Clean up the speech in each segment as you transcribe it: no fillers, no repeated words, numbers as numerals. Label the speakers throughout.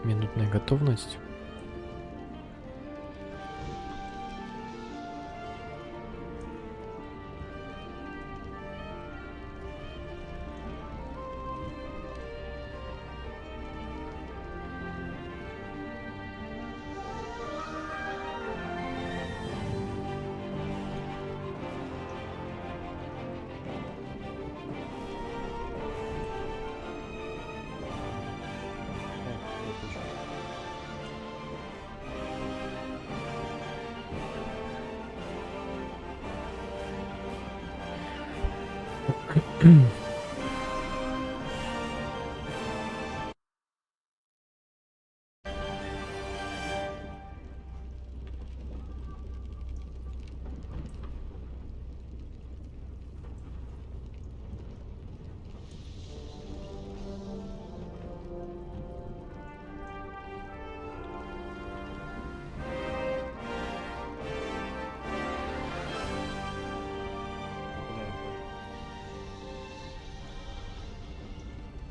Speaker 1: минутная готовность.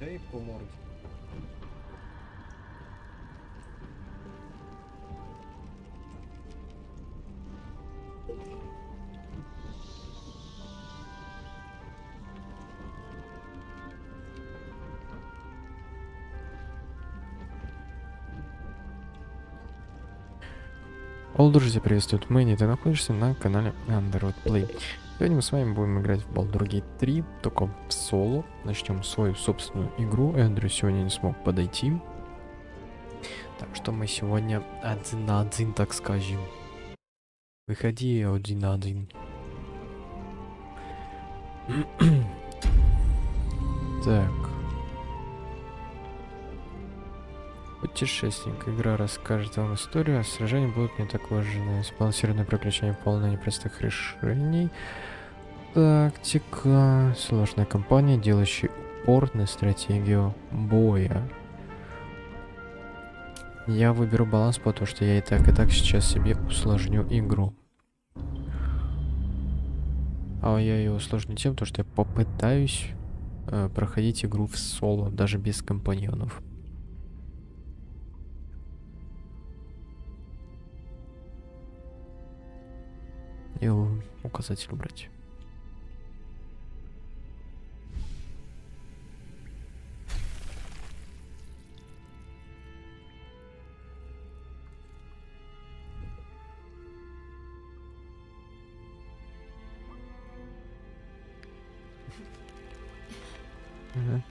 Speaker 2: И по морде.
Speaker 1: Алло, друзья, приветствует Мэнни, ты находишься на канале Underwood Play. Сегодня мы с вами будем играть в Baldur's Gate 3, только в соло. Начнем свою собственную игру. Эндрю сегодня не смог подойти. Так что мы сегодня один на один, так скажем. Выходи один на один. Так. Путешественник. Игра расскажет вам историю, а сражения будут не так важны. Сбалансированное приключение, полное непростых решений. Тактика. Сложная кампания, делающая упор на стратегию боя. Я выберу баланс, потому что я и так сейчас себе усложню игру. А я ее усложню тем, что я попытаюсь проходить игру в соло, даже без компаньонов. И указатель убрать. Ага.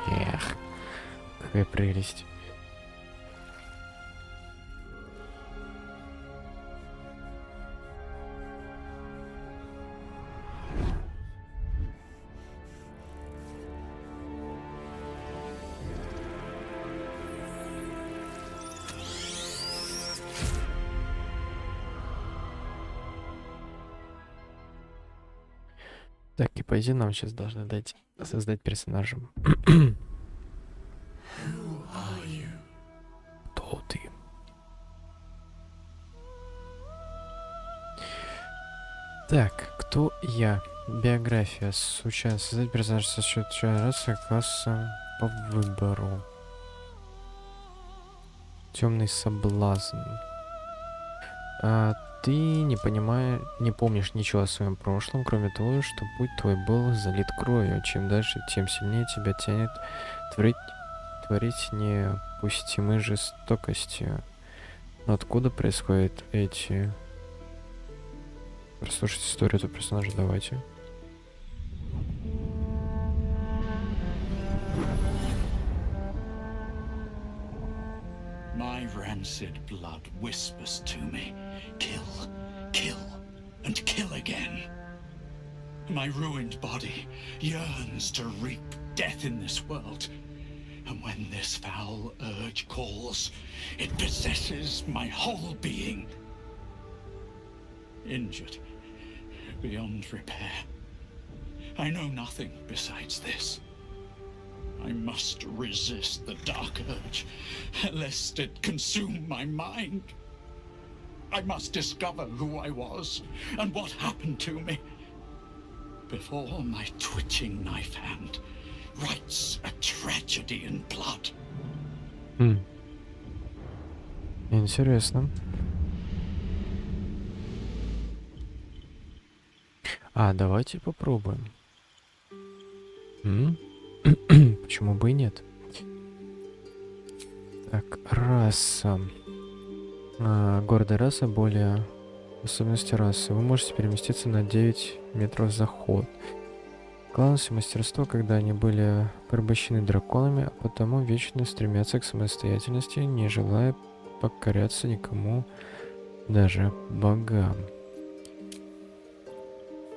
Speaker 1: Эх, какая прелесть. Так, и по идее нам сейчас должны дать создать персонажа. Кто ты? Так, кто я? Биография. Случайно создать персонажа со счета расы класса по выбору. Темный соблазн. Ты не помнишь ничего о своем прошлом, кроме того, что путь твой был залит кровью. Чем дальше, тем сильнее тебя тянет творить непустимой жестокостью. Но откуда происходят эти... Прослушать историю этого персонажа, давайте.
Speaker 2: My rancid blood whispers to me, kill, kill, and kill again. My ruined body yearns to reap death in this world. And when this foul urge calls, it possesses my whole being. Injured beyond repair. I know nothing besides this. I must resist the dark urge, lest it consume my mind. I must discover who I was and what happened to me before my twitching knife hand writes a tragedy in blood.
Speaker 1: Интересно. Давайте попробуем. Почему бы и нет? Так, раса. Гордая раса, более особенности расы. Вы можете переместиться на 9 метров за ход. Класс и мастерство, когда они были порабощены драконами, а потому вечно стремятся к самостоятельности, не желая покоряться никому, даже богам.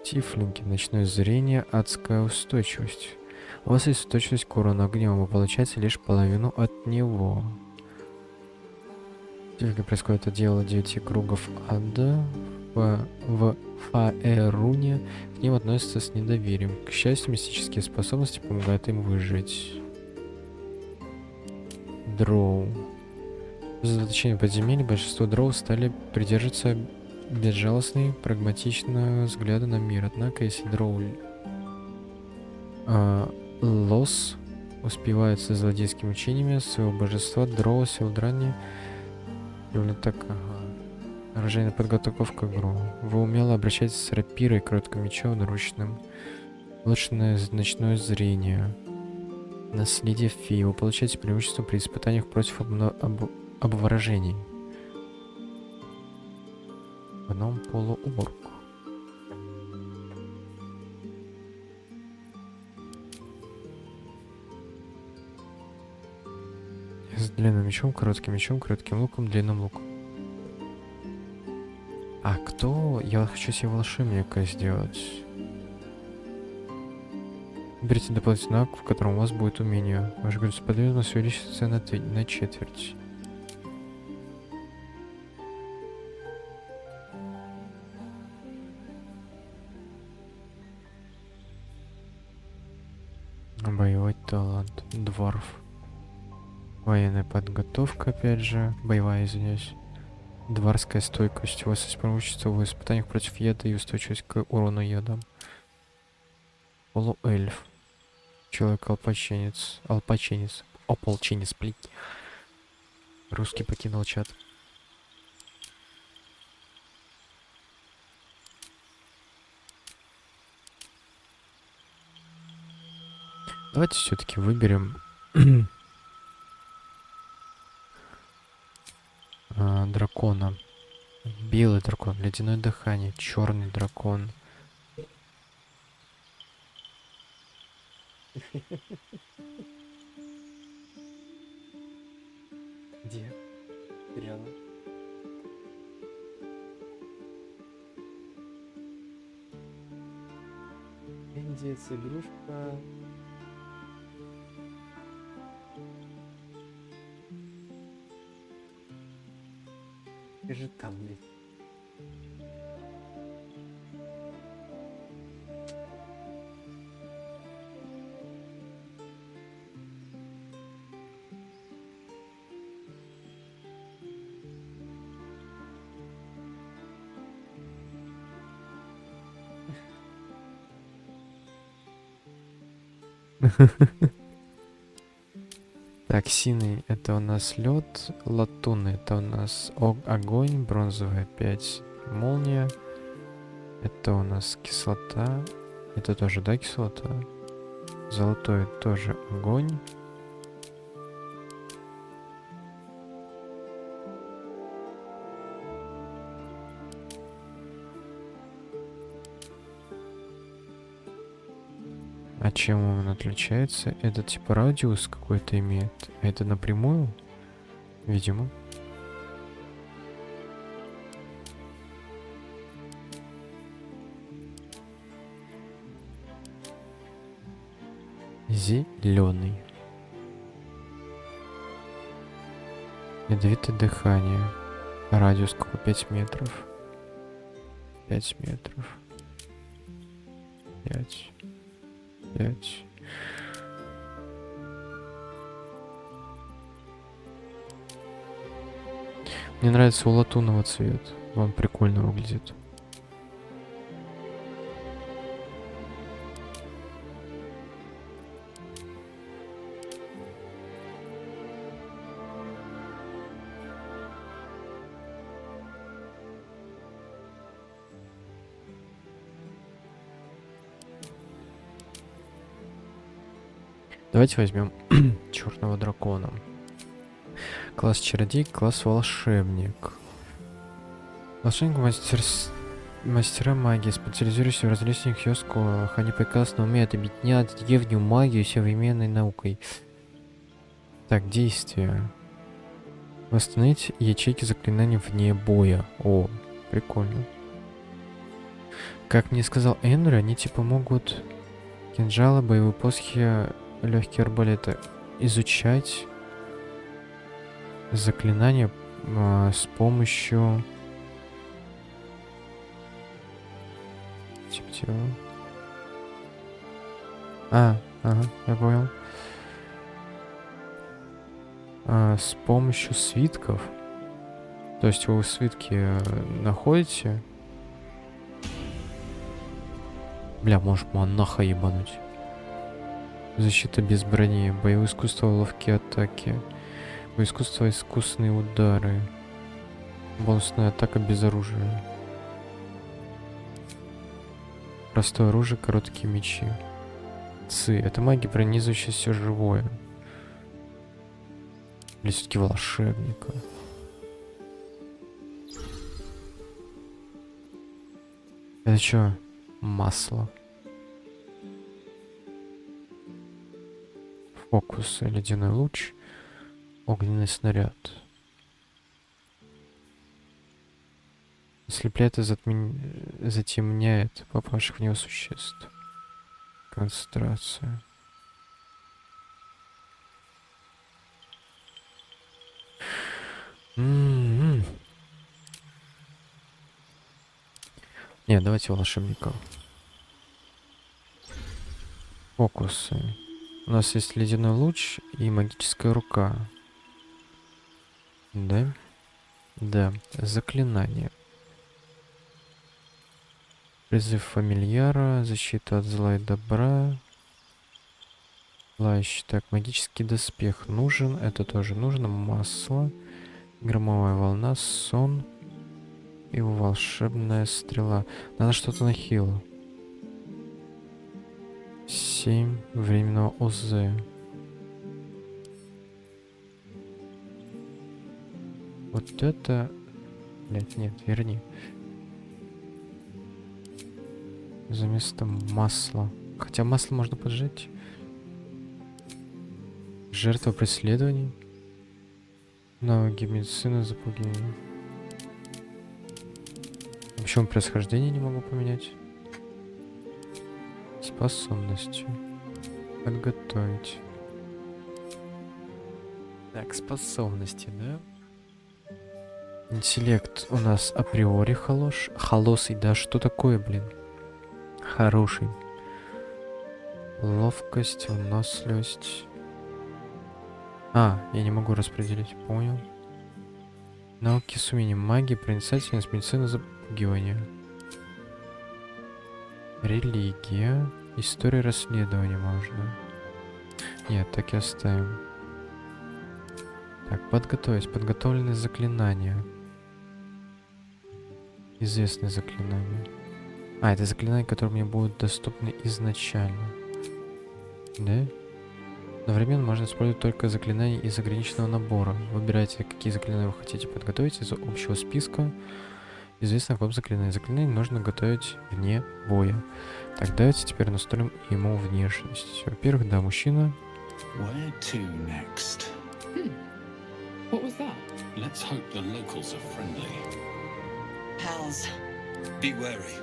Speaker 1: Тифлинги, ночное зрение, адская устойчивость. У вас есть устойчивость к урону огнем, вы получаете лишь половину от него. Тифлинги происходит от дела 9 кругов ада. В Фаэруне к ним относятся с недоверием. К счастью, мистические способности помогают им выжить. Дроу. За заточение подземелья большинство дроу стали придерживаться безжалостной, прагматичного взгляда на мир. Однако, если дроу лос успевают со злодейскими учениями своего божества, дроу силдрани так. Оружейная подготовка к игру. Вы умело обращаетесь с рапирой, коротким мечом, наручным. Улучшенное ночное зрение. Наследие феи. Вы получаете преимущество при испытаниях против обворожений. Гном полуорк. С длинным мечом, коротким луком, длинным луком. А кто? Я хочу себе волшебника сделать. Берите дополнительный навык, в котором у вас будет умение. Ваша грузоподъемность увеличится на четверть. Боевой талант. Дворф. Военная подготовка, опять же. Боевая, извиняюсь. Дворская стойкость. У вас есть преимущество в испытаниях против яда и устойчивость к урону ядом. Полуэльф. Человек-ополченец. Ополченец, блин. Русский покинул чат. Давайте все-таки выберем дракона. Белый дракон, ледяное дыхание, черный дракон. Где? Рядом. Индиец, игрушка. Ты же там, блядь. Так, синий это у нас лед, латунный это у нас огонь, бронзовый опять молния, это у нас кислота, это тоже, да, кислота, золотой тоже огонь. А чем он отличается? Это типа радиус какой-то имеет? А это напрямую? Видимо. Зеленый. Ядовитое дыхание. Радиус какой? 5 метров. 5 метров. 5. 5. Мне нравится у латунного цвет. Он прикольно выглядит. Давайте возьмем черного дракона. Класс чародей, класс волшебник. Волшебник мастера магии, специализирующиеся в различных ее школах. Они прекрасно умеют объединять древнюю магию с современной наукой. Так, действия. Восстановить ячейки заклинаний вне боя. О, прикольно. Как мне сказал Энри, они типа могут кинжалы, боевые посохи, легкие арбалеты изучать заклинания с помощью типа. Ага, я понял. С помощью свитков. То есть вы свитки находите. Бля, может монаха ебануть. Защита без брони. Боевое искусство, ловкие атаки. Боевое искусство, искусные удары. Бонусная атака без оружия. Простое оружие, короткие мечи. Это магия, пронизывающая все живое. Или все-таки волшебника. Это что? Масло. Фокус, ледяной луч, огненный снаряд. Ослепляет и затемняет попавших в него существ. Концентрация. Нет, давайте волшебников. Фокусы. У нас есть ледяной луч и магическая рука. Да? Да. Заклинание. Призыв фамильяра, защита от зла и добра. Плащ. Так, магический доспех нужен. Это тоже нужно. Масло. Громовая волна, сон. И волшебная стрела. Надо что-то на хило. 7 временного ОЗ. Вот это... Блять, нет, верни. За место масла. Хотя масло можно поджечь. Жертва преследований. Навыки медицины, запугивания. Почему происхождение не могу поменять? Способности. Подготовить. Так, способности, да? Интеллект у нас априори холосый, да? Что такое, блин? Хороший. Ловкость, выносливость. Я не могу распределить, понял. Науки с умением магии, проницательность, медицина, запугивание. Религия. История расследования можно. Нет, так и оставим. Так, подготовить. Подготовленные заклинания. Известные заклинания. Это заклинания, которые мне будут доступны изначально. Да? Одновременно можно использовать только заклинания из ограниченного набора. Выбирайте, какие заклинания вы хотите подготовить из общего списка известных вам заклинаний. Заклинания нужно готовить вне боя. Так, давайте теперь настроим ему внешность. Во-первых, да, мужчина.
Speaker 3: What was that?
Speaker 2: Let's hope the locals are friendly.
Speaker 4: Pals,
Speaker 5: Be wary.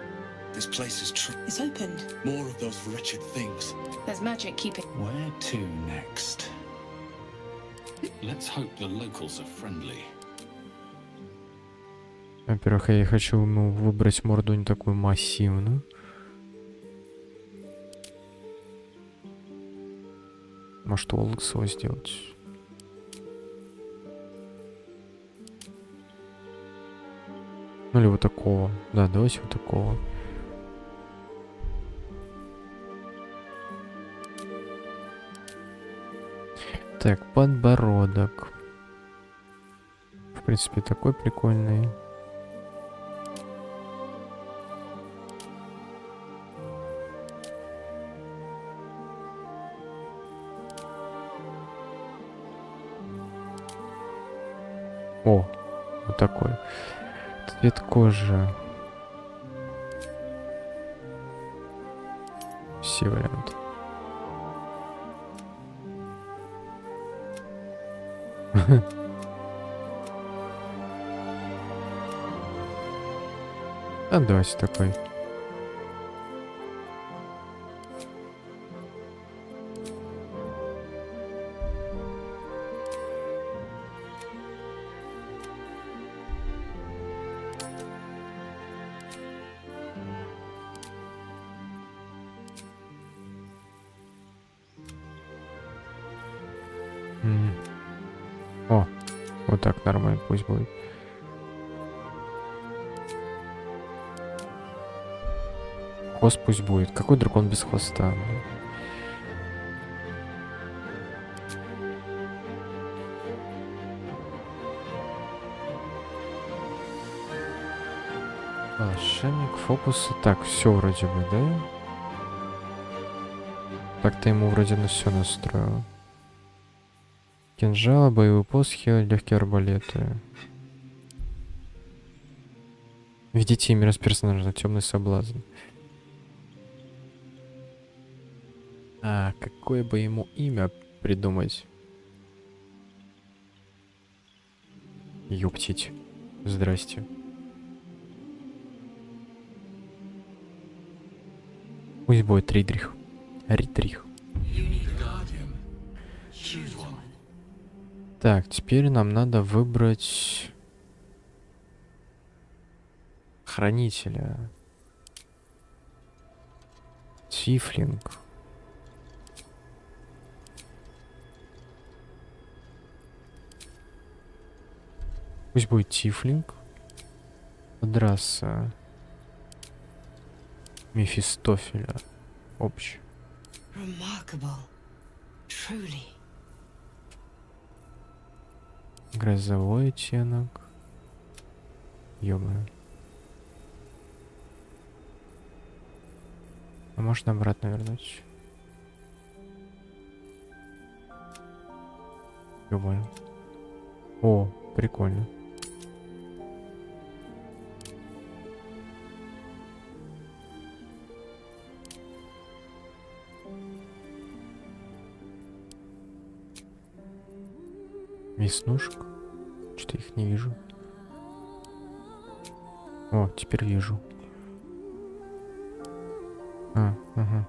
Speaker 5: This place is
Speaker 4: it's opened.
Speaker 5: more of those wretched things.
Speaker 4: There's magic keeping.
Speaker 2: Where to next? Let's hope the locals are friendly.
Speaker 1: Во-первых, я хочу выбрать морду не такую массивную. Может, Олксова сделать? Ну или вот такого. Да, давайте вот такого. Так, подбородок. В принципе, такой прикольный. О, вот такой. Цвет кожи. Все варианты. А давайте такой. О, вот так нормально пусть будет. Хвост пусть будет. Какой дракон без хвоста? Блин? Волшебник, фокусы. Так, все вроде бы, да? Так-то ему вроде на все настроил. Кинжалы, боевые посохи, легкие арбалеты. Введите имя персонажа, темный соблазн. А, какое бы ему имя придумать? Ёптить. Здрасте. Пусть будет Ридрих. Ридрих. Так, теперь нам надо выбрать хранителя. Тифлинг. Пусть будет Тифлинг. Подраса. Мефистофеля. Общий.
Speaker 4: Remarkable. Truly.
Speaker 1: Грозовой оттенок. Ё-моё. А можно обратно вернуть? Ё-моё. О, прикольно. Веснушек. Что-то их не вижу. О, теперь вижу. А, ага.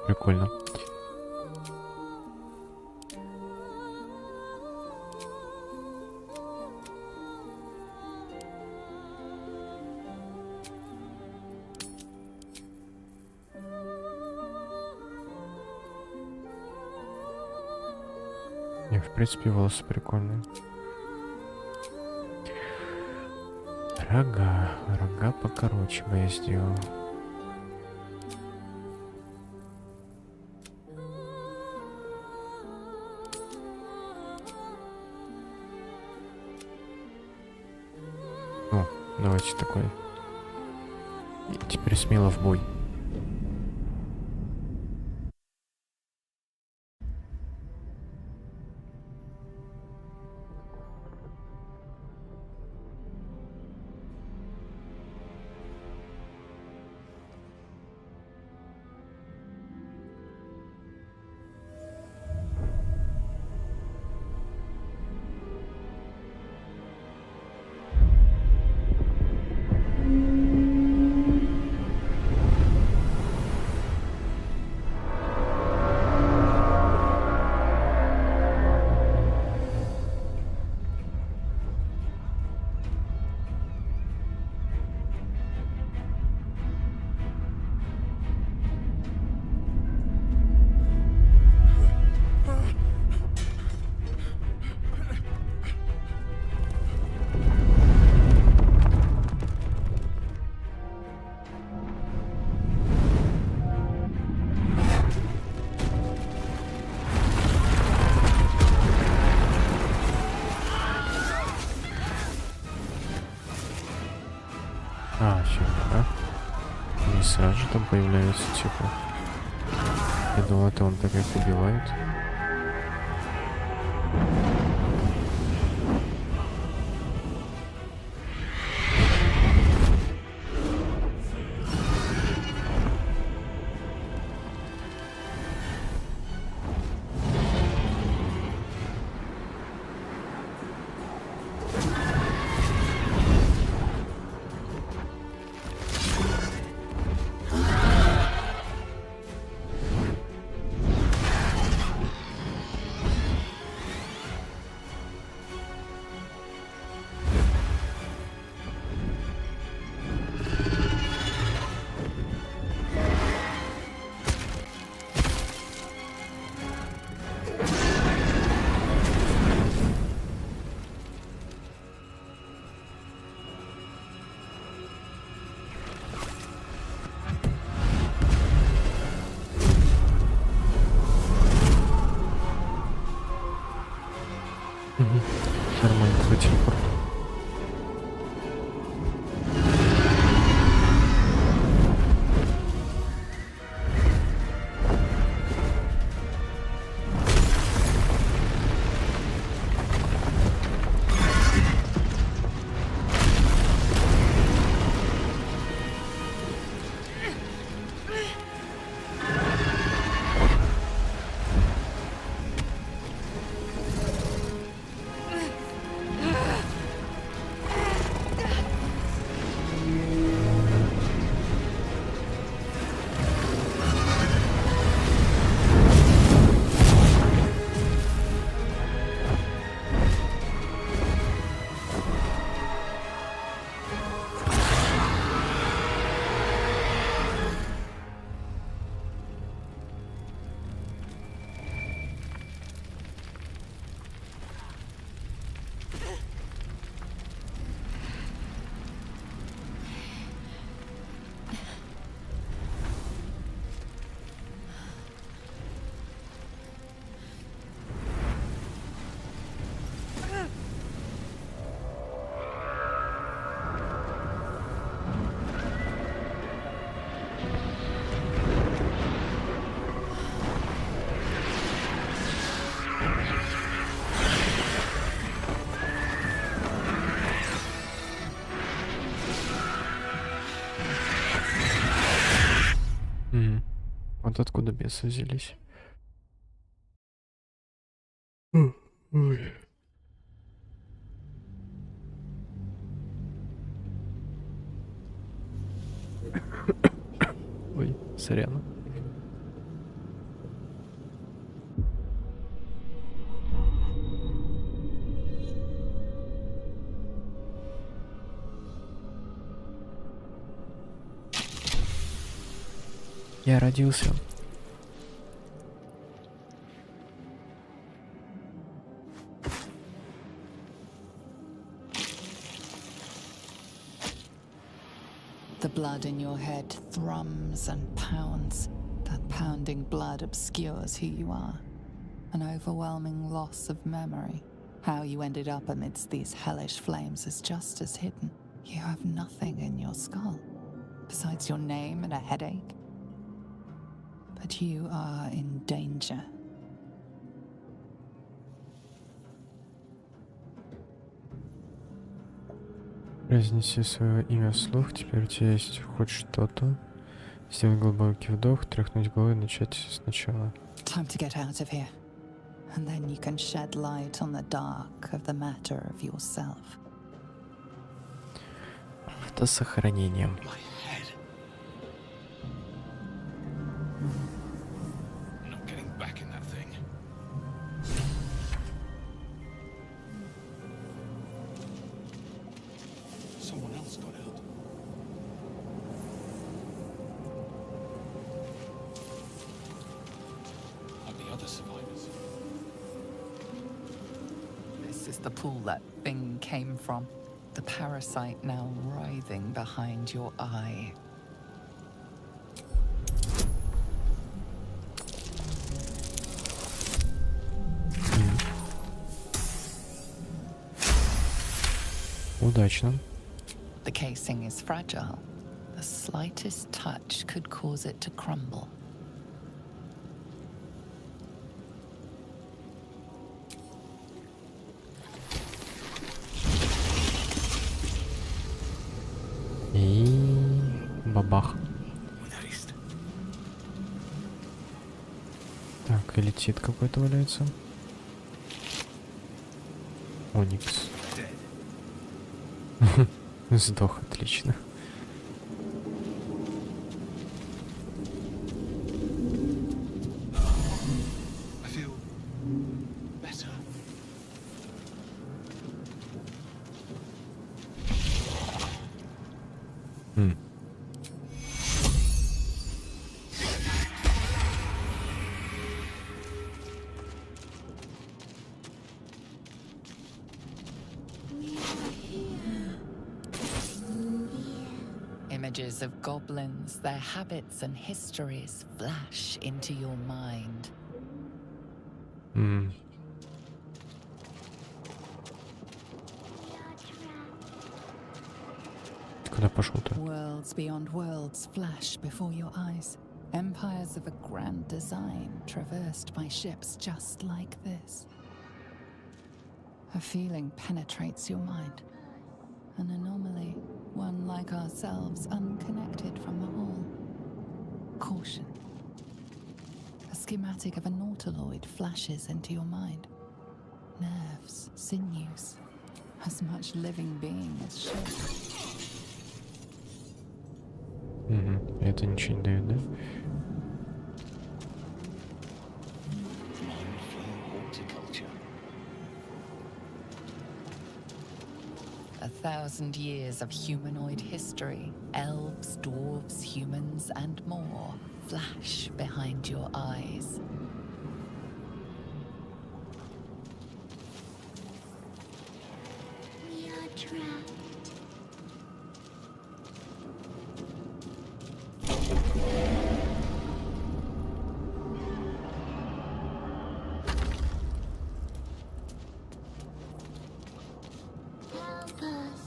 Speaker 1: Прикольно. Не, в принципе, волосы прикольные. Рога покороче бы я сделал. О, давайте такой. И теперь смело в бой. Все, да? И сразу же там появляется, типа. Я думал, это он так их убивает. Нормально, такой телепорт. Вот откуда бесы взялись. Ой. Ой, сорян. Я родился.
Speaker 3: The blood in your head thrums and pounds. That pounding blood obscures who you are. An overwhelming loss of memory. How you ended up amidst these hellish flames is just as hidden. You have nothing in your skull, besides your name and a headache. But you are in danger.
Speaker 1: Произнеси свое имя вслух, теперь у тебя есть хоть что-то. Сделать глубокий вдох, тряхнуть головой и начать сначала.
Speaker 3: Time to get out of here. And then you can shed light on the dark of the matter of yourself.
Speaker 1: Автосохранение.
Speaker 5: My head. I'm not getting back in that thing. Someone else got out. Like the other survivors.
Speaker 3: This is the pool that thing came from. The parasite now writhing behind your eye.
Speaker 1: Удачно.
Speaker 3: The casing is fragile. The slightest touch could cause it to crumble.
Speaker 1: И бабах. Так, и летит какой-то валяется. Оникс. Сдох, отлично.
Speaker 5: I feel better.
Speaker 3: Images of goblins, their habits and histories flash into your mind.
Speaker 1: Куда пошел-то?
Speaker 3: Worlds beyond worlds flash before your eyes. Empires of a grand design traversed by ships just like this. A feeling penetrates your mind. An anomaly, one like ourselves, unconnected from the whole. Caution. A schematic of a nautiloid flashes into your mind. Nerves, sinews, as much living being as ship.
Speaker 1: Это ничего не дает, да?
Speaker 5: Horticulture.
Speaker 3: 1,000 years of humanoid history, elves, dwarves, humans, and more flash behind your eyes.
Speaker 6: We are trapped. Help us.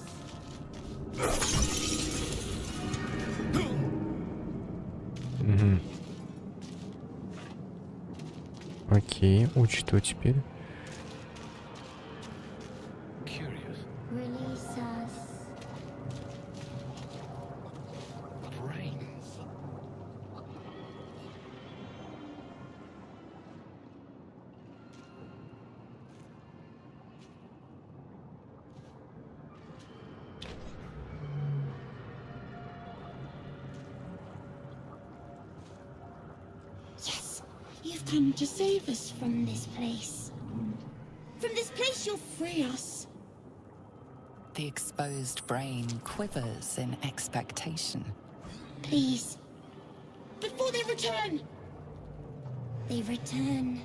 Speaker 1: Окей, учту теперь.
Speaker 5: Curious.
Speaker 6: Release us.
Speaker 5: Brains.
Speaker 6: Yes, you've come to save us from this place. From this place, you'll free us.
Speaker 3: The exposed brain quivers in expectation.
Speaker 6: Please. Before they return. They return.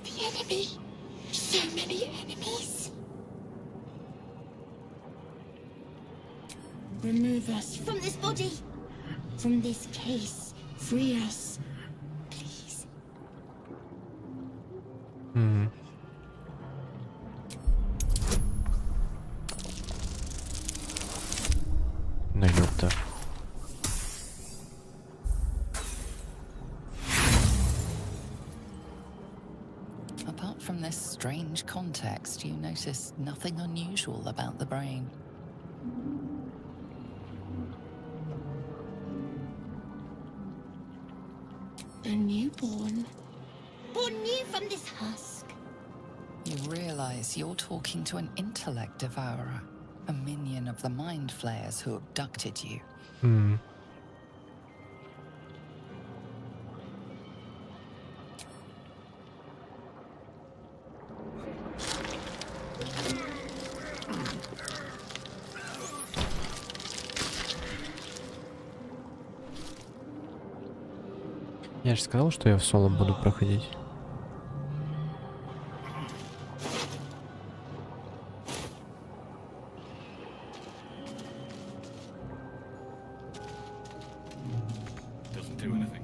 Speaker 6: The enemy. So many enemies. Remove us from this body, from this case. Free us, please.
Speaker 1: Мгм. Ну ёпта.
Speaker 3: Apart from this strange context, you notice nothing unusual about the brain.
Speaker 6: A newborn. Born new from this husk.
Speaker 3: You realize you're talking to an intellect devourer, a minion of the mind flayers who abducted you.
Speaker 1: М. Я же сказал, что я в соло буду проходить.
Speaker 5: Doesn't do anything.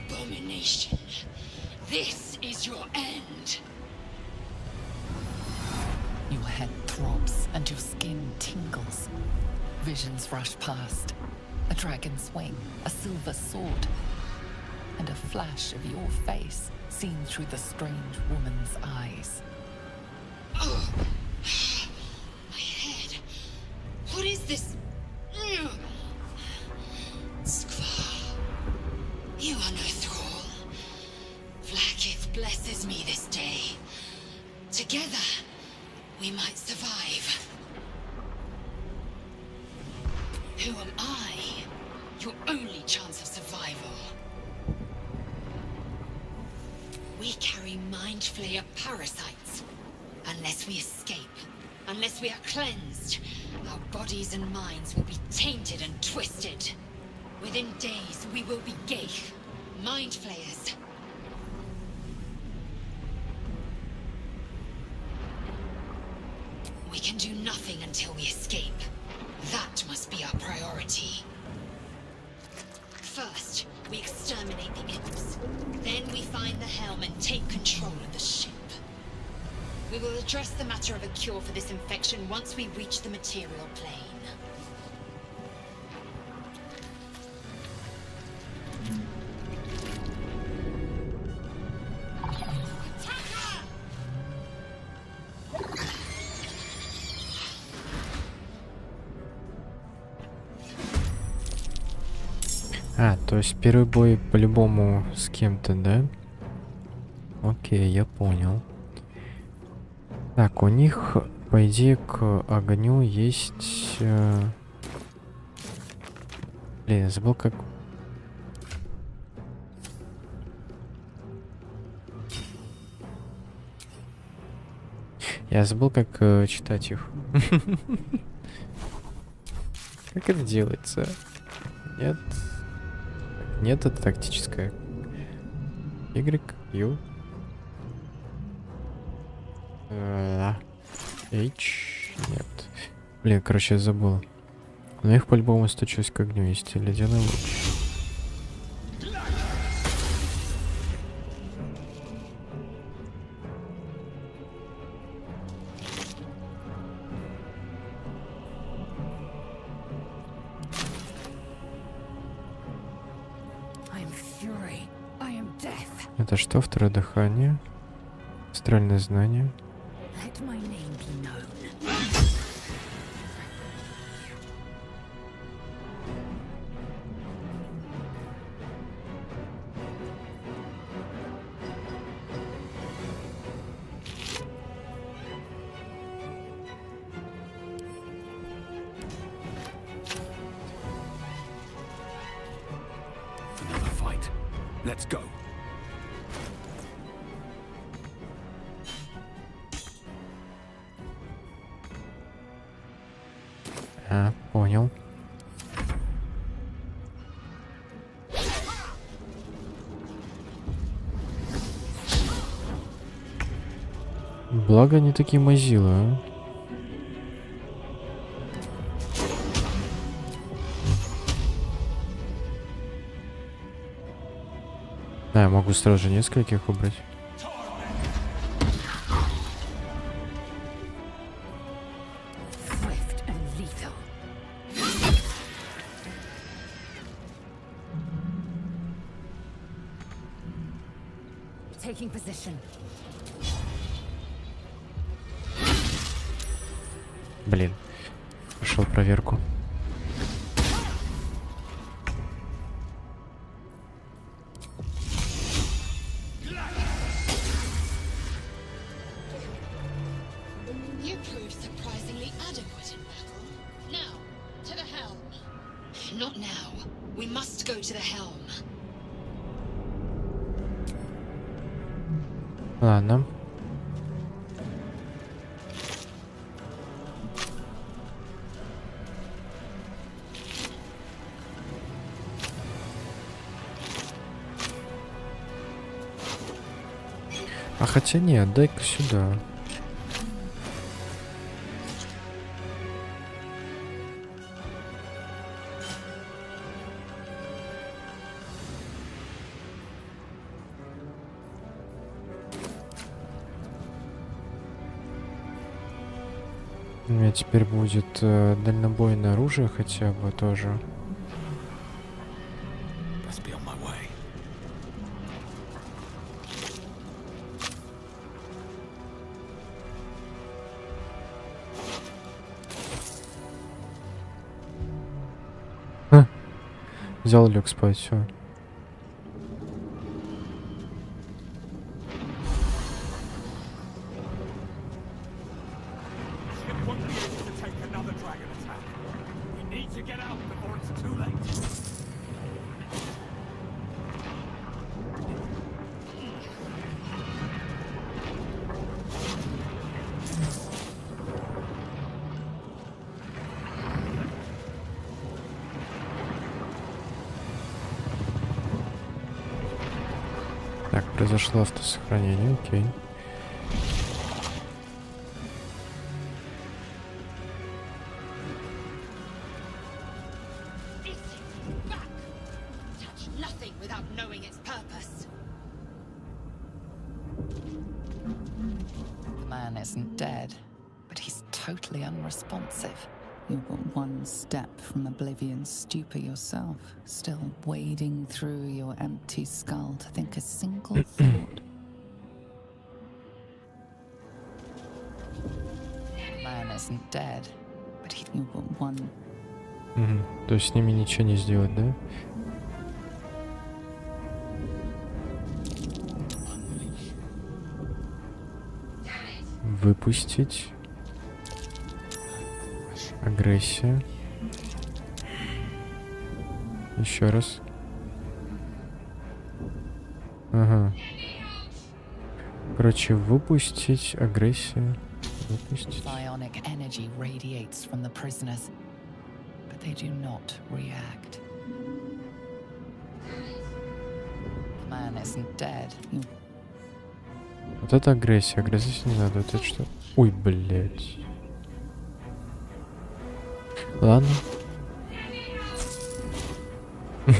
Speaker 4: Abomination. This is your end.
Speaker 3: Your head throbs and your skin tingles. Visions rush past. A dragon's wing, a silver sword, and a flash of your face seen through the strange woman's eyes.
Speaker 4: Oh, my head. What is this? Skvar, you are no thrall. Vlaakith blesses me this day. Together, we might survive. Who am I? Your only chance of survival. We carry mind flayer parasites. Unless we escape, unless we are cleansed, our bodies and minds will be tainted and twisted. Within days, we will be Gaith, mind flayers. We can do nothing until we escape. That must be our priority. First, we exterminate the imps. Then we find the helm and take control of the ship. We will address the matter of a cure for this infection once we reach the material plane.
Speaker 1: А, то есть первый бой по-любому с кем-то, да? Окей, я понял. Так, у них, по идее, к огню есть... Блин, я забыл, как... Я забыл, как читать их. Как это делается? Нет. Нет, это тактическое. Y, U. H. Нет. Блин, короче, я забыл. Но их по-любому стучусь к огню. Есть ледяной луч. Это что? Второе дыхание. Астральное знание.
Speaker 5: Let's go.
Speaker 1: А, понял. Благо они такие мазилы, а. А, я могу сразу же нескольких убрать.
Speaker 3: Swift and lethal. Taking position.
Speaker 1: Блин. Пошел проверку.
Speaker 4: You proved surprisingly adequate in battle. Now, to the helm. Not now. We must go to the helm.
Speaker 1: Ладно. А хотя нет, дай-ка сюда. У меня теперь будет дальнобойное оружие хотя бы тоже.
Speaker 5: Must be on my way.
Speaker 1: Взял, лег спать, все.
Speaker 5: Ship won't be able to take another dragon attack. We need to get out before it's too late.
Speaker 1: Так, произошло автосохранение, окей.
Speaker 4: This thing back. Touch nothing without knowing its purpose.
Speaker 3: The man isn't dead, but he's totally unresponsive. You were one step from oblivion's stupor yourself, still wading through your empty skull to think a single thought. The man isn't dead, but you were one.
Speaker 1: Угу. То есть с ними ничего не сделать, да? Выпустить. Агрессия. Еще раз. Ага. Короче, выпустить. Агрессия. Выпустить.
Speaker 3: Bionic energy radiates from the prisoners, but they do not react. The man isn't dead. You
Speaker 1: Вот это агрессия. Агрессия не надо. Вот это что? Ой, блядь. Ладно.
Speaker 4: Get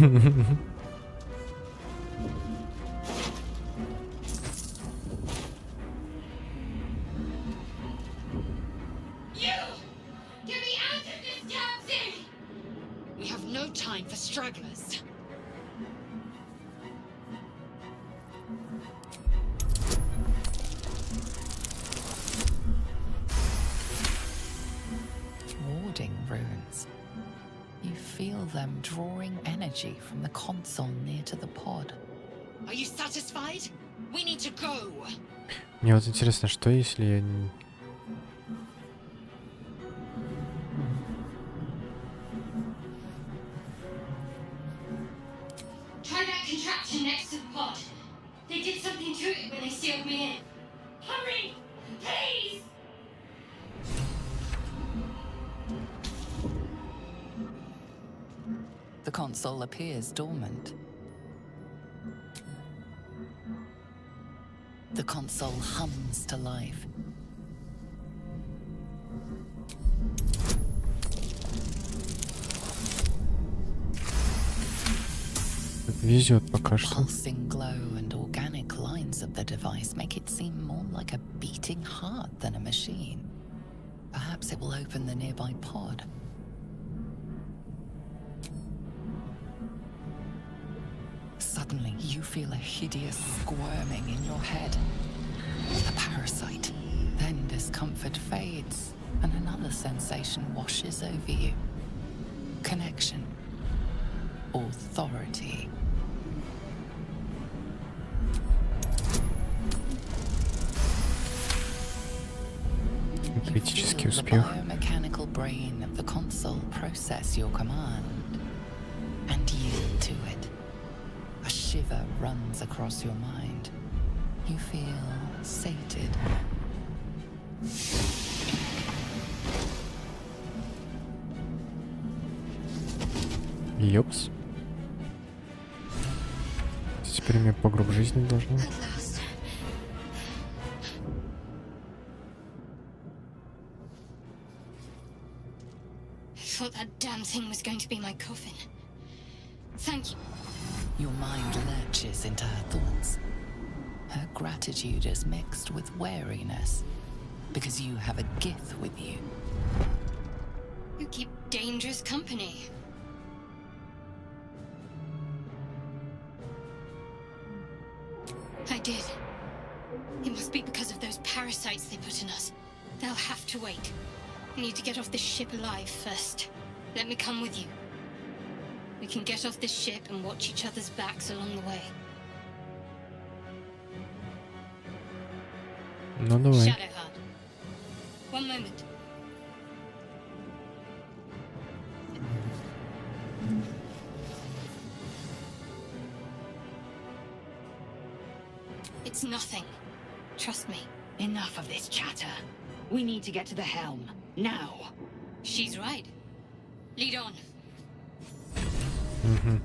Speaker 4: me out of this damn thing! We have no time for stragglers.
Speaker 3: warding runes. You feel them drawing energy from the console near to the pod.
Speaker 4: Are you satisfied? We need to go.
Speaker 1: Мне вот интересно, что если я
Speaker 4: Try that contraption next to
Speaker 3: The console appears dormant. The console hums to life.
Speaker 1: Везет пока что.
Speaker 3: Pulsing glow and organic lines of the device make it seem more like a beating heart than a machine. Perhaps it will open the nearby pod. Suddenly, you feel a hideous squirming in your head. A parasite. Then discomfort fades, and another sensation washes over you. Connection. Authority.
Speaker 1: Критический
Speaker 3: You feel
Speaker 1: успех.
Speaker 3: the biomechanical brain of the console process your command and yield to it. A shiver runs across your mind. You feel sated.
Speaker 1: Ёпс. Теперь мне по гроб жизни должно.
Speaker 4: At last. I thought that damn thing was going to be my coffin. Thank you.
Speaker 3: Your mind lurches into her thoughts. Her gratitude is mixed with wariness because you have a gift with you.
Speaker 4: You keep dangerous company. I did. It must be because of those parasites they put in us. They'll have to wait. I need to get off this ship alive first. Let me come with you. We can get off this ship and watch each other's backs along the way.
Speaker 1: Ну давай.
Speaker 4: Shadowheart. One moment. It's nothing. Trust me.
Speaker 7: Enough of this chatter. We need to get to the helm. Now.
Speaker 4: She's right. Lead on.
Speaker 1: Мгм.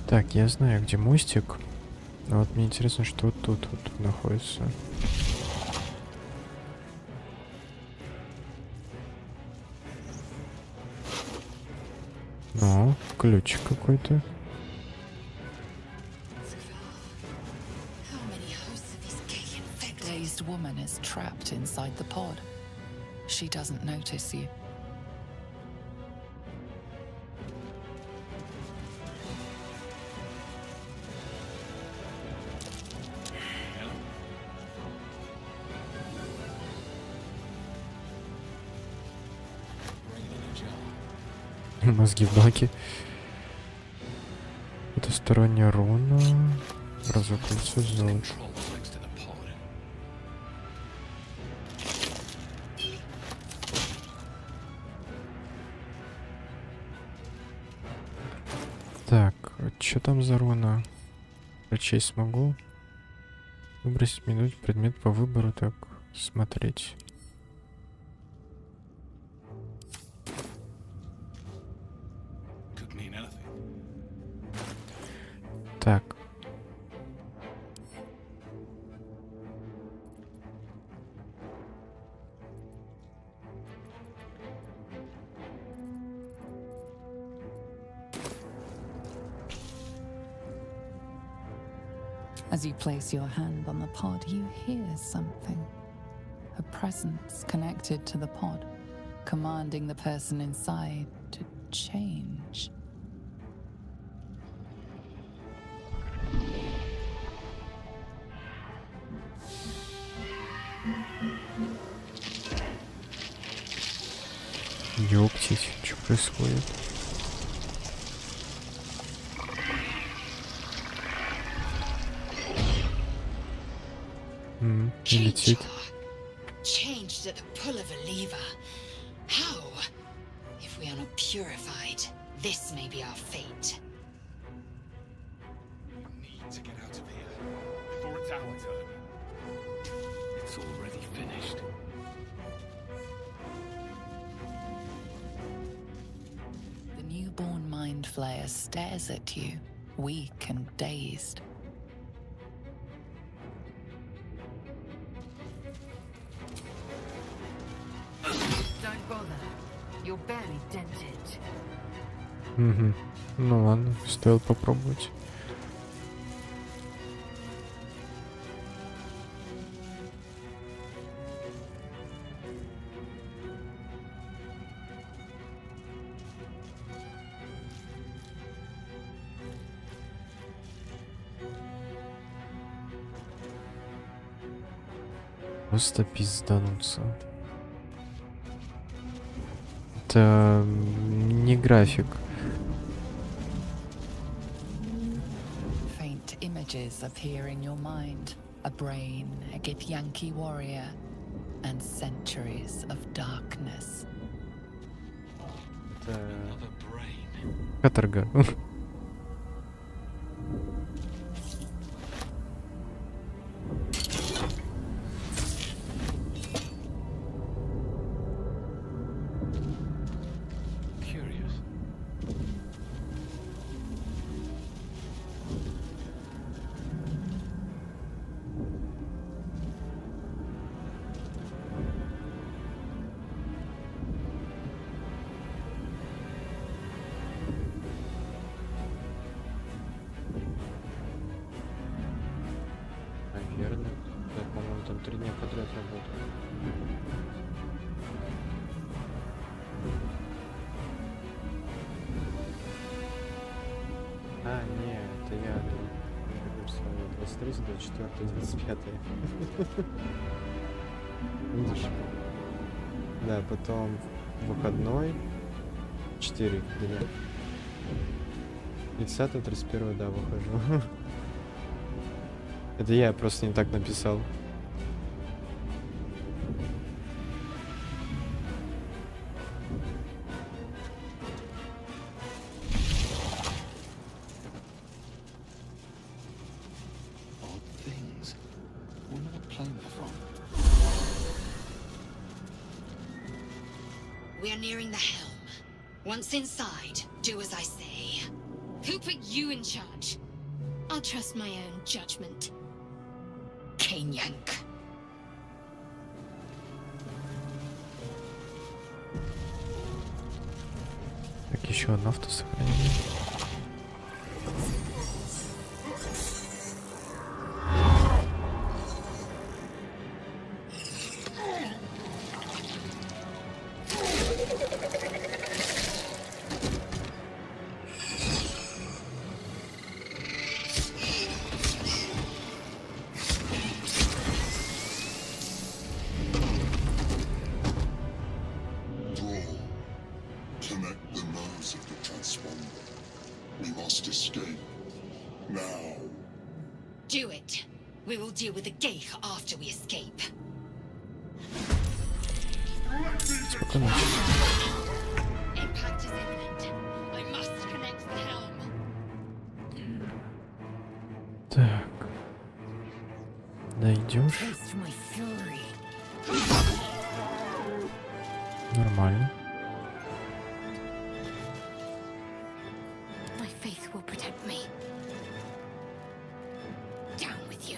Speaker 1: Так, я знаю, где мостик. Но вот мне интересно, что вот тут вот находится. Ну, ключик какой-то.
Speaker 4: How many hosts of this gate infected?
Speaker 3: Dazed woman is trapped inside the pod. She doesn't notice you.
Speaker 1: Мозги в баке. Потусторонняя руна. Разок кольцо золото. Так, что там за руна? Прочесть смогу. Выбросить минут предмет по выбору, так смотреть. Так.
Speaker 3: As you place your hand on the pod, you hear something. A presence connected to the pod, commanding the person inside to change.
Speaker 1: Ёптить, что происходит? Летит.
Speaker 4: Changed at the pull of a lever. How? If we are not purified, this may be our fate.
Speaker 5: We need to get out of here before it's our turn. It's already finished.
Speaker 3: The newborn mind flayer stares at you, weak and dazed.
Speaker 7: Don't bother. You're barely dented.
Speaker 1: Угу. Ну ладно, стоило попробовать. Просто пиздануться. Это не график.
Speaker 3: Faint images appear in your mind. A brain, a Githyanki warrior, and centuries of darkness.
Speaker 2: Another brain.
Speaker 1: Каторга.
Speaker 2: Curious.
Speaker 1: Наверное. Я, по-моему, там 3 дня подряд работаю. А, не, это я написал 23, 24, 25. Видишь? Да, потом выходной 4 дня. 30, 31, да, выхожу. Это я просто не так написал.
Speaker 2: Odd things. Where am I playing from?
Speaker 4: We're nearing the helm. Once inside, do as I say. Who put you in charge?
Speaker 6: I'll trust my own judgment.
Speaker 4: Kanyank.
Speaker 1: Так, еще одно автосохранение.
Speaker 8: Connect the nerves of the transponder. We must escape. Now.
Speaker 4: Do it. We will deal with the gate after we escape.
Speaker 1: Спокойно.
Speaker 4: Impact is imminent. I must connect the helm.
Speaker 1: Так. Дойдешь.
Speaker 7: Taste my fury.
Speaker 1: Нормально.
Speaker 6: My faith will protect me. Down with you.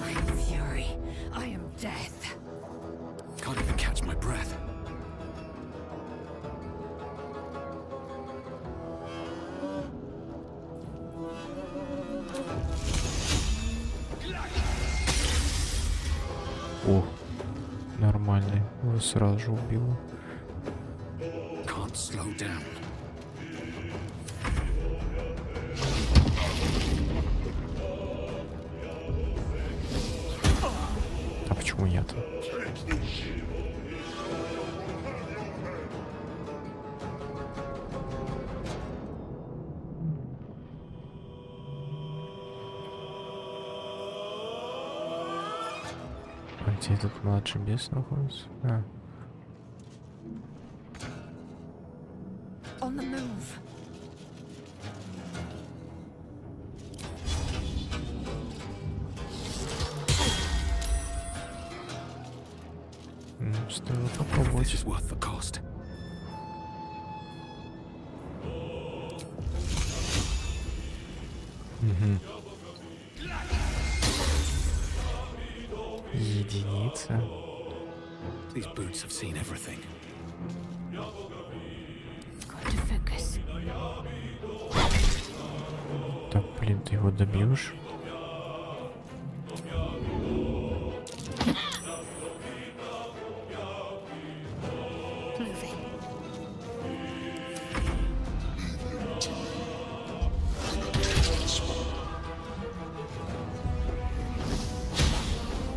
Speaker 7: My fury. I am death.
Speaker 2: Can't even catch my breath.
Speaker 1: О, нормальный. Его сразу же убило.
Speaker 2: Can't slow down.
Speaker 1: А почему я-то? Где этот младший бес находится? А.
Speaker 3: On the move.
Speaker 1: Стоило попробовать.
Speaker 5: This is worth the cost.
Speaker 1: Единица.
Speaker 5: These boots have seen everything.
Speaker 6: Got to focus.
Speaker 1: Так, блин, ты его добьешь?
Speaker 6: Moving.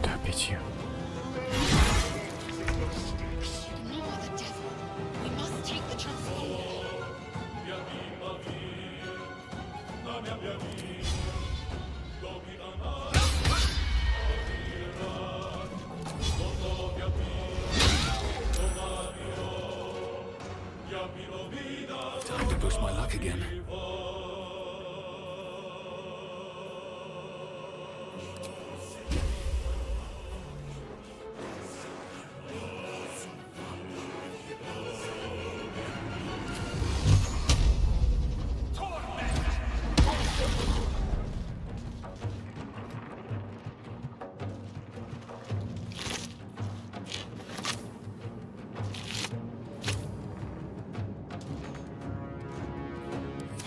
Speaker 1: Да, опять я.
Speaker 4: Ignore the devil. We must take the transformer.
Speaker 5: Time to boost my luck again.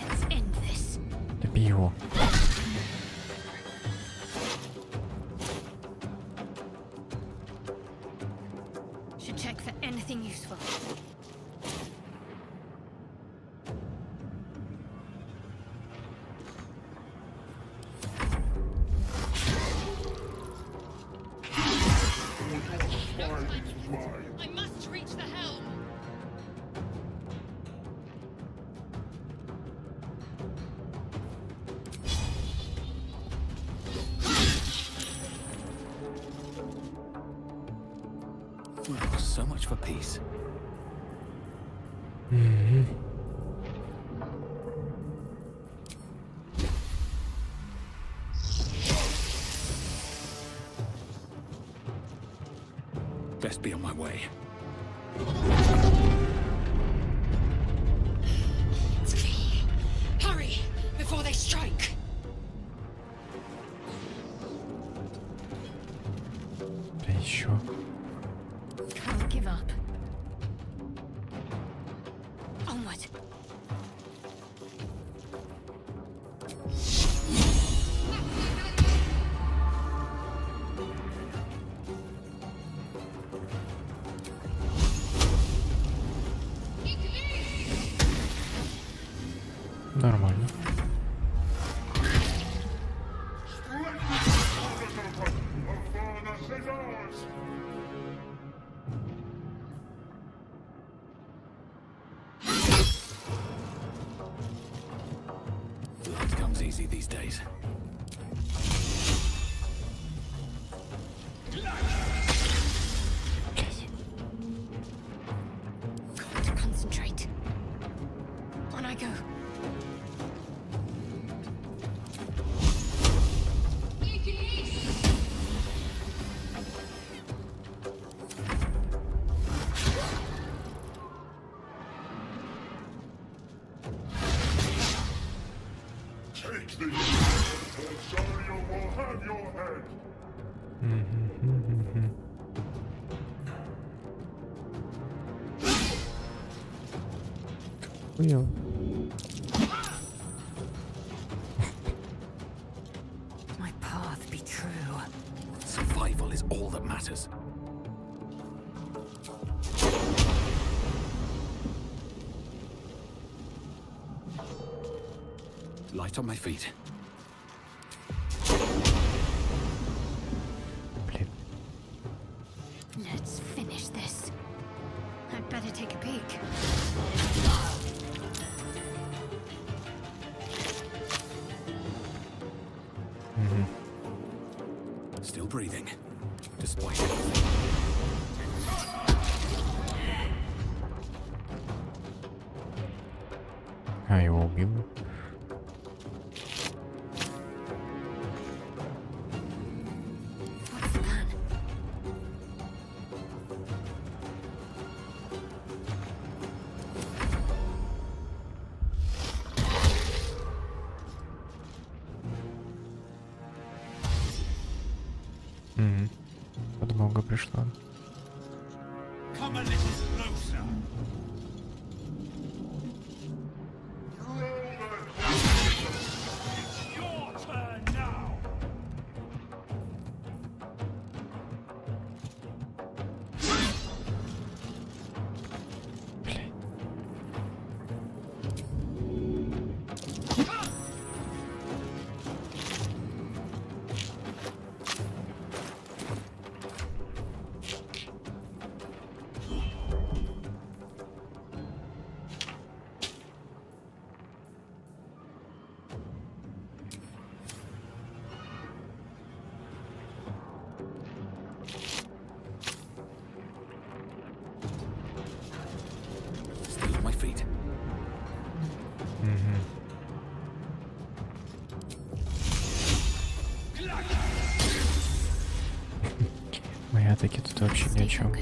Speaker 6: Let's end this.
Speaker 1: Добей его.
Speaker 6: Should check for anything useful.
Speaker 4: I must reach the helm.
Speaker 5: Well, so much for peace. Best be on my way.
Speaker 4: Hurry before they strike.
Speaker 1: Да еще.
Speaker 6: Can't give up. Onward.
Speaker 1: Нормально.
Speaker 5: Light comes easy these days.
Speaker 6: Got to concentrate. On I go.
Speaker 8: Take these, or Sario will have your head.
Speaker 1: Понял.
Speaker 6: My path be true.
Speaker 5: Survival is all that matters. Light on my feet.
Speaker 1: Блин.
Speaker 6: Let's finish this. I'd better take a peek.
Speaker 5: Still breathing.
Speaker 1: А, его убил. Подмога пришла.
Speaker 5: Come a little closer. Your turn now.
Speaker 1: Блядь.
Speaker 5: Stay on my feet.
Speaker 1: Мои атаки тут вообще ни о чем.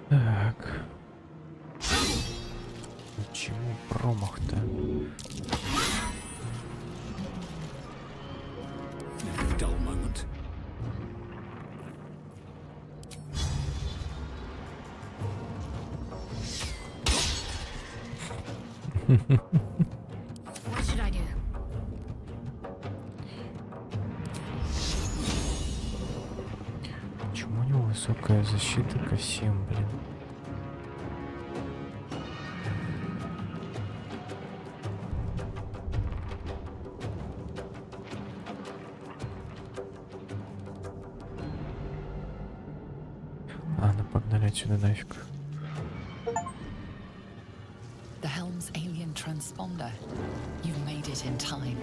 Speaker 1: Так. Почему промах-то?
Speaker 5: Never a dull moment.
Speaker 4: What should I do?
Speaker 1: Почему у него высокая защита ко всем, блин? Ладно, погнали отсюда нафиг.
Speaker 3: The helm's alien transponder. You've made it in time.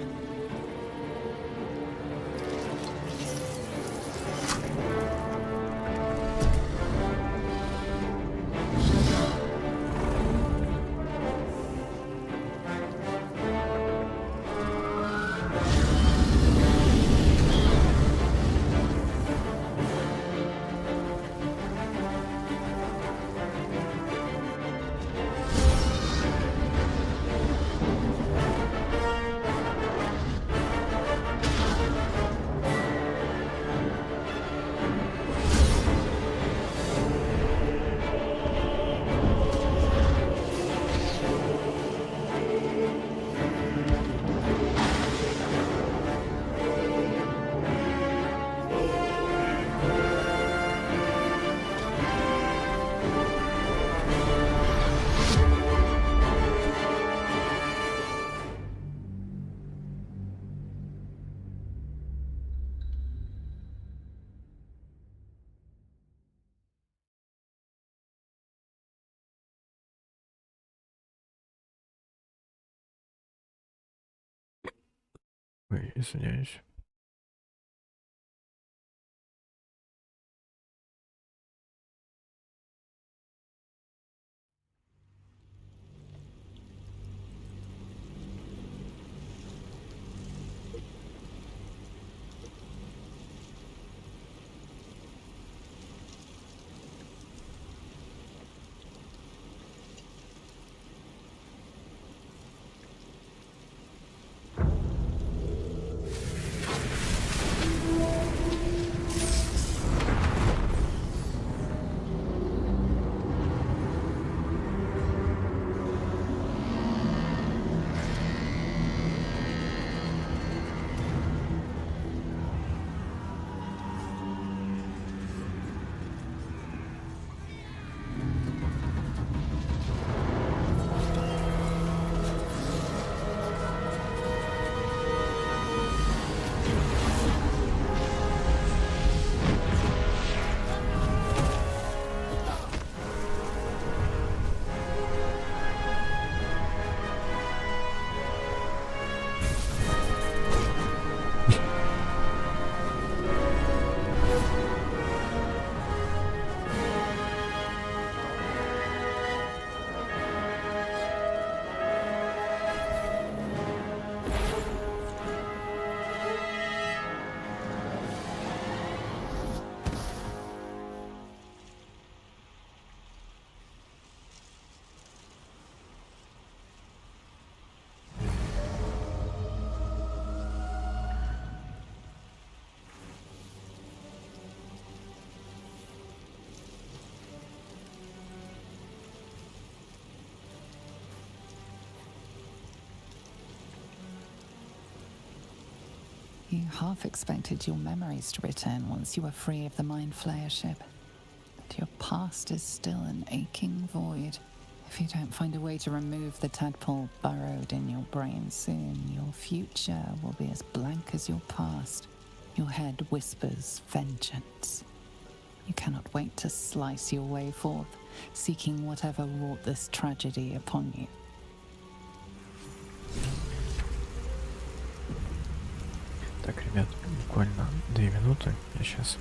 Speaker 1: Ой, извиняюсь.
Speaker 3: You half expected your memories to return once you were free of the Mind Flayer ship. But your past is still an aching void. If you don't find a way to remove the tadpole burrowed in your brain soon, your future will be as blank as your past. Your head whispers vengeance. You cannot wait to slice your way forth, seeking whatever wrought this tragedy upon you.
Speaker 1: Так, ребят, буквально 2 минуты. Я сейчас...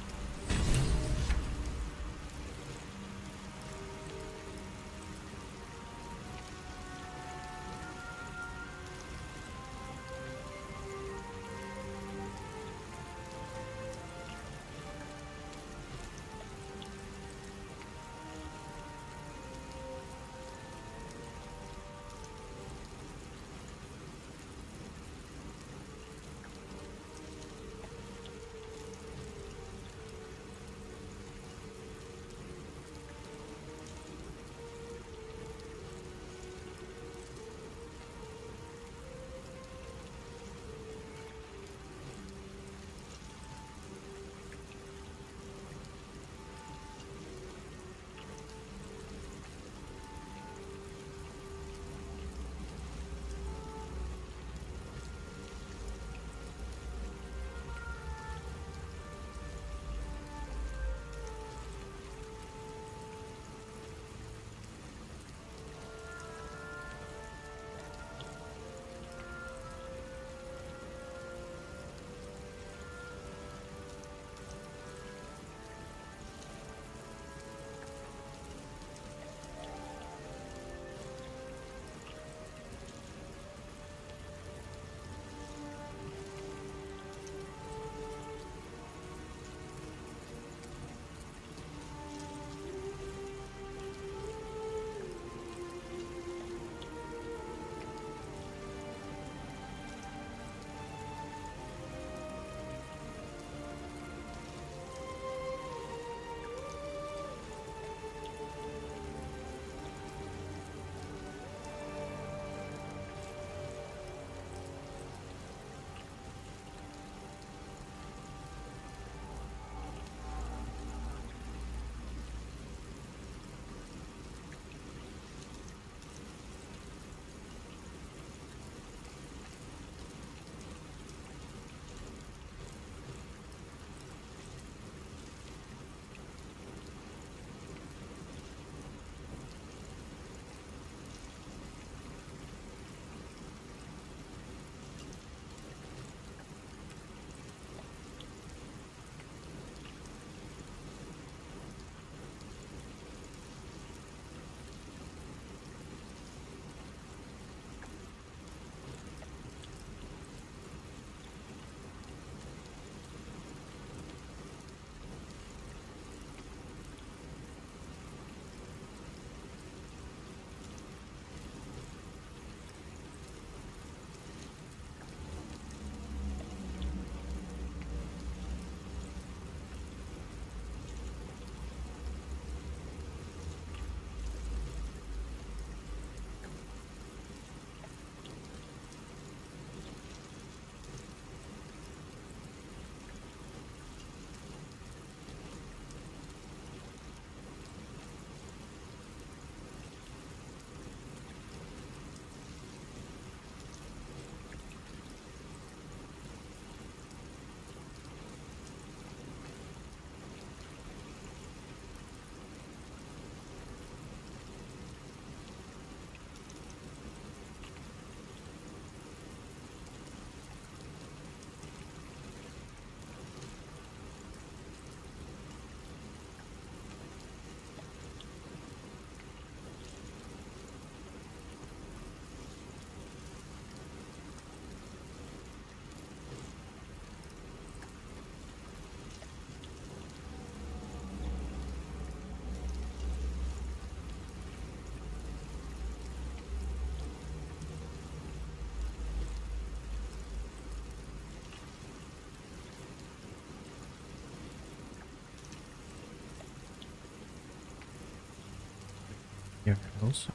Speaker 1: Я вернулся.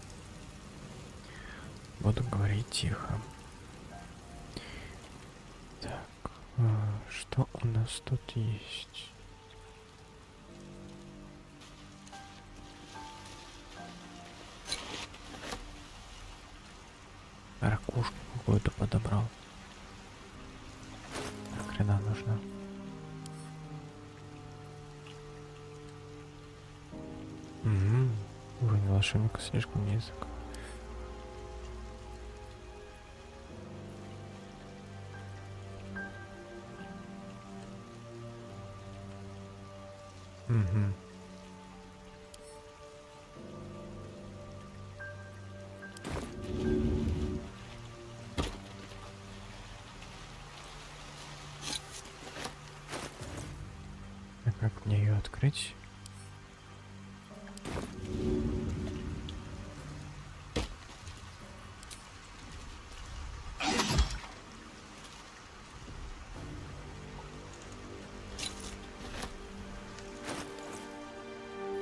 Speaker 1: Буду говорить тихо. Так. Что у нас тут есть? Ракушку какую-то подобрал. Хрена нужна. Уровень волшебника слишком низок. А как мне ее открыть?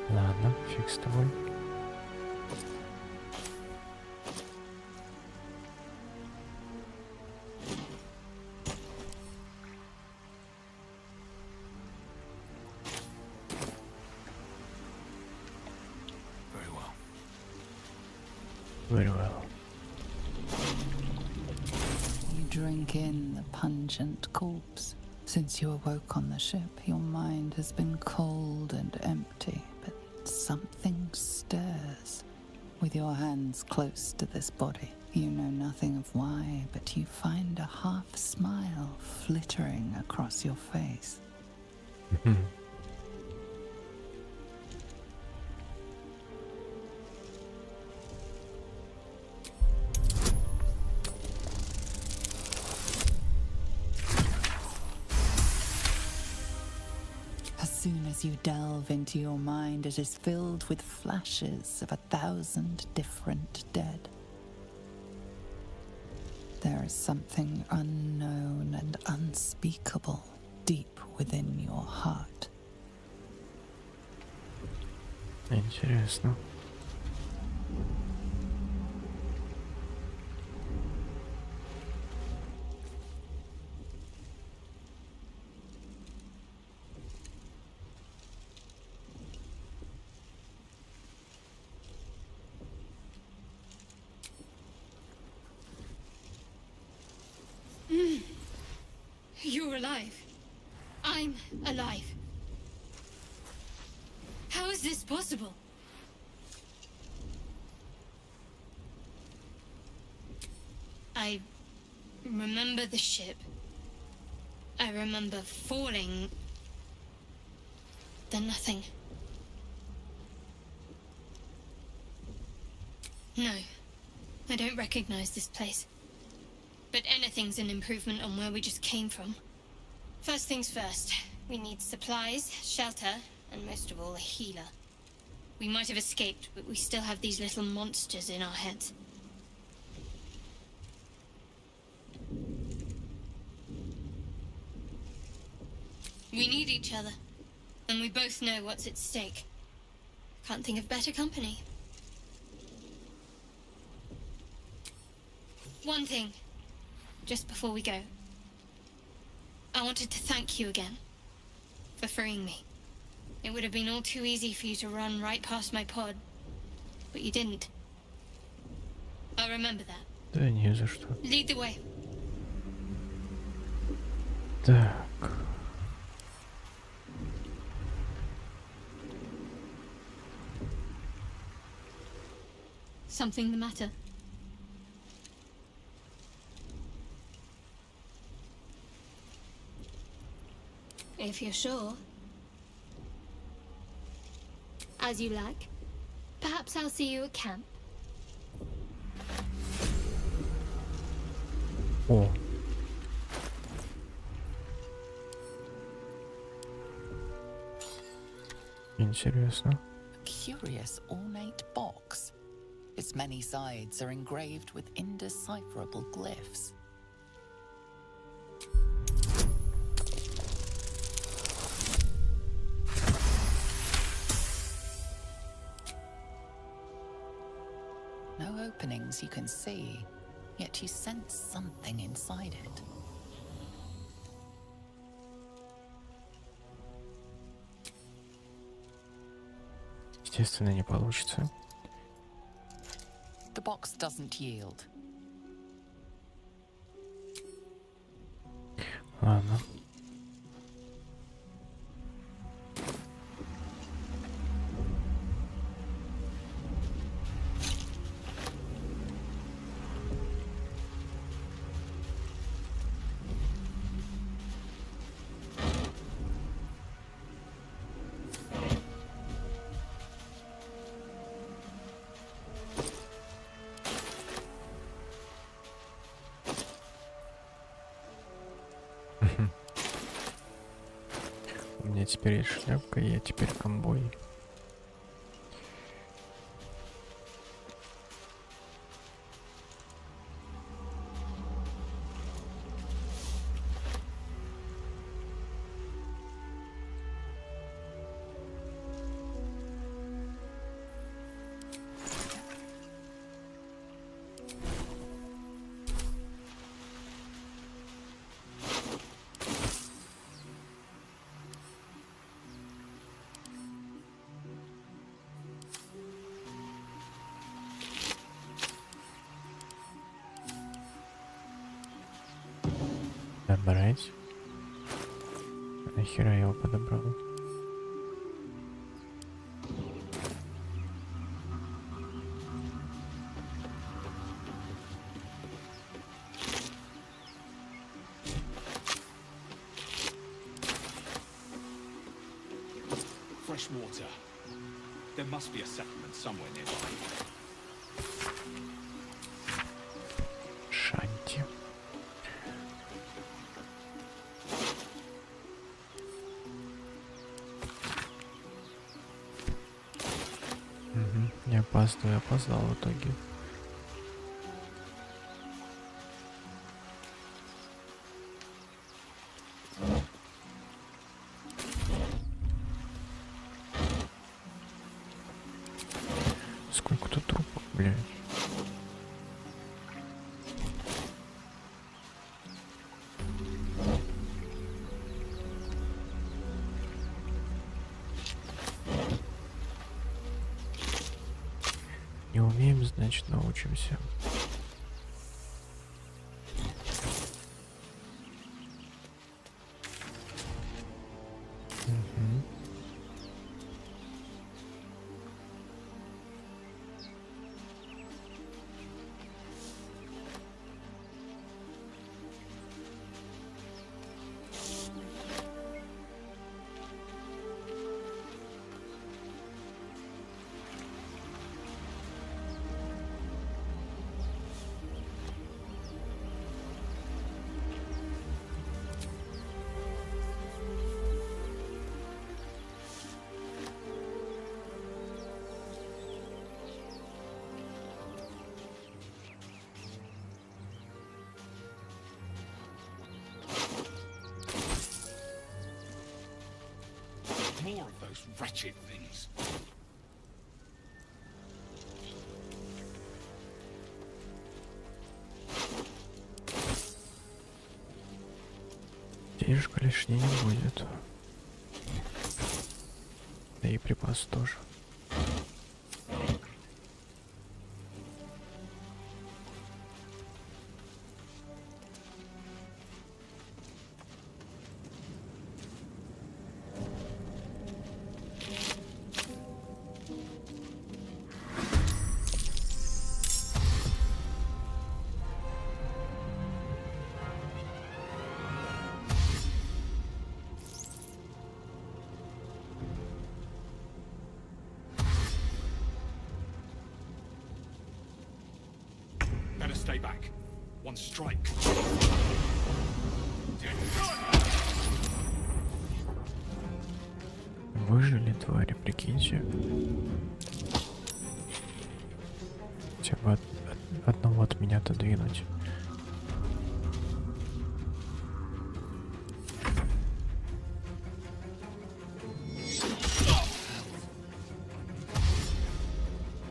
Speaker 1: Ладно, фиг с тобой. Very well.
Speaker 3: You drink in the pungent corpse. Since you awoke on the ship, your mind has been cold and empty, but something stirs. With your hands close to this body, you know nothing of why, but you find a half smile flittering across your face. As soon as you delve into your mind, it is filled with flashes of 1,000 different dead. There is something unknown and unspeakable deep within your heart.
Speaker 1: Интересно.
Speaker 4: You're alive. I'm alive. How is this possible? I remember the ship. I remember falling. Then nothing. No, I don't recognize this place. But anything's an improvement on where we just came from. First things first, we need supplies, shelter, and most of all, a healer. We might have escaped, but we still have these little monsters in our heads. We need each other, and we both know what's at stake. Can't think of better company. One thing. Just before we go, I wanted to thank you again for freeing me. It would have been all too easy for you to run right past my pod, but you didn't. I'll remember that.
Speaker 1: Да не за что.
Speaker 4: Lead the way.
Speaker 1: Так.
Speaker 4: Something the matter? If you're sure. As you like. Perhaps I'll see you at camp.
Speaker 1: О. Интересно.
Speaker 3: A curious ornate box. Its many sides are engraved with indecipherable glyphs. No openings you can see, yet you sense something inside it.
Speaker 1: естественно, не получится.
Speaker 3: The box doesn't yield.
Speaker 1: Ладно. У меня теперь есть шляпка, и я теперь комбой. Добрать. Нахера я его подобрал?
Speaker 5: Fresh water. There must be a settlement somewhere nearby.
Speaker 1: Шанти. Не опаздываю, опоздал в итоге. Сколько тут трупов, блядь. Не умеем, значит, научимся.
Speaker 5: More of those wretched things.
Speaker 1: Денежка лишней не будет. Да и припас тоже.
Speaker 5: Better stay back. One strike.
Speaker 1: Выжили твари, прикиньте. Хотя бы одного от меня отодвинуть.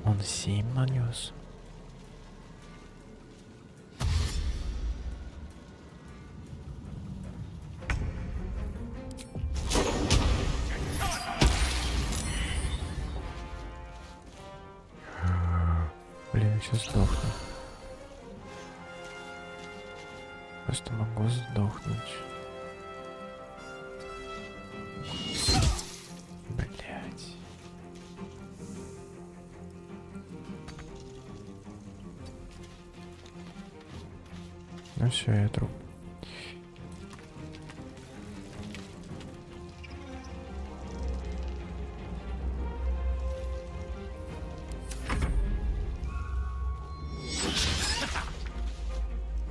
Speaker 1: Он 7 нанес. сейчас сдохну. Просто могу сдохнуть. Блять. Ну все, я труп.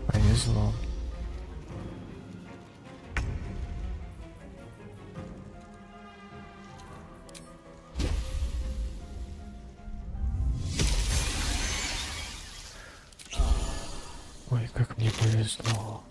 Speaker 1: Повезло. Ой, как мне повезло.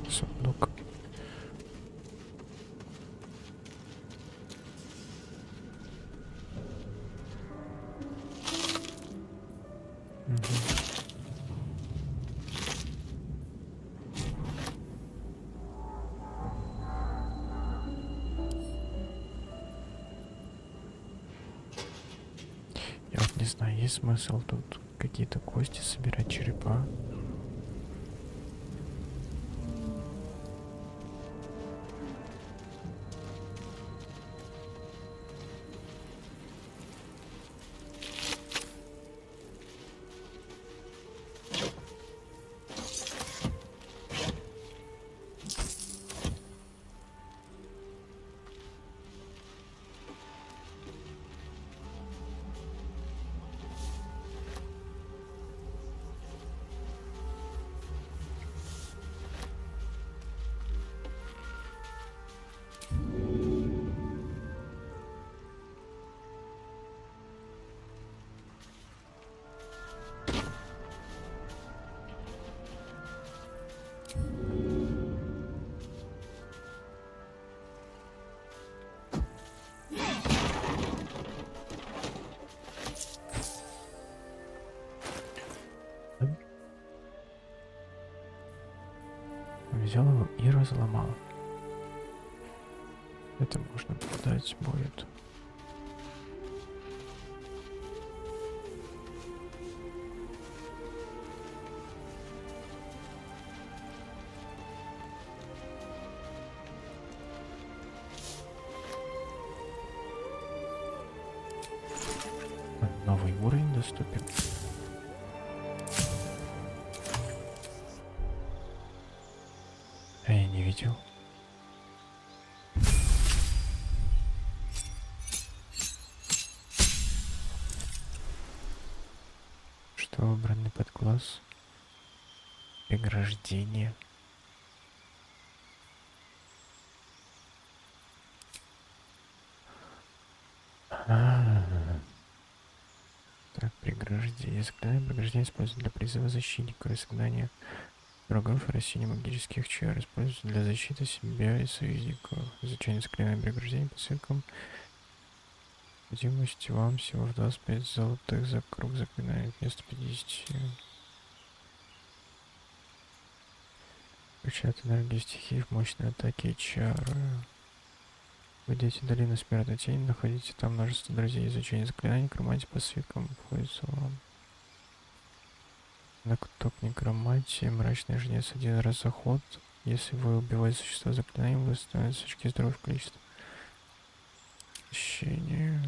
Speaker 1: Сундук. Я вот не знаю, есть смысл тут какие-то кости собирать, черепа? Взял его и разломал. Это можно продать будет. Новый уровень доступен. А я не видел. Что выбранный под класс? Преграждение. Так, преграждение. Преграждение используется для призыва защитника, изгнания врагов и рассеяния магических чар. Используется для защиты себя и союзников. Изучение заклинания преграждения по ссылкам. Необходимости вам всего в 25 золотых за круг заклинаний вместо 50. Включает энергию стихий в мощные атаки и чары. Выйдите в долину смертной тени, находите там множество друзей. Изучение заклинаний, некромантии по ссылкам входится вам. На ток некромантии, мрачный жнец один раз заход. Если вы убиваете существа заклинанием, вы становитесь очки здоровья в количестве. Ощущение.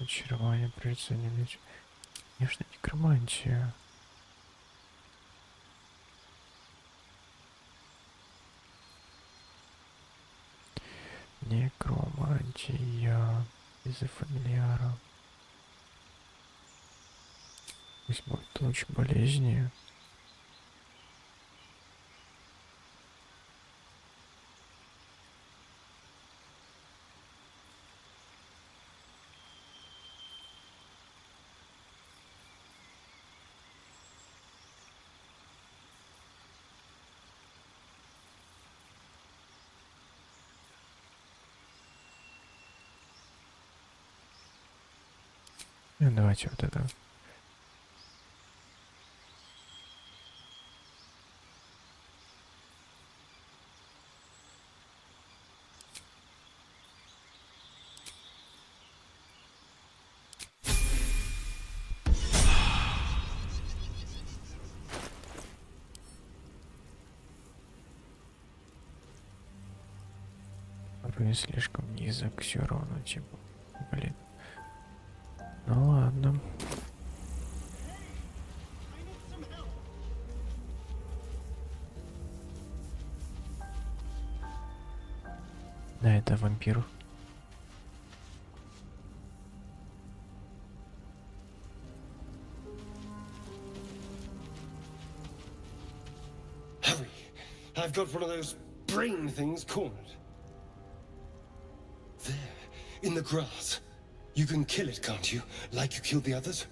Speaker 1: Очарование, прицельный меч. Конечно, некромантия. Некромантия из-за фамильяра. Пусть будет луч болезни. Давайте вот это. Блин, слишком низок все равно, типа. Блин. Ну ладно. Да, это вампир.
Speaker 9: Hurry! I've got one of those brain things cornered. There, in the grass. You can kill it, can't you? Like you killed the others?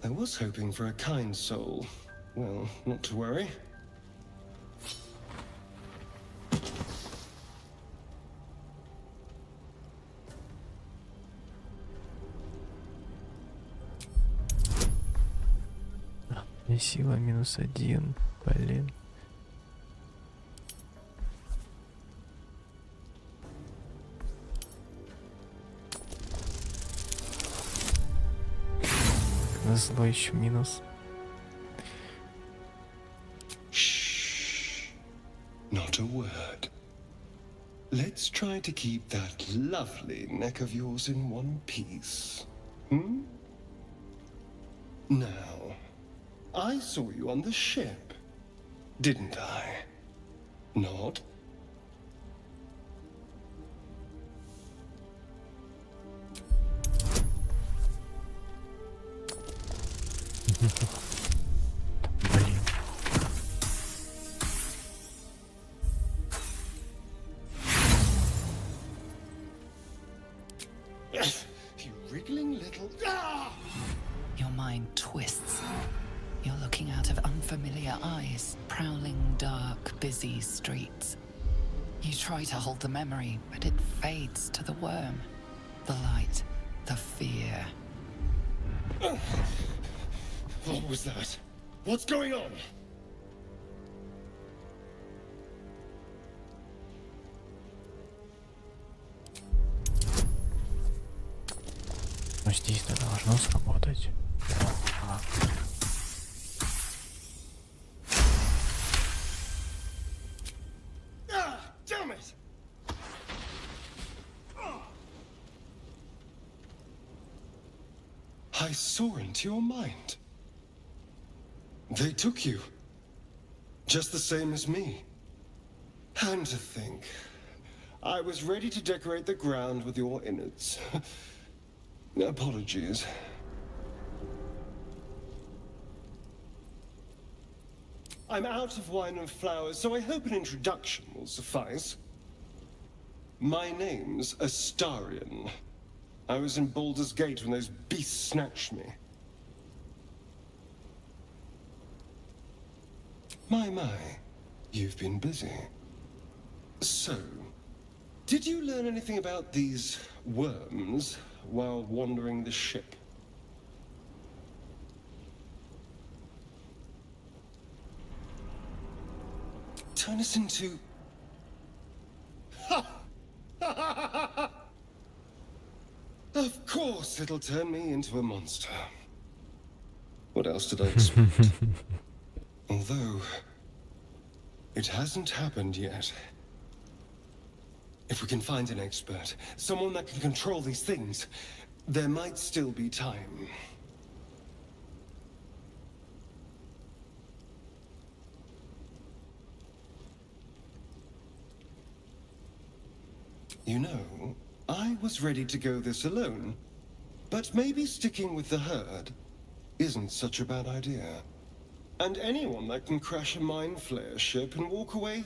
Speaker 9: I was hoping for a kind soul. Well, not to worry.
Speaker 1: Сила -1. Блин. Назло еще минус.
Speaker 9: Shh. Not a word. Let's try to keep that lovely neck of yours in one piece. Hmm? Now, I saw you on the ship, didn't I? Not?
Speaker 1: Блин.
Speaker 9: You wriggling little... Ah!
Speaker 3: Your mind twists. You're looking out of unfamiliar eyes, prowling dark, busy streets. You try to hold the memory, but it fades to the worm. The light, the fear.
Speaker 9: What was that? What's going on?
Speaker 1: Но здесь-то должно сработать. Ага.
Speaker 9: Damn it! I saw into your mind. They took you. Just the same as me. And to think, I was ready to decorate the ground with your innards. Apologies. I'm out of wine and flowers, so I hope an introduction will suffice. My name's Astarion. I was in Baldur's Gate when those beasts snatched me. My, you've been busy. So, did you learn anything about these worms while wandering the ship? Turn us into... Of course it'll turn me into a monster. What else did I expect? Although, it hasn't happened yet. If we can find an expert, someone that can control these things, there might still be time. You know, I was ready to go this alone, but maybe sticking with the herd isn't such a bad idea. And anyone that can crash a mind flayer ship and walk away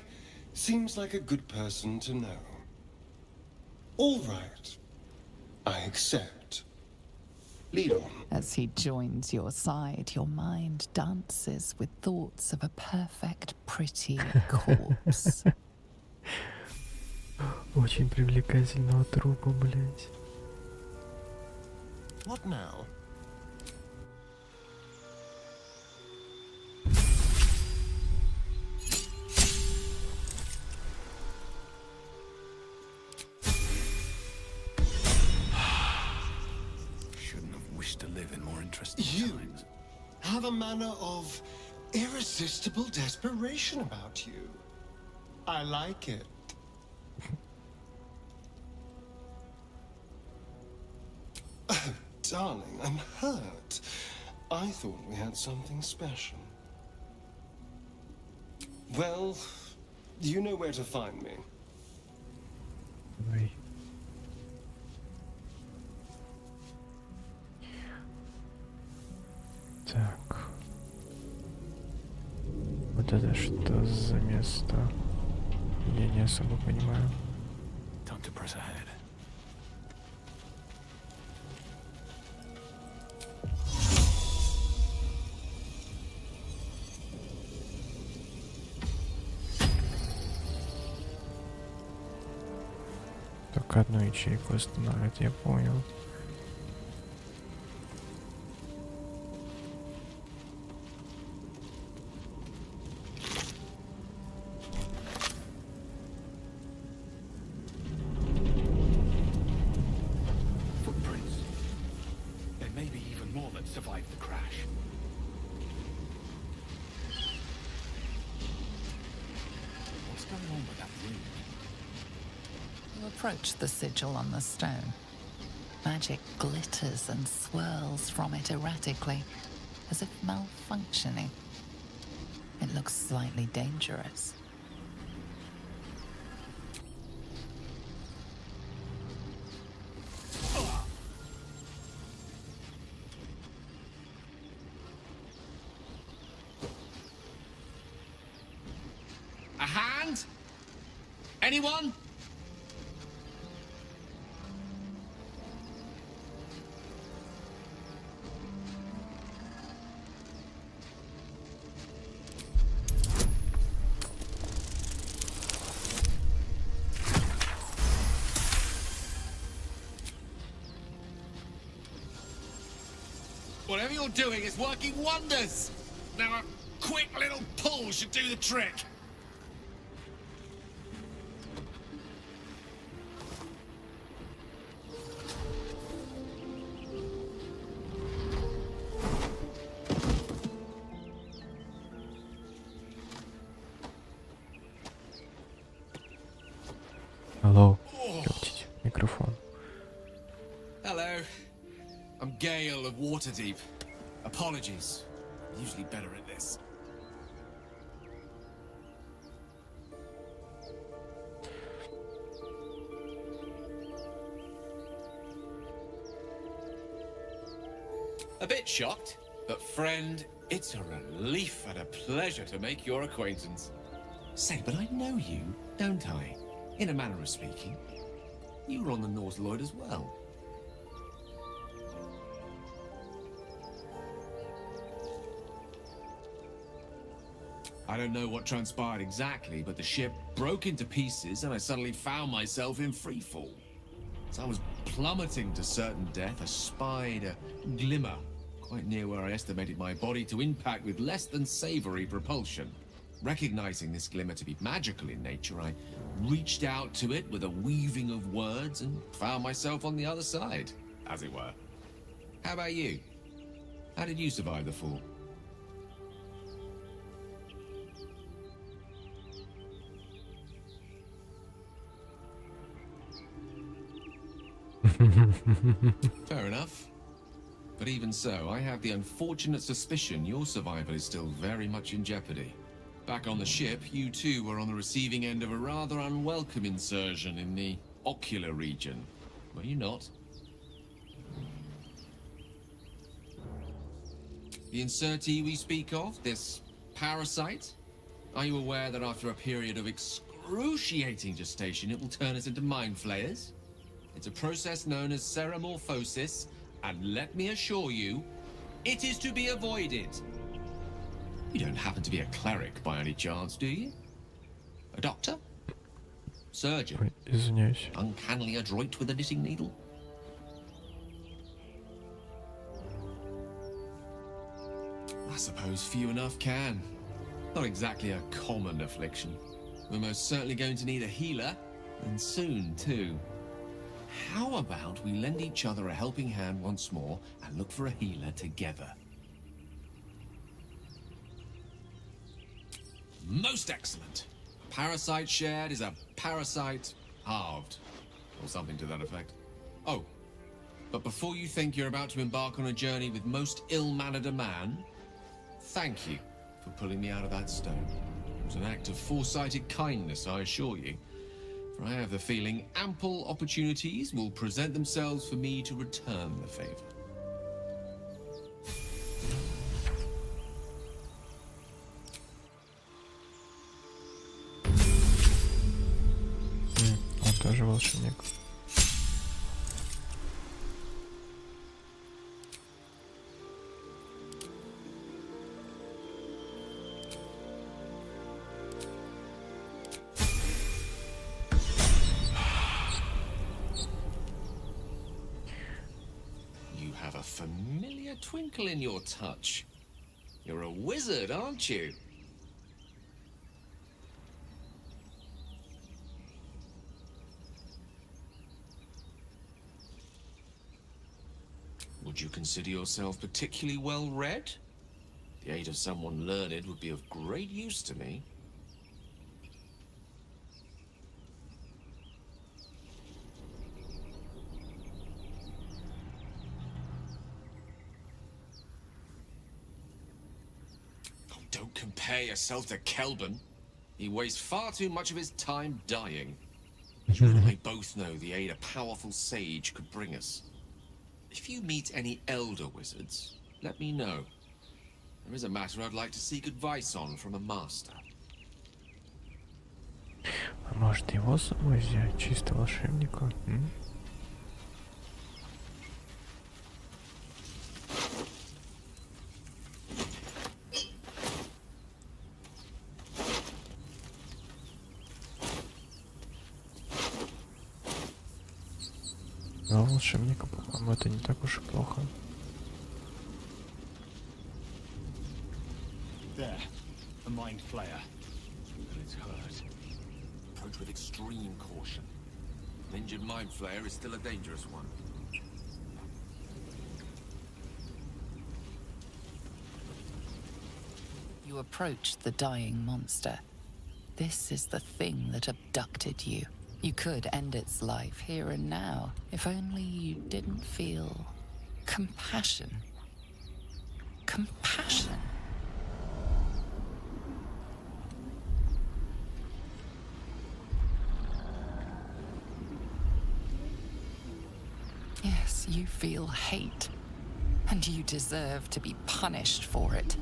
Speaker 9: seems like a good person to know. All right, I accept. Lead on.
Speaker 3: As he joins your side, your mind dances with thoughts of a perfect, pretty corpse.
Speaker 1: Очень привлекательного трупа, блять.
Speaker 9: What now?
Speaker 5: Shouldn't have wished to live in more interesting
Speaker 9: You
Speaker 5: times.
Speaker 9: have a manner of irresistible desperation about you. I like it. Oh, darling, I'm hurt. I thought we had something special. Well, you know where to find me.
Speaker 1: Ой. Так. Вот это что за место? Я не особо понимаю.
Speaker 5: Time to press ahead.
Speaker 1: Только одну ячейку останавливает, я понял.
Speaker 5: Footprints. There may be even more that survived the crash. What's going on with that room?
Speaker 3: You approach the sigil on the stone. Magic glitters and swirls from it erratically, as if malfunctioning. It looks slightly dangerous.
Speaker 10: A hand? Anyone? Whatever you're doing is working wonders. Now a quick little pull should do the trick.
Speaker 1: Алло, ёптить, микрофон.
Speaker 10: Hello. I'm Gale of Waterdeep. Apologies. I'm usually better at this. A bit shocked, but friend, it's a relief and a pleasure to make your acquaintance. Say, but I know you, don't I? In a manner of speaking. You were on the North Lloyd as well. I don't know what transpired exactly, but the ship broke into pieces and I suddenly found myself in freefall. As I was plummeting to certain death, I spied a glimmer quite near where I estimated my body to impact with less than savory propulsion. Recognizing this glimmer to be magical in nature, I reached out to it with a weaving of words and found myself on the other side, as it were. How about you? How did you survive the fall? Fair enough. But even so, I have the unfortunate suspicion your survival is still very much in jeopardy. Back on the ship, you too were on the receiving end of a rather unwelcome insertion in the ocular region. Were you not? The insertee we speak of, this parasite, are you aware that after a period of excruciating gestation, it will turn us into mind flayers? It's a process known as seromorphosis, and let me assure you, it is to be avoided. You don't happen to be a cleric by any chance, do you? A doctor? Surgeon?
Speaker 1: Ой, извиняюсь.
Speaker 10: Uncannily adroit with a knitting needle? I suppose few enough can. Not exactly a common affliction. We're most certainly going to need a healer, and soon too. How about we lend each other a helping hand once more and look for a healer together? Most excellent. A parasite shared is a parasite halved, or something to that effect. Oh, but before you think you're about to embark on a journey with most ill-mannered a man, thank you for pulling me out of that stone. It was an act of foresighted kindness, I assure you. For I have the feeling ample opportunities will present themselves for me to return the favor.
Speaker 1: Он тоже волшебник.
Speaker 10: You have a familiar twinkle in your touch. You're a wizard, aren't you? Would you consider yourself particularly well read? The aid of someone learned would be of great use to me. Oh, don't compare yourself to Kelban. He wastes far too much of his time dying. You and I both know the aid a powerful sage could bring us. If you meet any elder wizards, let me know. There is a matter I'd like to seek advice on from a master.
Speaker 1: А может его с собой взять, чисто волшебника? Но волшебника, по-моему, это не так уж и плохо.
Speaker 5: There, a mind flayer. And it's hurt.
Speaker 10: Approach with extreme caution. An injured mind flayer is still a dangerous one.
Speaker 3: You approach the dying monster. This is the thing that abducted you. You could end its life here and now, if only you didn't feel compassion. Compassion. Yes, you feel hate, and you deserve to be punished for it.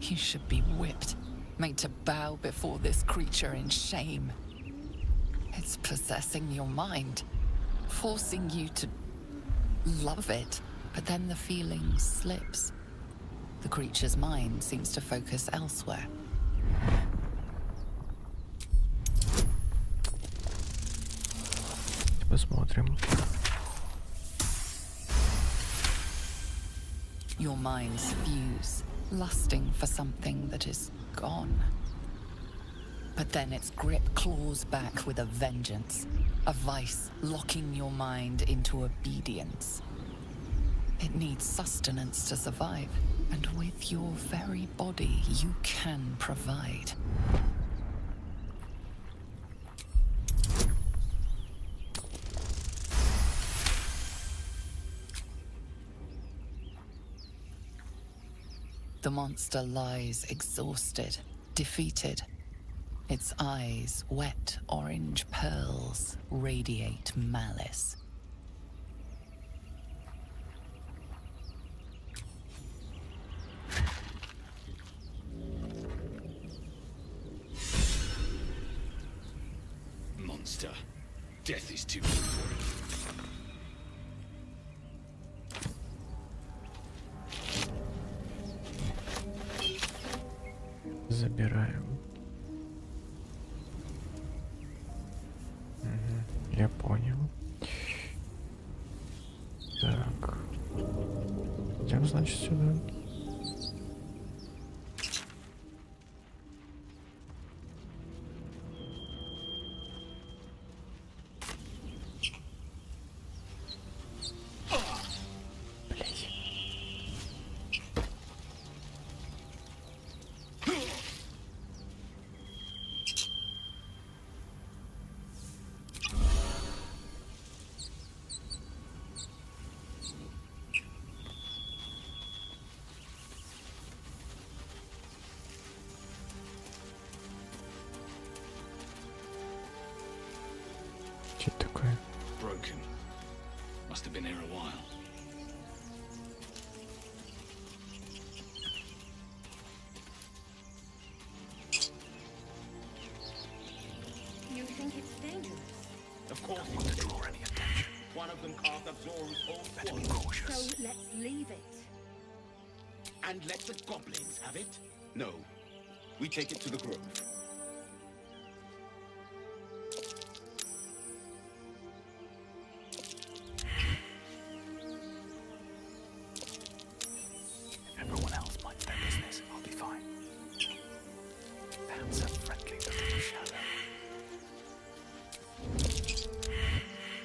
Speaker 3: You should be whipped, made to bow before this creature in shame. It's possessing your mind, forcing you to love it, but then the feeling slips. The creature's mind seems to focus elsewhere.
Speaker 1: Посмотрим.
Speaker 3: Your minds fuse, lusting for something that is gone. But then its grip claws back with a vengeance, a vice locking your mind into obedience. It needs sustenance to survive, and with your very body you can provide. The monster lies exhausted, defeated. Its eyes, wet orange pearls, radiate malice.
Speaker 5: Monster. Death is too good for it.
Speaker 1: Забираем. Я понял. Так. Идем, значит, сюда. Что это такое?
Speaker 2: Broken. Must have been here a while.
Speaker 6: You think it's dangerous?
Speaker 2: Of course, not to draw any attention. One of them can't absorb all. Better be cautious.
Speaker 6: So let's leave it.
Speaker 2: And let the goblins have it? No. We take it to the grove. Everyone else minds their business. I'll be fine. Perhaps a friendly little shadow.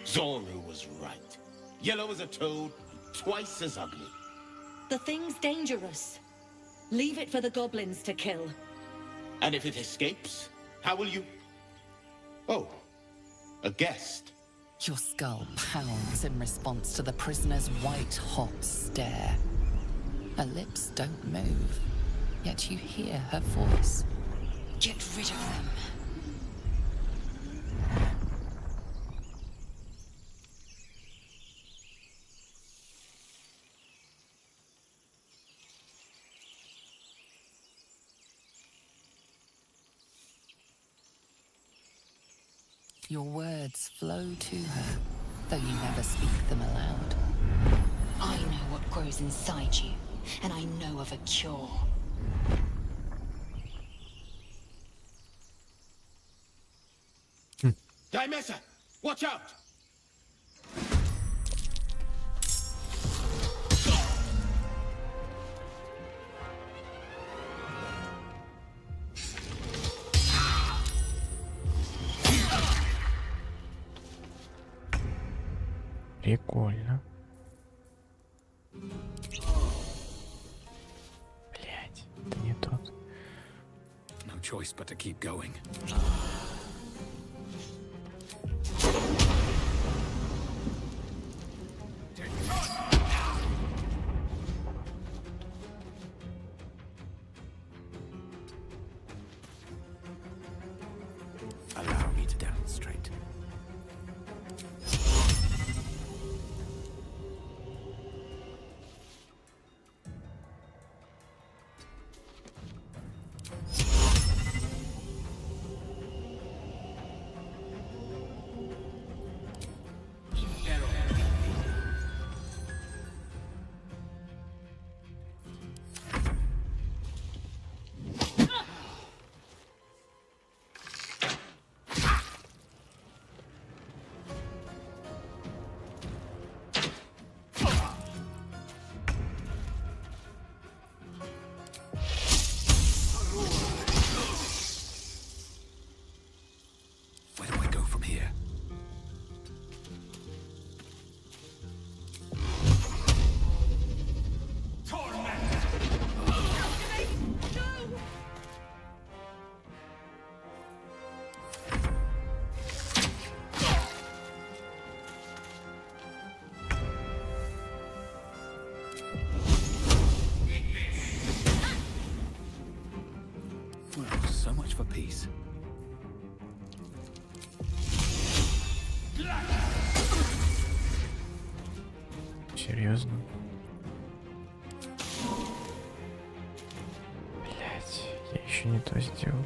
Speaker 2: Zoru was right. Yellow as a toad, twice as ugly.
Speaker 7: The thing's dangerous. Leave it for the goblins to kill.
Speaker 2: And if it escapes, how will you... Oh, a guest.
Speaker 3: Your skull pounds in response to the prisoner's white-hot stare. Her lips don't move, yet you hear her voice.
Speaker 4: Get rid of them.
Speaker 3: Your words flow to her, though you never speak them aloud.
Speaker 4: I know what grows inside you, and I know of a cure.
Speaker 2: Dimesa, watch out!
Speaker 1: Прикольно. Блять, это не тот.
Speaker 2: No choice but to keep going. Allow me to demonstrate. Where do I go from here? Well, so much for peace.
Speaker 1: Серьезно? Блять, я еще не то сделал.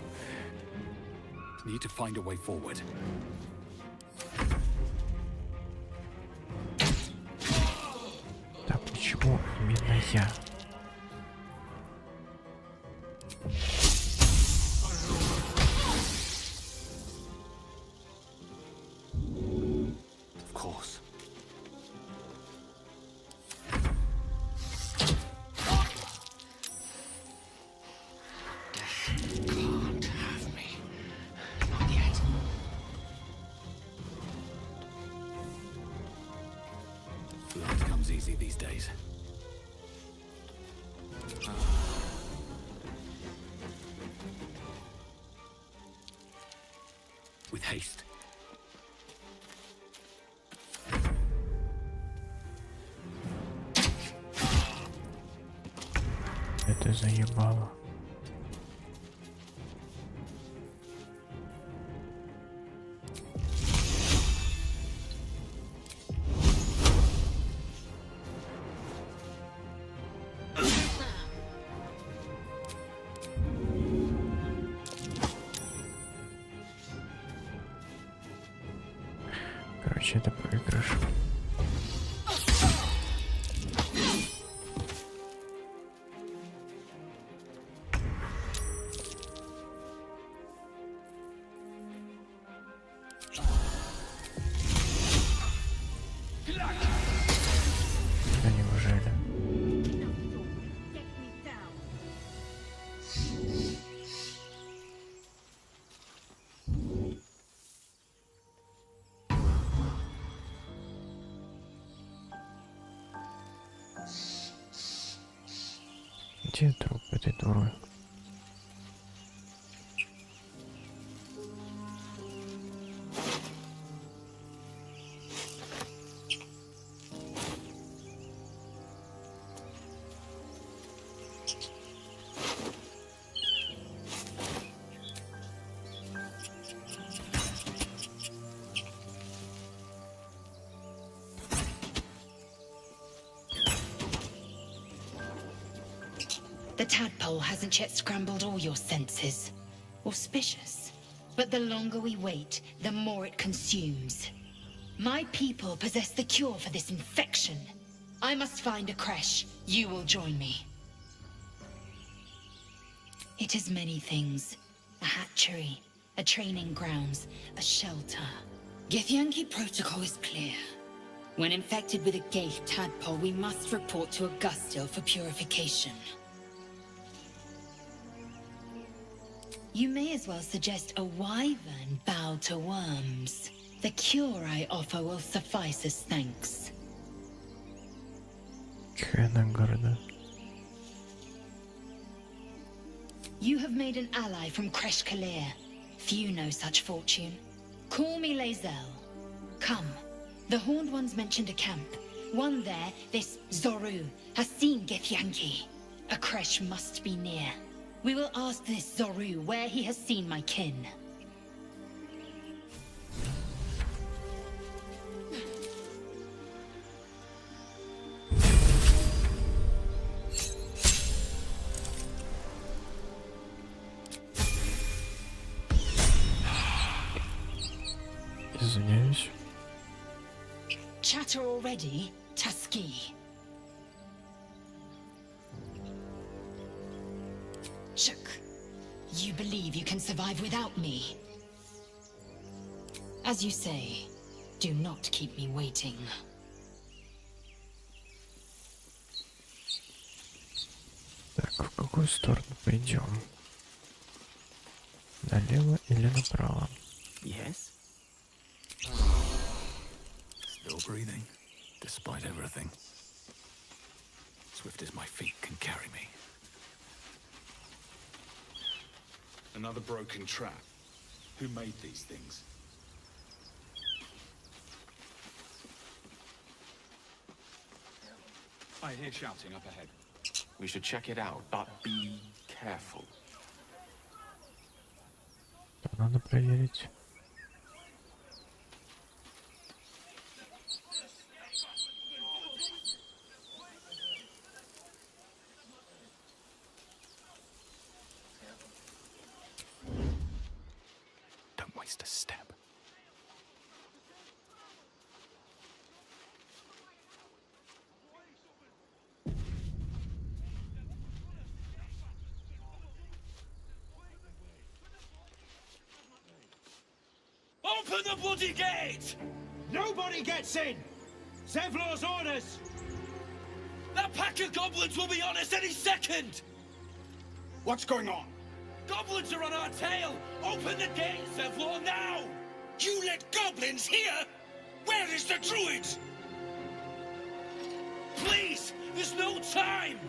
Speaker 2: Need to find a way forward.
Speaker 1: Так, почему именно я?
Speaker 5: course.
Speaker 10: Can't have me. Not yet.
Speaker 5: Life comes easy these days. With haste.
Speaker 1: Это заебало. Короче, это проигрыш. Да неужели? Где труп этой дуры?
Speaker 7: The tadpole hasn't yet scrambled all your senses. Auspicious. But the longer we wait, the more it consumes. My people possess the cure for this infection. I must find a creche. You will join me. It is many things. A hatchery, a training grounds, a shelter. Githyanki protocol is clear. When infected with a gate tadpole, we must report to Augustil for purification. You may as well suggest a wyvern bow to worms. The cure I offer will suffice as thanks. You have made an ally from Kresh Kalir. Few know such fortune. Call me Lae'zel. Come. The Horned Ones mentioned a camp. One there, this Zoru, has seen Githyanki. A Kresh must be near. We will ask this Zoru where he has seen my kin.
Speaker 1: Извиняюсь.
Speaker 7: Chatter already, Tusky. Shook, you believe you can survive without me? As you say, do not keep me waiting.
Speaker 1: Так, в какую сторону пойдем? Налево или направо?
Speaker 5: Yes? Still breathing, despite everything. Swift as my feet can carry me.
Speaker 11: Another broken trap. Who made these things? I hear shouting up ahead.
Speaker 10: We should check it out, but be careful.
Speaker 1: Надо проверить.
Speaker 5: Don't waste a step. Open the bloody gate! Nobody gets in! Zevlor's orders!
Speaker 12: That pack of goblins will be on us any second!
Speaker 5: What's going on?
Speaker 12: Goblins are on our tail! Open the gate, Zevlor, now!
Speaker 5: You let goblins here? Where is the druid?
Speaker 12: Please! There's no time!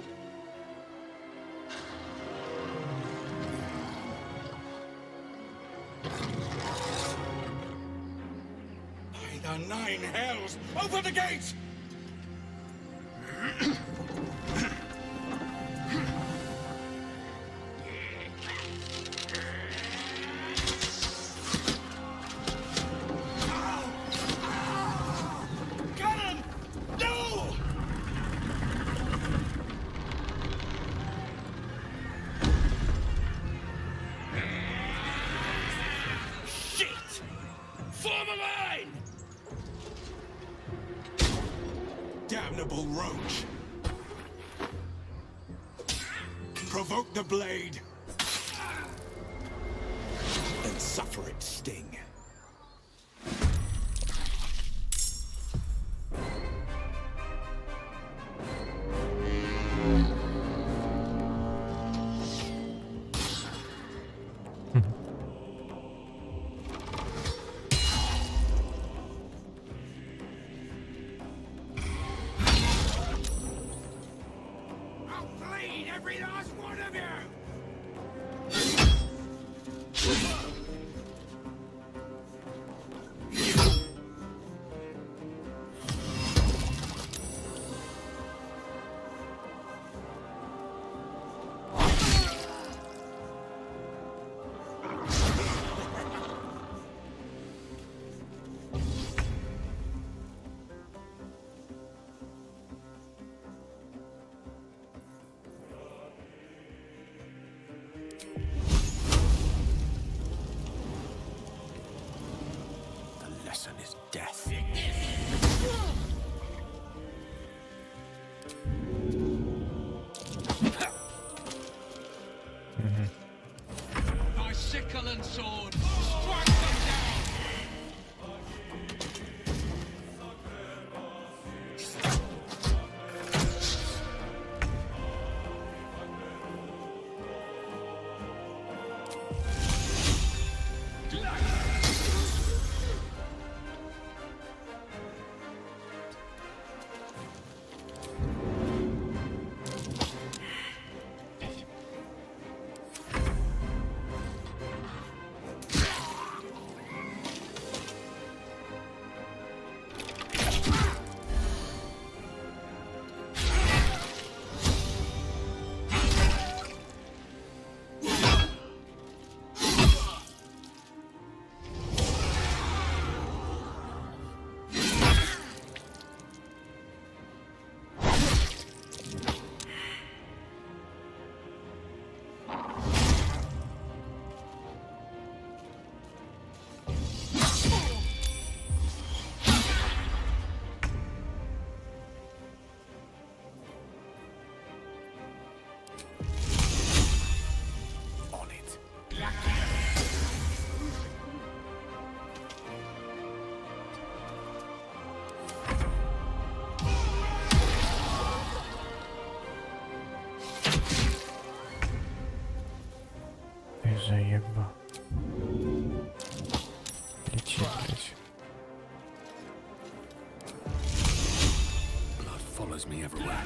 Speaker 5: By the 9 hells! Open the gate!
Speaker 12: Cannon! No! Shit! Form a line!
Speaker 5: Damnable roach! Provoke the blade! And suffer its sting. I'll bleed every last one of you! The lesson is death.
Speaker 12: My sickle and sword! Strike them down!
Speaker 5: On it.
Speaker 1: Ты заебал. Лечи, блядь.
Speaker 5: Blood follows me everywhere.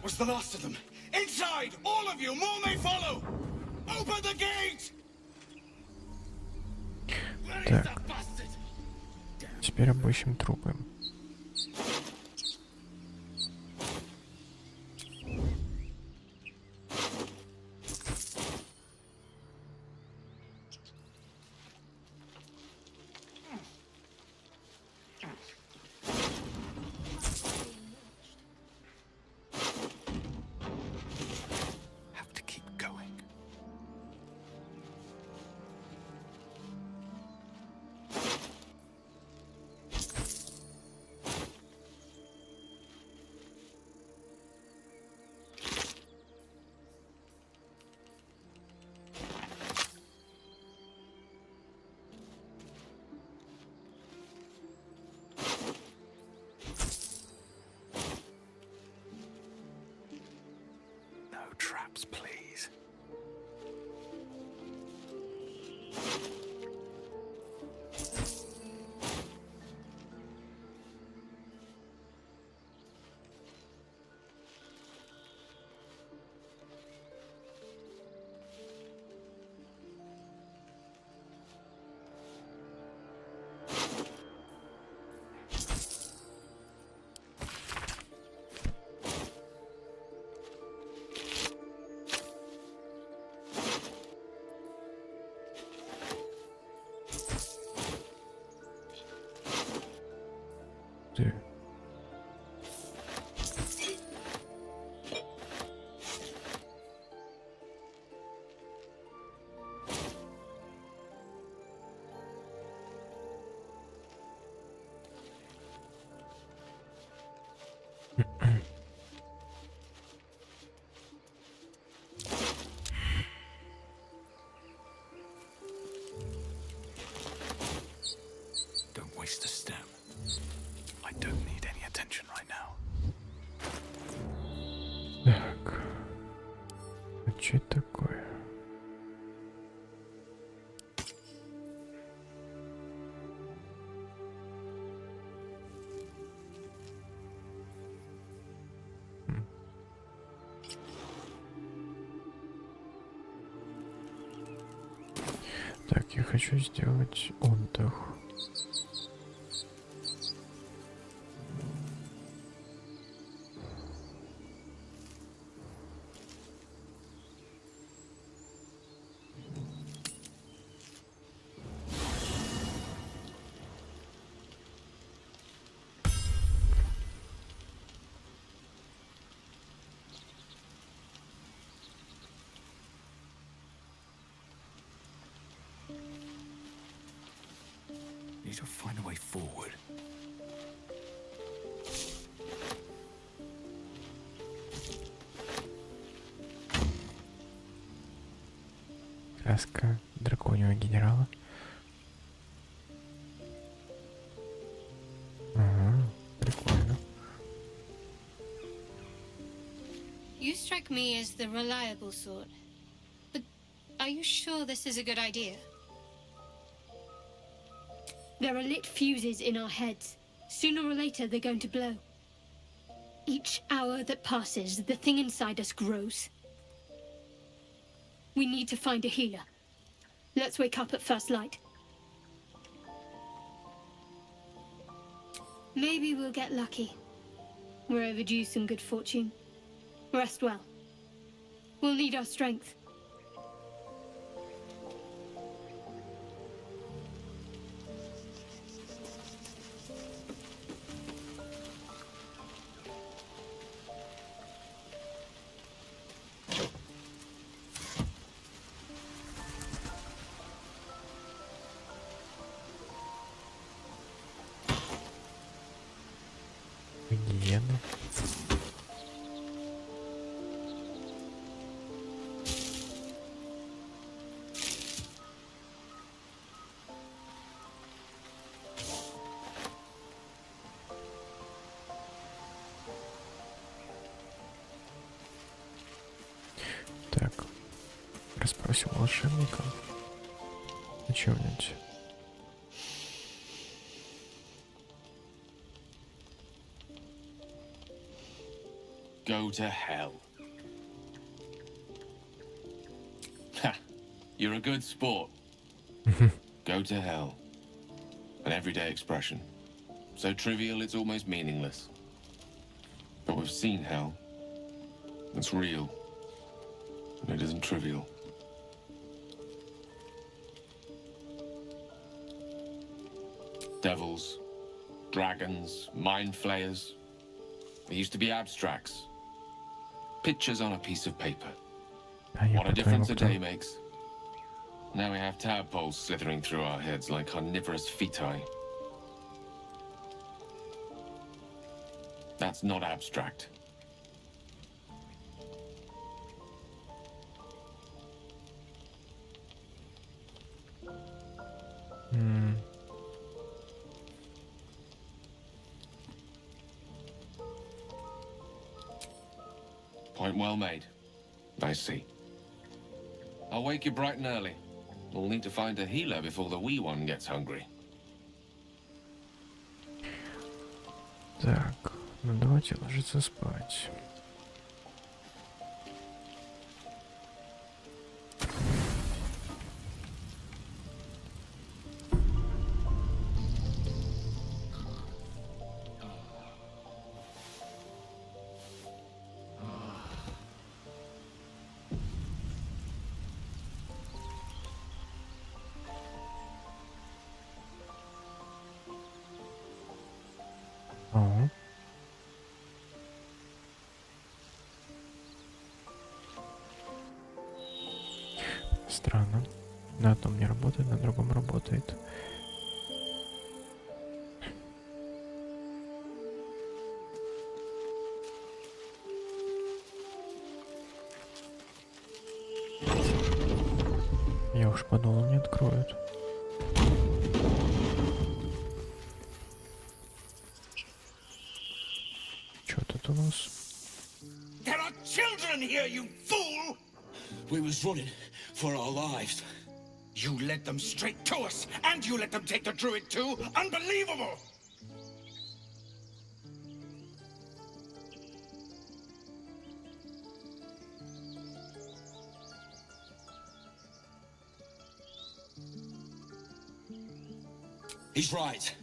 Speaker 12: That was the last of them. Inside! All of you! More may follow! Open the gate! Where is
Speaker 1: Так.
Speaker 12: that bastard?
Speaker 1: Теперь обыщем трупы.
Speaker 12: Have to keep going. No traps, please.
Speaker 1: Ты.
Speaker 12: Don't waste a step. I don't need any attention right now.
Speaker 1: Так. А что это такое? Так, я хочу сделать отдых.
Speaker 12: Need to find a way forward.
Speaker 1: Краска драконьего генерала. Ага, прикольно.
Speaker 13: You strike me as the reliable sort. But are you sure this is a good idea?
Speaker 14: There are lit fuses in our heads. Sooner or later, they're going to blow. Each hour that passes, the thing inside us grows. We need to find a healer. Let's wake up at first light. Maybe we'll get lucky. We're overdue some good fortune. Rest well. We'll need our strength.
Speaker 1: Гиены. Так, расспросим волшебника. О чем-нибудь.
Speaker 10: Go to hell. Ha! You're a good sport. Go to hell. An everyday expression. So trivial it's almost meaningless. But we've seen hell. It's real. And it isn't trivial. Devils, dragons, mind flayers. They used to be abstracts. Pictures on a piece of paper. What a difference a day makes. Now we have tadpoles slithering through our heads like carnivorous feti. That's not abstract. Point well made. I see. I'll wake you bright and early. We'll need to find a healer before the wee one gets hungry.
Speaker 1: Так, ну давайте ложиться спать. О. Странно. На одном не работает, на другом работает. Я уж подумал, не откроют. Что тут у нас?
Speaker 5: There are children here, you fool!
Speaker 15: We was running for our lives.
Speaker 5: You led them straight to us, and you let them take the druid too? Unbelievable!
Speaker 15: He's right.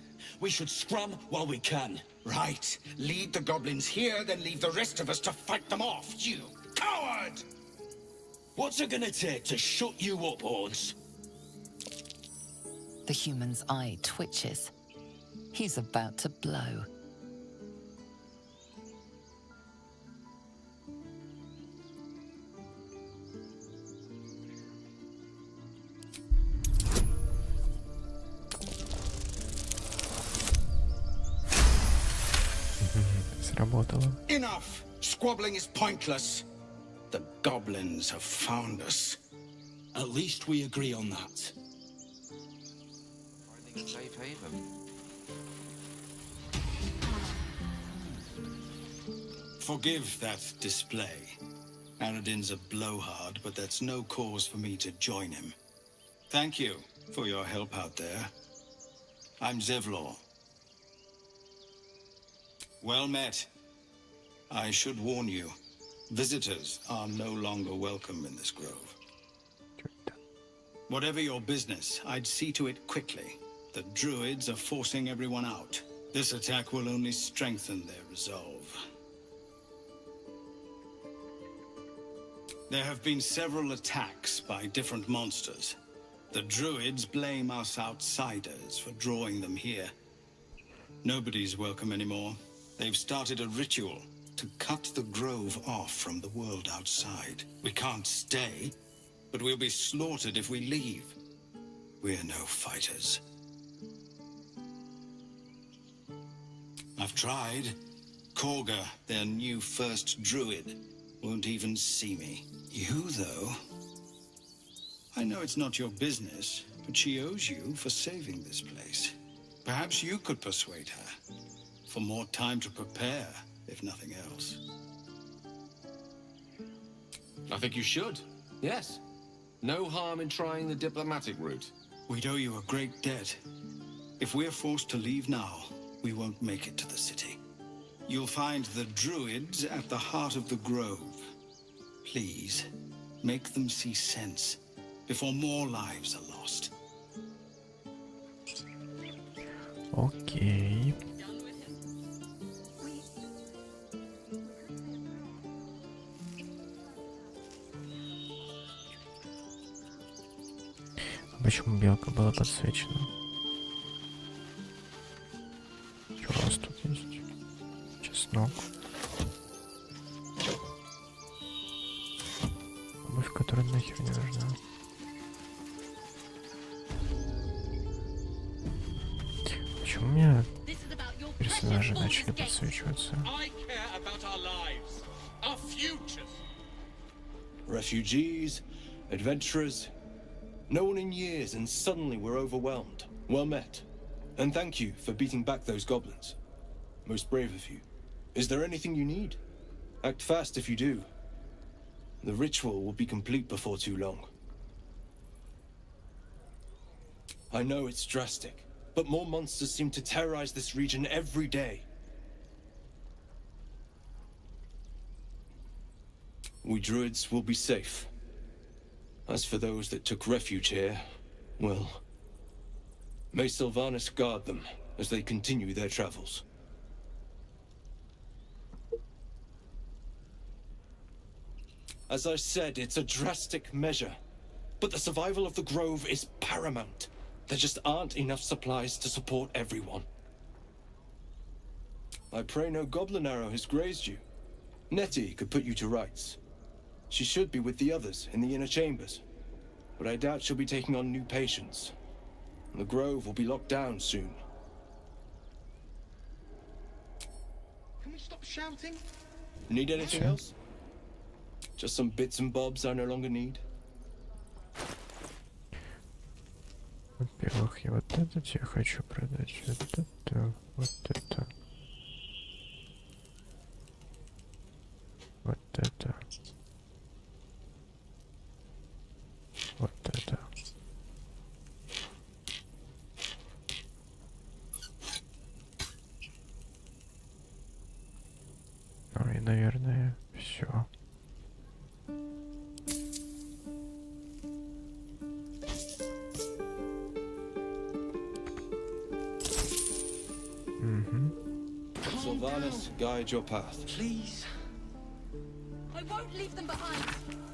Speaker 15: We should scrum while we can.
Speaker 5: Right. Lead the goblins here, then leave the rest of us to fight them off, you coward!
Speaker 15: What's it gonna take to shut you up, Horns?
Speaker 3: The human's eye twitches. He's about to blow.
Speaker 1: Сработало.
Speaker 5: Enough! Squabbling is pointless. The goblins have found us.
Speaker 15: At least we agree on that.
Speaker 10: Finding a safe haven.
Speaker 11: Forgive that display. Aradin's a blowhard, but that's no cause for me to join him. Thank you for your help out there. I'm Zevlor. Well met. I should warn you, visitors are no longer welcome in this grove. Whatever your business, I'd see to it quickly. The druids are forcing everyone out. This attack will only strengthen their resolve. There have been several attacks by different monsters. The druids blame us outsiders for drawing them here. Nobody's welcome anymore. They've started a ritual to cut the grove off from the world outside. We can't stay, but we'll be slaughtered if we leave. We're no fighters. I've tried. Korga, their new first druid, won't even see me. You, though? I know it's not your business, but she owes you for saving this place. Perhaps you could persuade her. For more time to prepare, if nothing else.
Speaker 10: I think you should. Yes. No harm in trying the diplomatic route.
Speaker 11: We'd owe you a great debt. If we're forced to leave now, we won't make it to the city. You'll find the druids at the heart of the grove. Please, make them see sense before more lives are lost.
Speaker 1: Окей. А почему белка была подсвечена? Что у вас тут есть? Чеснок. Обувь, которая нахер не нужна. Почему у меня персонажи начали подсвечиваться?
Speaker 15: Refugees, adventurers, no one in years, and suddenly we're overwhelmed. Well met. And thank you for beating back those goblins. Most brave of you. Is there anything you need? Act fast if you do. The ritual will be complete before too long. I know it's drastic, but more monsters seem to terrorize this region every day. We druids will be safe. As for those that took refuge here, well, may Sylvanas guard them as they continue their travels. As I said, it's a drastic measure, but the survival of the grove is paramount. There just aren't enough supplies to support everyone. I pray no goblin arrow has grazed you. Nettie could put you to rights. She should be with the others in the inner chambers, but I doubt she'll be taking on new patients. The grove will be locked down soon.
Speaker 16: Can we stop shouting?
Speaker 15: Need anything else? Just some bits and bobs I no longer need?
Speaker 1: Во-первых, я вот это тебе хочу продать, вот это, вот это. Вот это. Вот это. Ну и, наверное, все.
Speaker 15: Sylvanas, guide your path.
Speaker 16: Please.
Speaker 6: I won't leave them behind.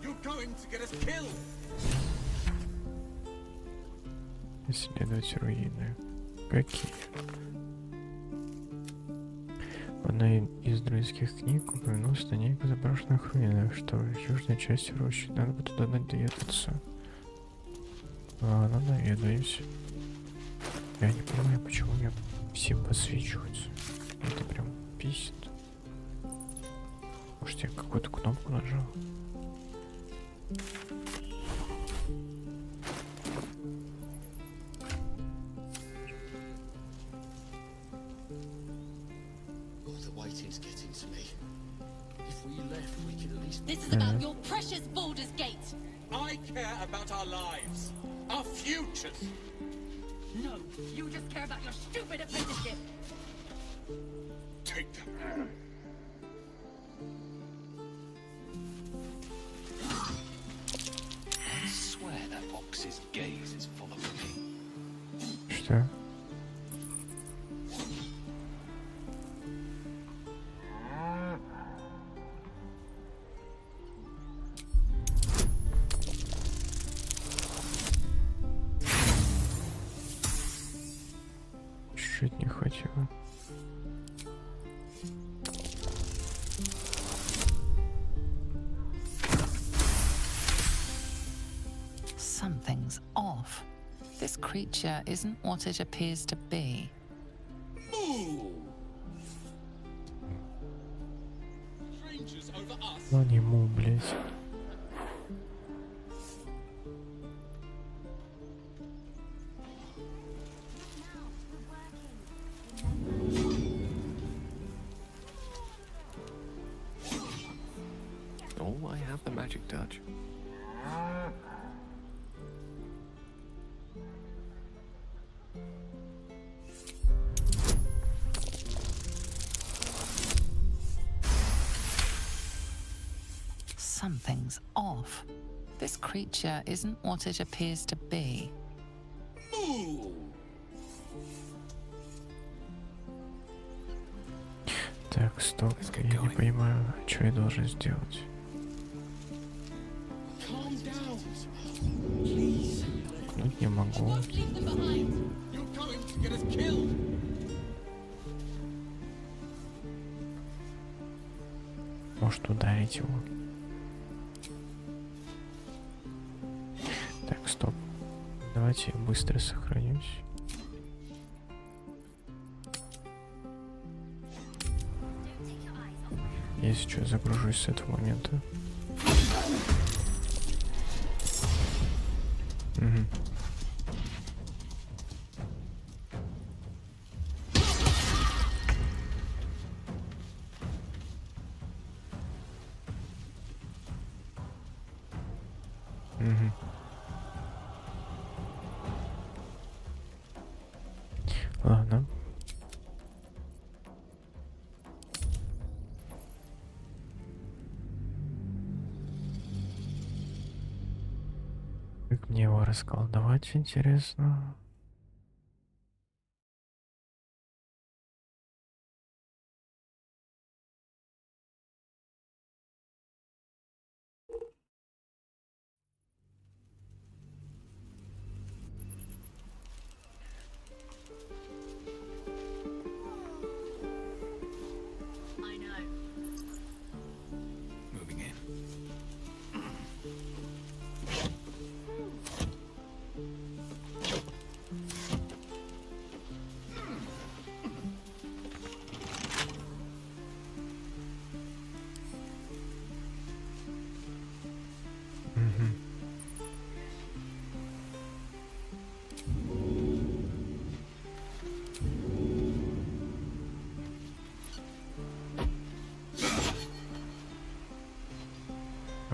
Speaker 5: You're going to get us killed.
Speaker 1: Исследовать руины. Какие? В одной из друидских книг упомянулось о неких заброшенных руинах, что в южной части рощи. Надо бы туда наведаться. Ладно, наведаюсь. Я не понимаю, почему у меня все подсвечиваются. Это прям бесит. Может, я какую-то кнопку нажал?
Speaker 6: This is about your precious Baldur's Gate.
Speaker 5: I care about our lives, our futures.
Speaker 6: No, you just care about your stupid apprenticeship.
Speaker 5: Take them.
Speaker 12: I swear that box's gaze is following me.
Speaker 1: Что? Чуть не хватило.
Speaker 3: Something's off. This creature isn't what it appears to be.
Speaker 5: Strangers over us.
Speaker 1: Ну не му, блять.
Speaker 12: Oh, I have the magic touch.
Speaker 3: Something's off. This creature isn't what it appears to be.
Speaker 1: Так, стоп, я не понимаю, что я должен сделать. Кнуть не могу. Может ударить его. Так, стоп. Давайте я быстро сохранюсь. Я сейчас загружусь с этого момента. Угу. Угу. Ладно. Как мне его расколдовать, интересно?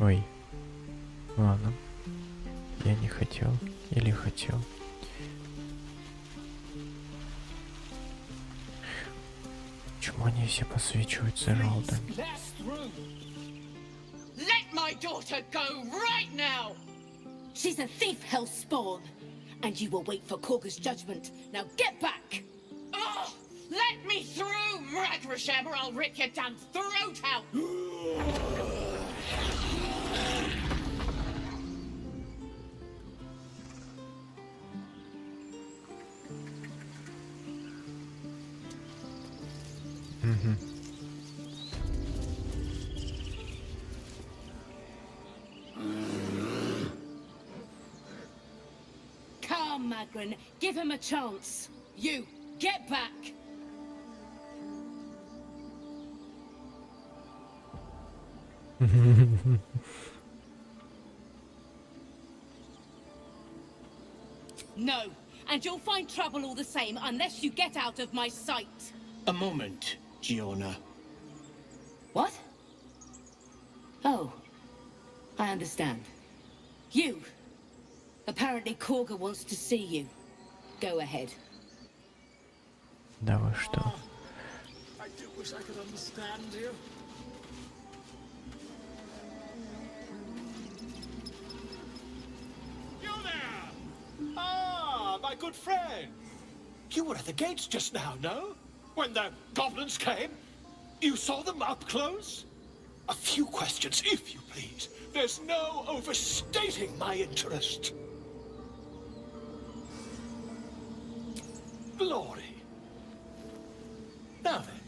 Speaker 1: Ой, ладно, я не хотел или хотел. Почему они все подсвечиваются желтым?
Speaker 17: Let my daughter go right now! She's a thief, hellspawn, and you will wait for Korga's judgment. Now get back! Oh, let me through, Mragrasham, or I'll rip your damn throat out! Come, Magrin, give him a chance. You, get back! No, and you'll find trouble all the same unless you get out of my sight.
Speaker 11: A moment, Giona.
Speaker 17: What? Oh, I understand. You. Apparently Korga wants to see you. Go ahead.
Speaker 1: Да вы что?
Speaker 5: I do wish I could understand you.
Speaker 16: You're there! Ah, my good friend. You were at the gates just now, no? When the goblins came? You saw them up close? A few questions, if you please. There's no overstating my interest. Glory. Now then,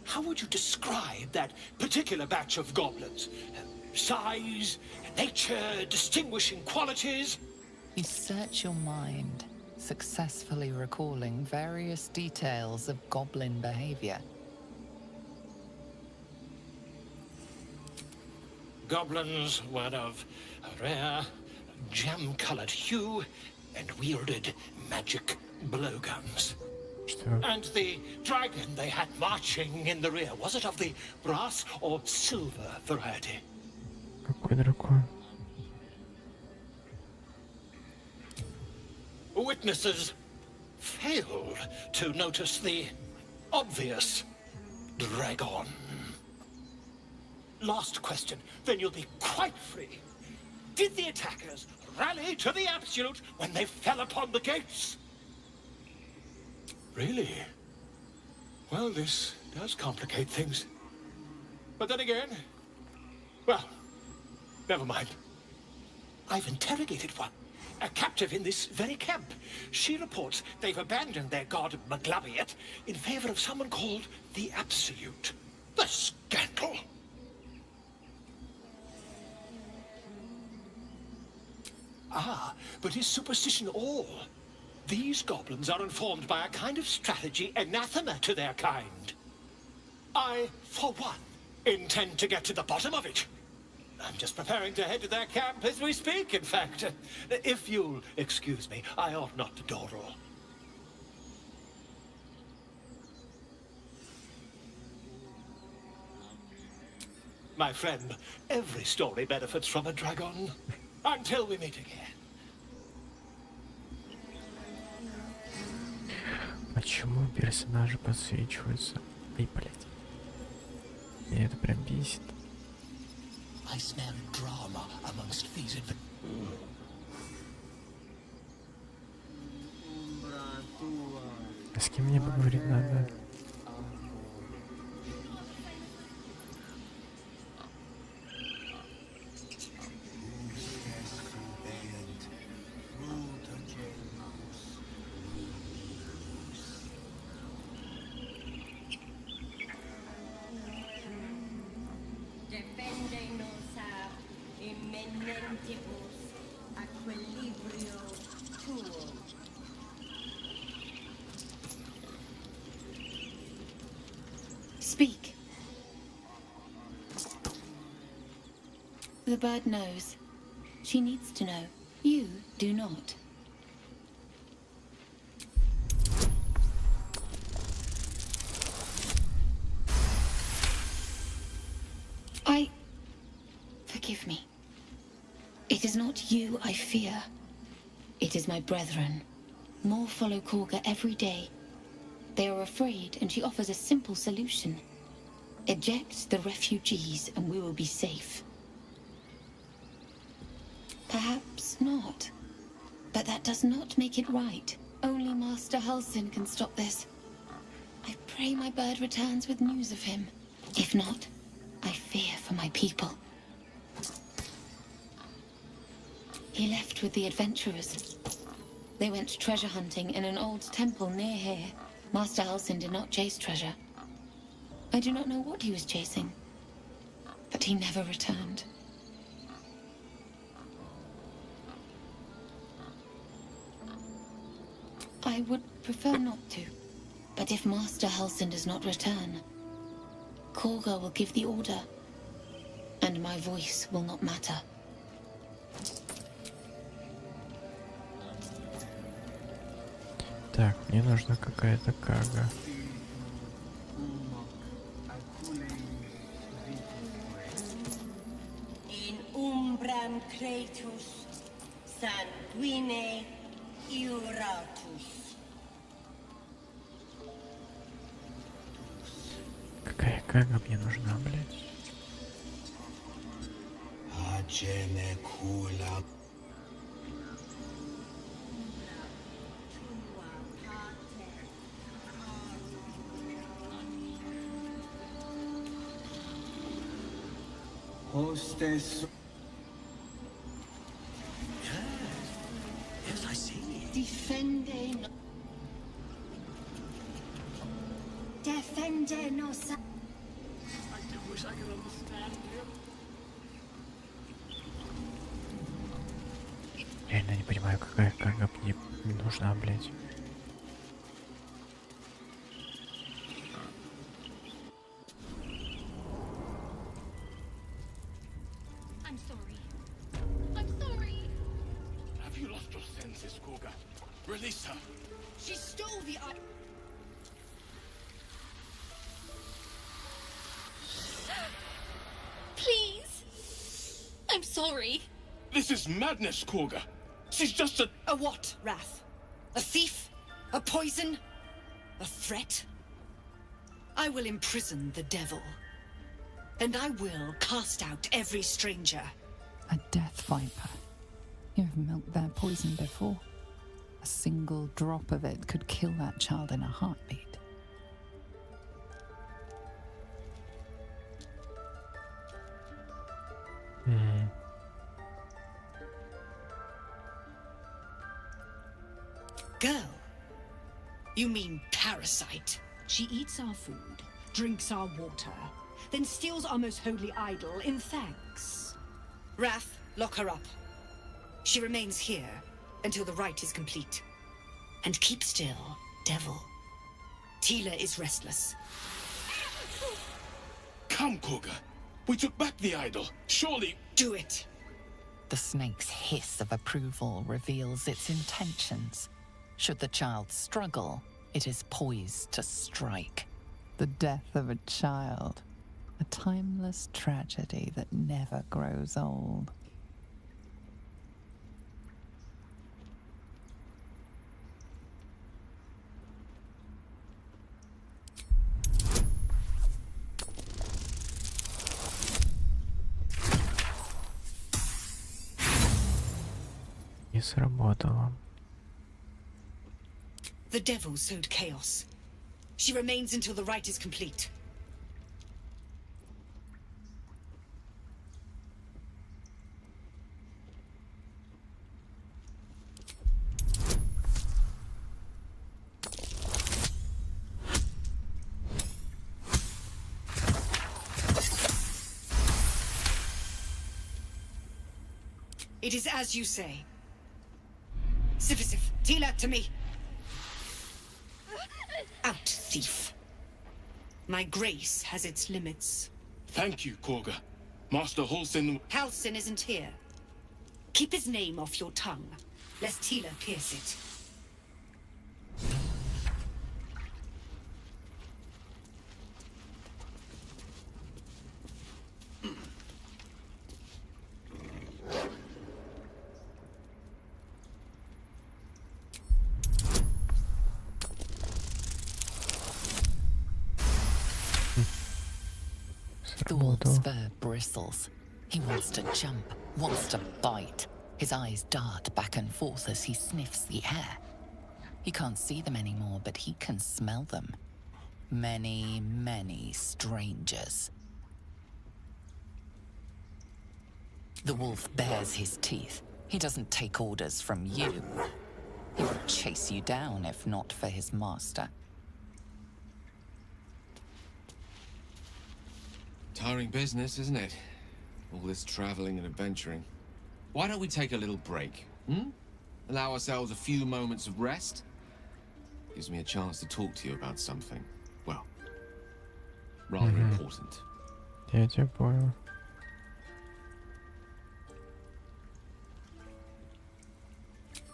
Speaker 16: how would you describe that particular batch of goblins? Size, nature, distinguishing qualities?
Speaker 3: You search your mind, successfully recalling various details of goblin behavior.
Speaker 16: Goblins were of a rare, jam-colored hue and wielded magic blowguns. And the dragon they had marching in the rear, was it of the brass or silver variety?
Speaker 1: Какой дракон?
Speaker 16: Witnesses failed to notice the obvious dragon. last question, then you'll be quite free. Did the attackers rally to the absolute when they fell upon the gates? Really? Well, this does complicate things. But then again, well, never mind. I've interrogated one, a captive in this very camp. She reports they've abandoned their god Maglabiet in favor of someone called the Absolute. The scandal! Ah, but is superstition all? These goblins are informed by a kind of strategy anathema to their kind. I, for one, intend to get to the bottom of it. I'm just preparing to head to their camp as we speak, in fact. If you'll excuse me, I ought not to dawdle. My friend, every story benefits from a dragon. Until we meet again.
Speaker 1: Почему персонажи подсвечиваются? Эй, блядь. Меня это прям бесит.
Speaker 12: I smell drama amongst these
Speaker 1: А с кем мне поговорить надо?
Speaker 7: Speak. The bird knows. She needs to know. You do not. Forgive me. It is not you I fear. It is my brethren. More follow Korga every day. They are afraid, and she offers a simple solution. Eject the refugees, and we will be safe. Perhaps not. But that does not make it right. Only Master Halsin can stop this. I pray my bird returns with news of him. If not, I fear for my people. He left with the adventurers. They went treasure hunting in an old temple near here. Master Halsin did not chase treasure. I do not know what he was chasing, but he never returned. I would prefer not to, but if Master Halsin does not return, Korga will give the order, and my voice will not matter.
Speaker 1: Так, мне нужна какая-то кага.
Speaker 18: In umbram cretus sanguine iuratus.
Speaker 1: Какая кага мне нужна, блядь?
Speaker 18: Agene kula.
Speaker 9: Hostess.
Speaker 12: Yes, I see.
Speaker 18: Defende no. Defende nos. I do wish I could understand you.
Speaker 1: Реально не понимаю, какая кага мне нужна, блядь.
Speaker 16: Release her.
Speaker 17: She stole the eye.
Speaker 13: Please. I'm sorry.
Speaker 16: This is madness, Korga. She's just a...
Speaker 17: A what, Wrath? A thief? A poison? A threat? I will imprison the devil.
Speaker 4: And I will cast out every stranger.
Speaker 3: A death viper. You've milked their poison before. A single drop of it could kill that child in a heartbeat.
Speaker 4: Girl? You mean parasite? She eats our food, drinks our water, then steals our most holy idol in thanks. Wrath, lock her up. She remains here until the rite is complete. And keep still, devil. Tila is restless.
Speaker 12: Come, Koga. We took back the idol. Surely...
Speaker 4: Do it.
Speaker 19: The snake's hiss of approval reveals its intentions. Should the child struggle, it is poised to strike.
Speaker 3: The death of a child. A timeless tragedy that never grows old.
Speaker 1: Не сработало.
Speaker 4: The devil sowed chaos. She remains until the rite is complete. It is as you say. Sifisif, Tila, to me. Out, thief. My grace has its limits.
Speaker 12: Thank you, Koga. Master Halsin...
Speaker 4: Halsin isn't here. Keep his name off your tongue, lest Tila pierce it.
Speaker 19: The wolf's fur bristles. He wants to jump, wants to bite. His eyes dart back and forth as he sniffs the air. He can't see them anymore, but he can smell them. Many, many strangers. The wolf bares his teeth. He doesn't take orders from you. He would chase you down if not for his master.
Speaker 10: Tiring business, isn't it? All this traveling and adventuring. Why don't we take a little break, Allow ourselves a few moments of rest? Gives me a chance to talk to you about something, well, rather important.
Speaker 1: Я тебя понял.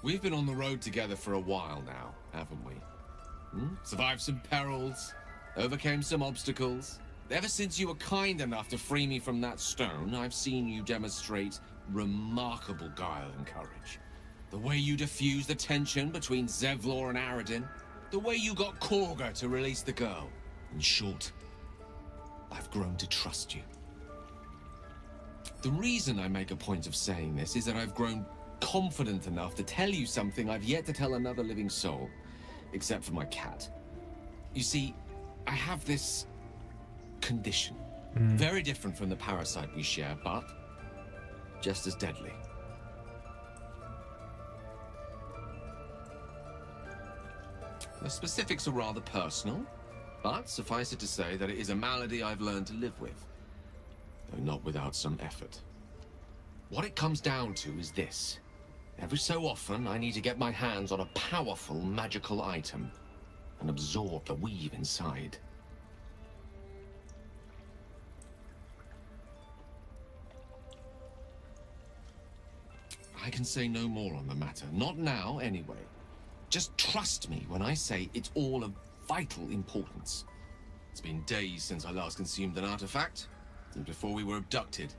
Speaker 10: We've been on the road together for a while now, haven't we? Survived some perils, overcame some obstacles. Ever since you were kind enough to free me from that stone, I've seen you demonstrate remarkable guile and courage. The way you diffused the tension between Zevlor and Aradin. The way you got Korga to release the girl. In short, I've grown to trust you. The reason I make a point of saying this is that I've grown confident enough to tell you something I've yet to tell another living soul, except for my cat. You see, I have this condition. Very different from the parasite we share, but just as deadly. The specifics are rather personal, but suffice it to say that it is a malady I've learned to live with, though not without some effort. What it comes down to is this. Every so often, I need to get my hands on a powerful magical item and absorb the weave inside. I can say no more on the matter. Not now, anyway. Just trust me when I say it's all of vital importance. It's been days since I last consumed an artifact, and before we were abducted.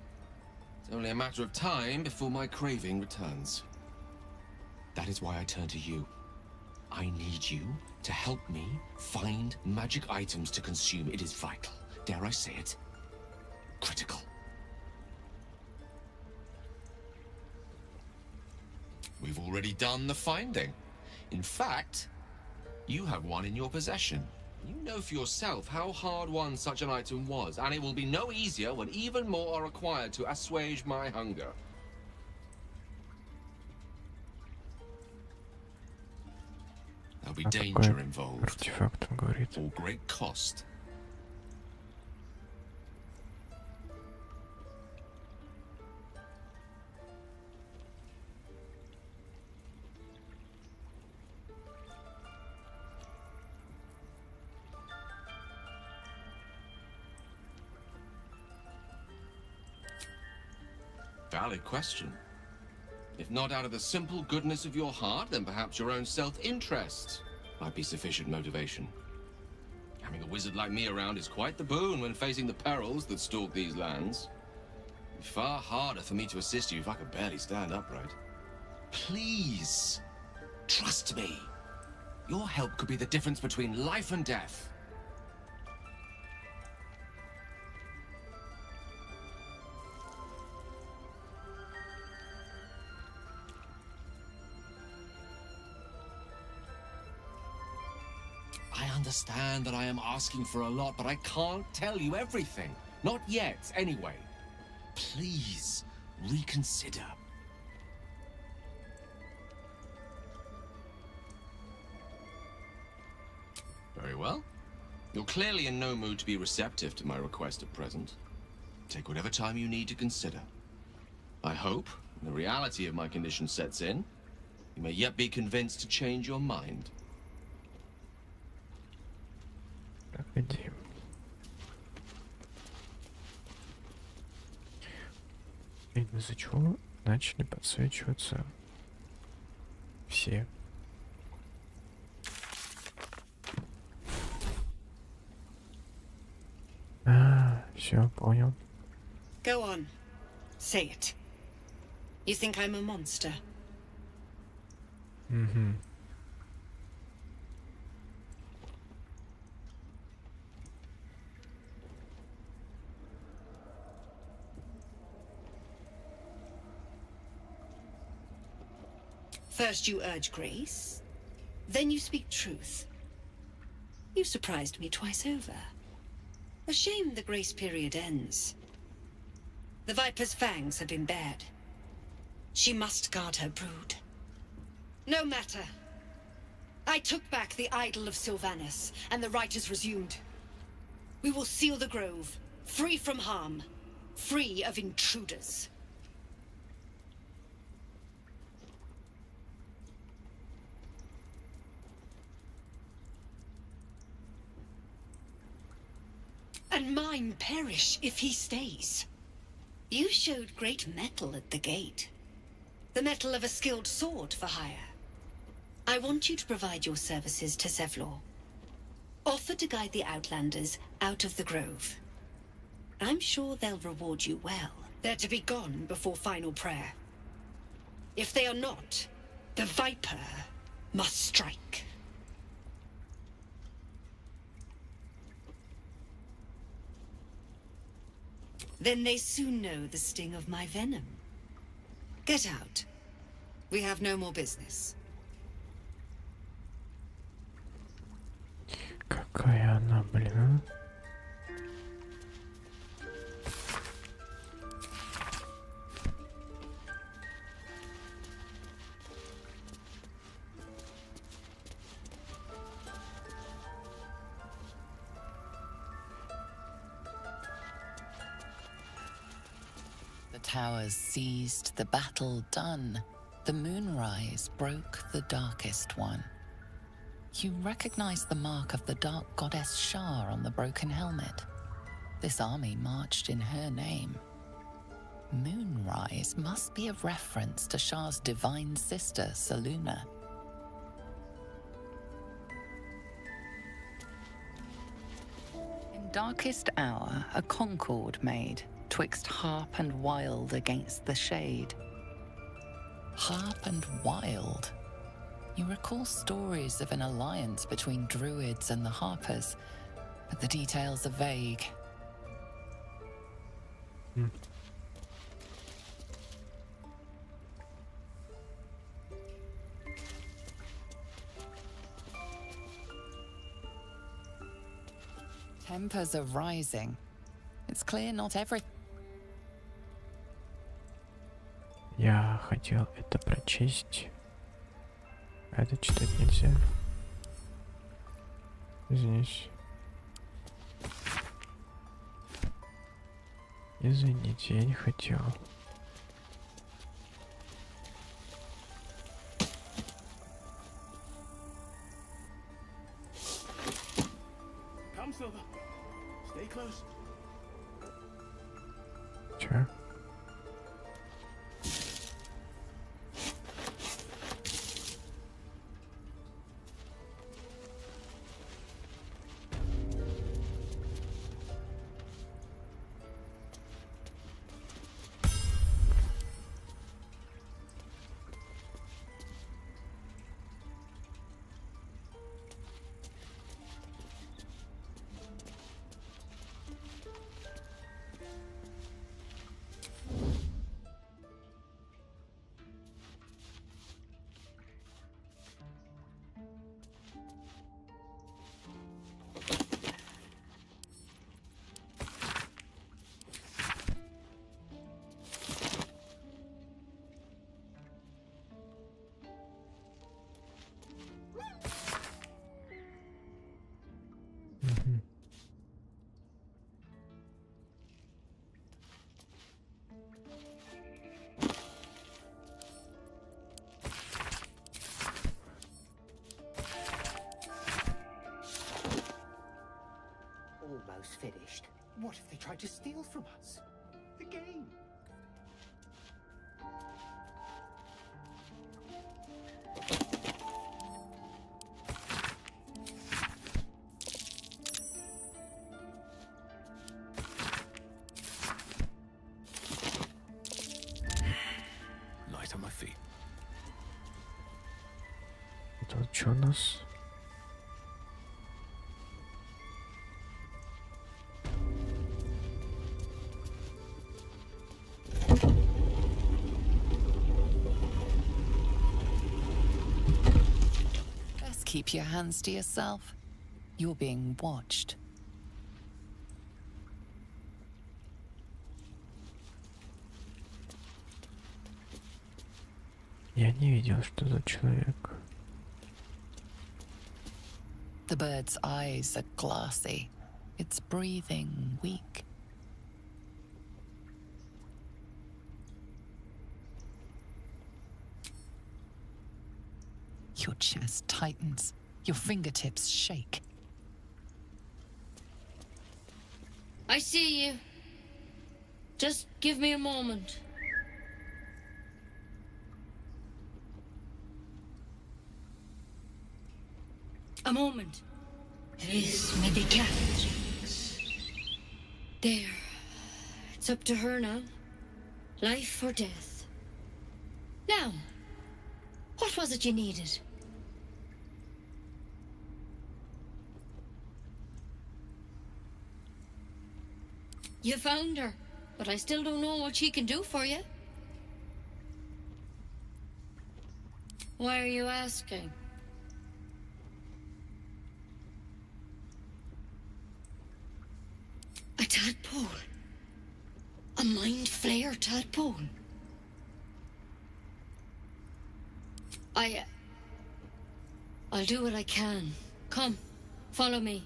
Speaker 10: It's only a matter of time before my craving returns. That is why I turn to you. I need you to help me find magic items to consume. It is vital. Dare I say it? critical. We've already done the finding. In fact, you have one in your possession. You know for yourself how hard-won such an item was, and it will be no easier when even more are required to assuage my hunger. There'll be danger involved,
Speaker 1: артефактом говорит.
Speaker 10: or great cost. Valid question. If not out of the simple goodness of your heart, then perhaps your own self-interest might be sufficient motivation. Having a wizard like me around is quite the boon when facing the perils that stalk these lands. It'd be far harder for me to assist you if I could barely stand upright. Please, trust me. Your help could be the difference between life and death. I understand that I am asking for a lot, but I can't tell you everything. Not yet, anyway. Please, reconsider. Very well. You're clearly in no mood to be receptive to my request at present. Take whatever time you need to consider. I hope, when the reality of my condition sets in, you may yet be convinced to change your mind.
Speaker 1: Погоди. Из-за чего начали подсвечиваться все? Все, понял.
Speaker 17: Go on. Say it. You think I'm a monster?
Speaker 1: Угу.
Speaker 17: First you urge grace, then you speak truth. You surprised me twice over. A shame the grace period ends. The Viper's fangs have been bared. She must guard her brood. No matter. I took back the idol of Sylvanus, and the rite is resumed. We will seal the grove, free from harm, free of intruders. And mine perish if he stays. You showed great mettle at the gate. The mettle of a skilled sword for hire. I want you to provide your services to Zevlor. Offer to guide the Outlanders out of the grove. I'm sure they'll reward you well. They're to be gone before final prayer. If they are not, the Viper must strike. Then they soon know the sting of my venom. Get out. We have no more business.
Speaker 1: Какая она, блин, а?
Speaker 19: Towers seized, the battle done. The moonrise broke the darkest one. You recognize the mark of the dark goddess Shar on the broken helmet. This army marched in her name. Moonrise must be a reference to Shar's divine sister, Selûne. In darkest hour, a concord made, twixt harp and wild against the shade. Harp and wild. You recall stories of an alliance between druids and the harpers, but the details are vague. Tempers are rising. It's clear not every...
Speaker 1: Я хотел это прочесть. А это читать нельзя. Извините. Извините, я не хотел.
Speaker 5: Come, Silver. Stay close.
Speaker 1: Чё?
Speaker 20: Almost finished. What if they tried to steal from us? The game.
Speaker 12: Light on my feet.
Speaker 1: Тут что у нас?
Speaker 19: Keep your hands to yourself. You're being watched.
Speaker 1: Я не видел, что за человек.
Speaker 19: The bird's eyes are glassy. Its breathing weak. Your chest tightens. Your fingertips shake.
Speaker 13: I see you. Just give me a moment. A moment. This medicatrix. There. It's up to her now. Life or death. Now, what was it you needed? You found her, but I still don't know what she can do for you. Why are you asking? A tadpole. A mind flayer tadpole. I'll do what I can. Come, follow me.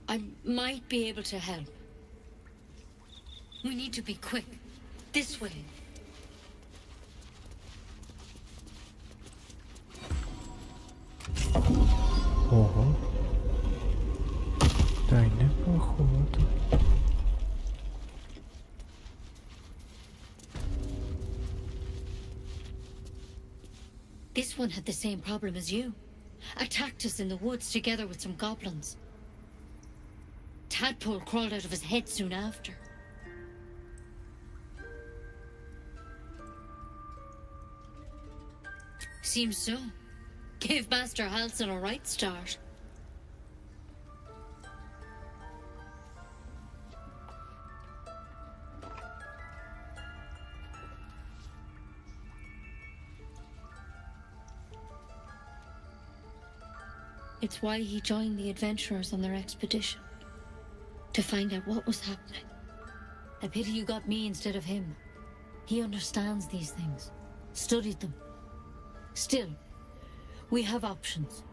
Speaker 13: I might be able to help. We need to be quick. This way.
Speaker 1: Ого. Тайный поход.
Speaker 13: This one had the same problem as you. Attacked us in the woods together with some goblins. Tadpole crawled out of his head soon after. Seems so. Gave Master Halson a right start. It's why he joined the adventurers on their expedition. To find out what was happening. A pity you got me instead of him. He understands these things. Studied them. Still, we have options.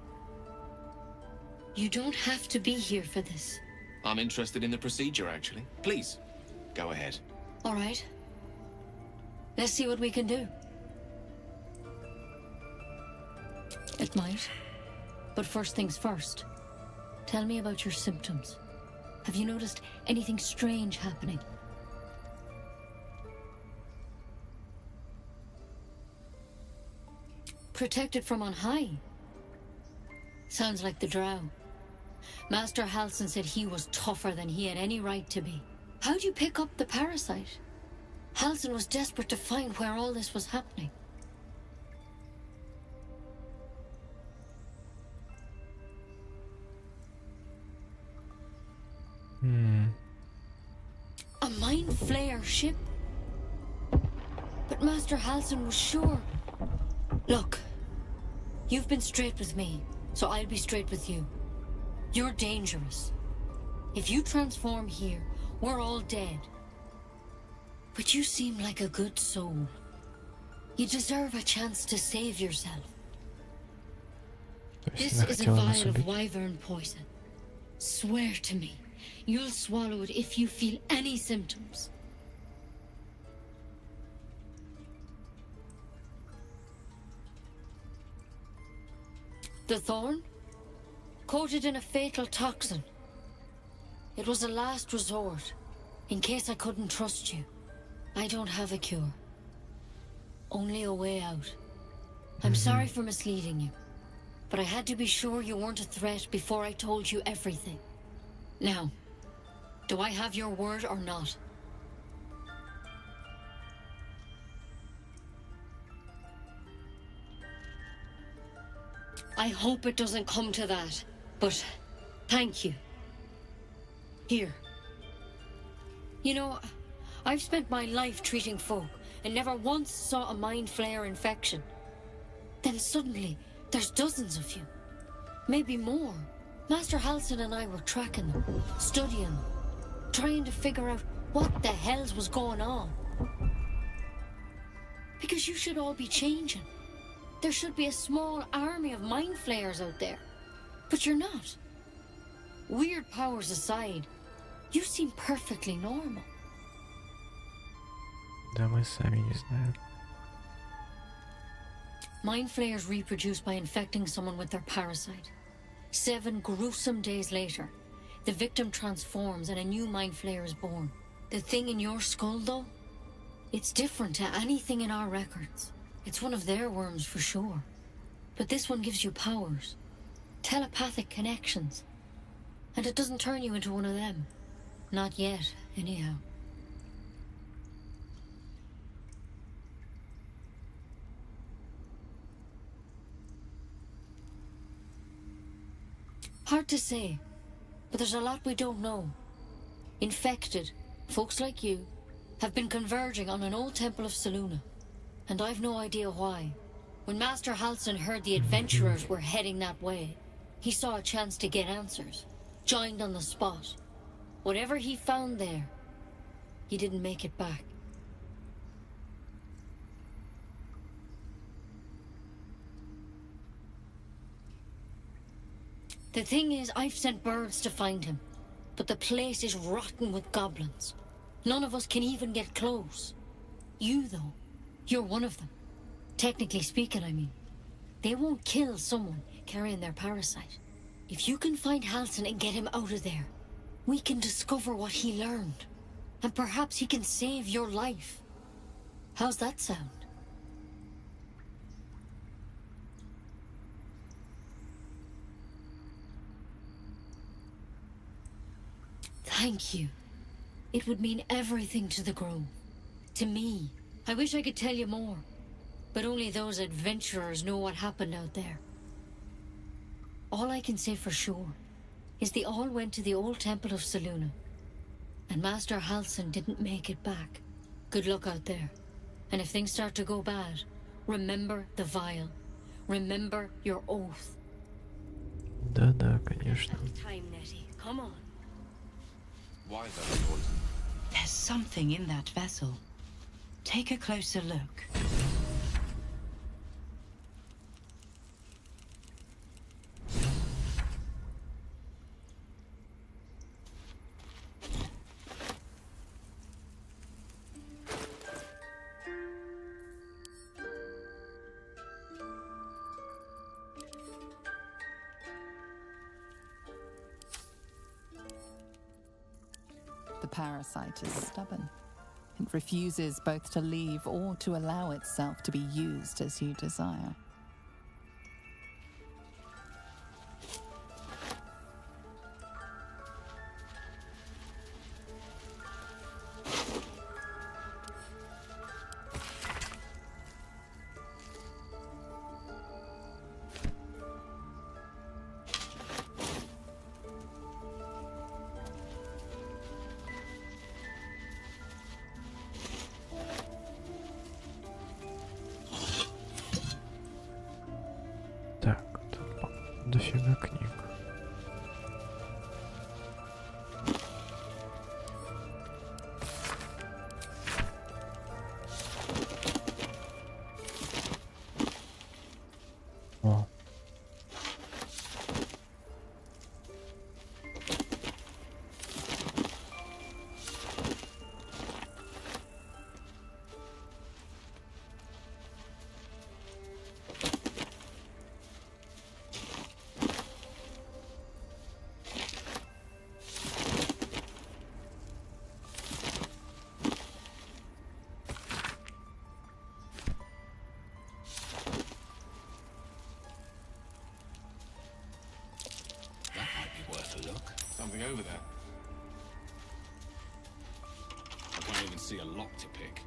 Speaker 13: You don't have to be here for this.
Speaker 10: I'm interested in the procedure, actually. Please, go ahead.
Speaker 13: All right. Let's see what we can do. It might. But first things first. Tell me about your symptoms. Have you noticed anything strange happening? Protected from on high? Sounds like the drow. Master Halsin said he was tougher than he had any right to be. How'd you pick up the parasite? Halsin was desperate to find where all this was happening. A mind flayer ship? But Master Halsin was sure. Look, you've been straight with me, so I'll be straight with you. You're dangerous. If you transform here, we're all dead. But you seem like a good soul. You deserve a chance to save yourself. This is a vial of wyvern poison. Swear to me, you'll swallow it if you feel any symptoms. The thorn? Coated in a fatal toxin. It was a last resort, in case I couldn't trust you. I don't have a cure. Only a way out. I'm sorry for misleading you, but I had to be sure you weren't a threat before I told you everything. Now, do I have your word or not? I hope it doesn't come to that, but thank you. Here. You know, I've spent my life treating folk and never once saw a mind flayer infection. Then suddenly, there's dozens of you. Maybe more. Master Halsin and I were tracking them, studying them, trying to figure out what the hells was going on. Because you should all be changing. There should be a small army of mind flayers out there. But you're not. Weird powers aside, you seem perfectly normal.
Speaker 1: Да мы сами не знаем.
Speaker 13: Mind flayers reproduce by infecting someone with their parasite. 7 gruesome days later, the victim transforms and a new mind flayer is born. The thing in your skull, though, it's different to anything in our records. It's one of their worms for sure. But this one gives you powers. Telepathic connections. And it doesn't turn you into one of them. Not yet, anyhow. Hard to say, but there's a lot we don't know. Infected, folks like you, have been converging on an old temple of Selûne. And I've no idea why. When Master Halsin heard the adventurers were heading that way, he saw a chance to get answers. Joined on the spot. Whatever he found there, he didn't make it back. The thing is, I've sent birds to find him, but the place is rotten with goblins. None of us can even get close. You, though, you're one of them. Technically speaking, I mean. They won't kill someone carrying their parasite. If you can find Halsin and get him out of there, we can discover what he learned. And perhaps he can save your life. How's that sound? Thank you. It would mean everything to the Grove. To me. I wish I could tell you more. But only those adventurers know what happened out there. All I can say for sure is they all went to the old temple of Selûne. And Master Halsin didn't make it back. Good luck out there. And if things start to go bad, remember the vial. Remember your oath.
Speaker 1: Да-да, конечно.
Speaker 13: Time, Nettie. Come on.
Speaker 10: Why though?
Speaker 7: There's something in that vessel. Take a closer look.
Speaker 3: The parasite is stubborn. It refuses both to leave or to allow itself to be used as you desire.
Speaker 1: Так, тут дофига книг. О.
Speaker 10: Something over there. I can't even see a lock to pick.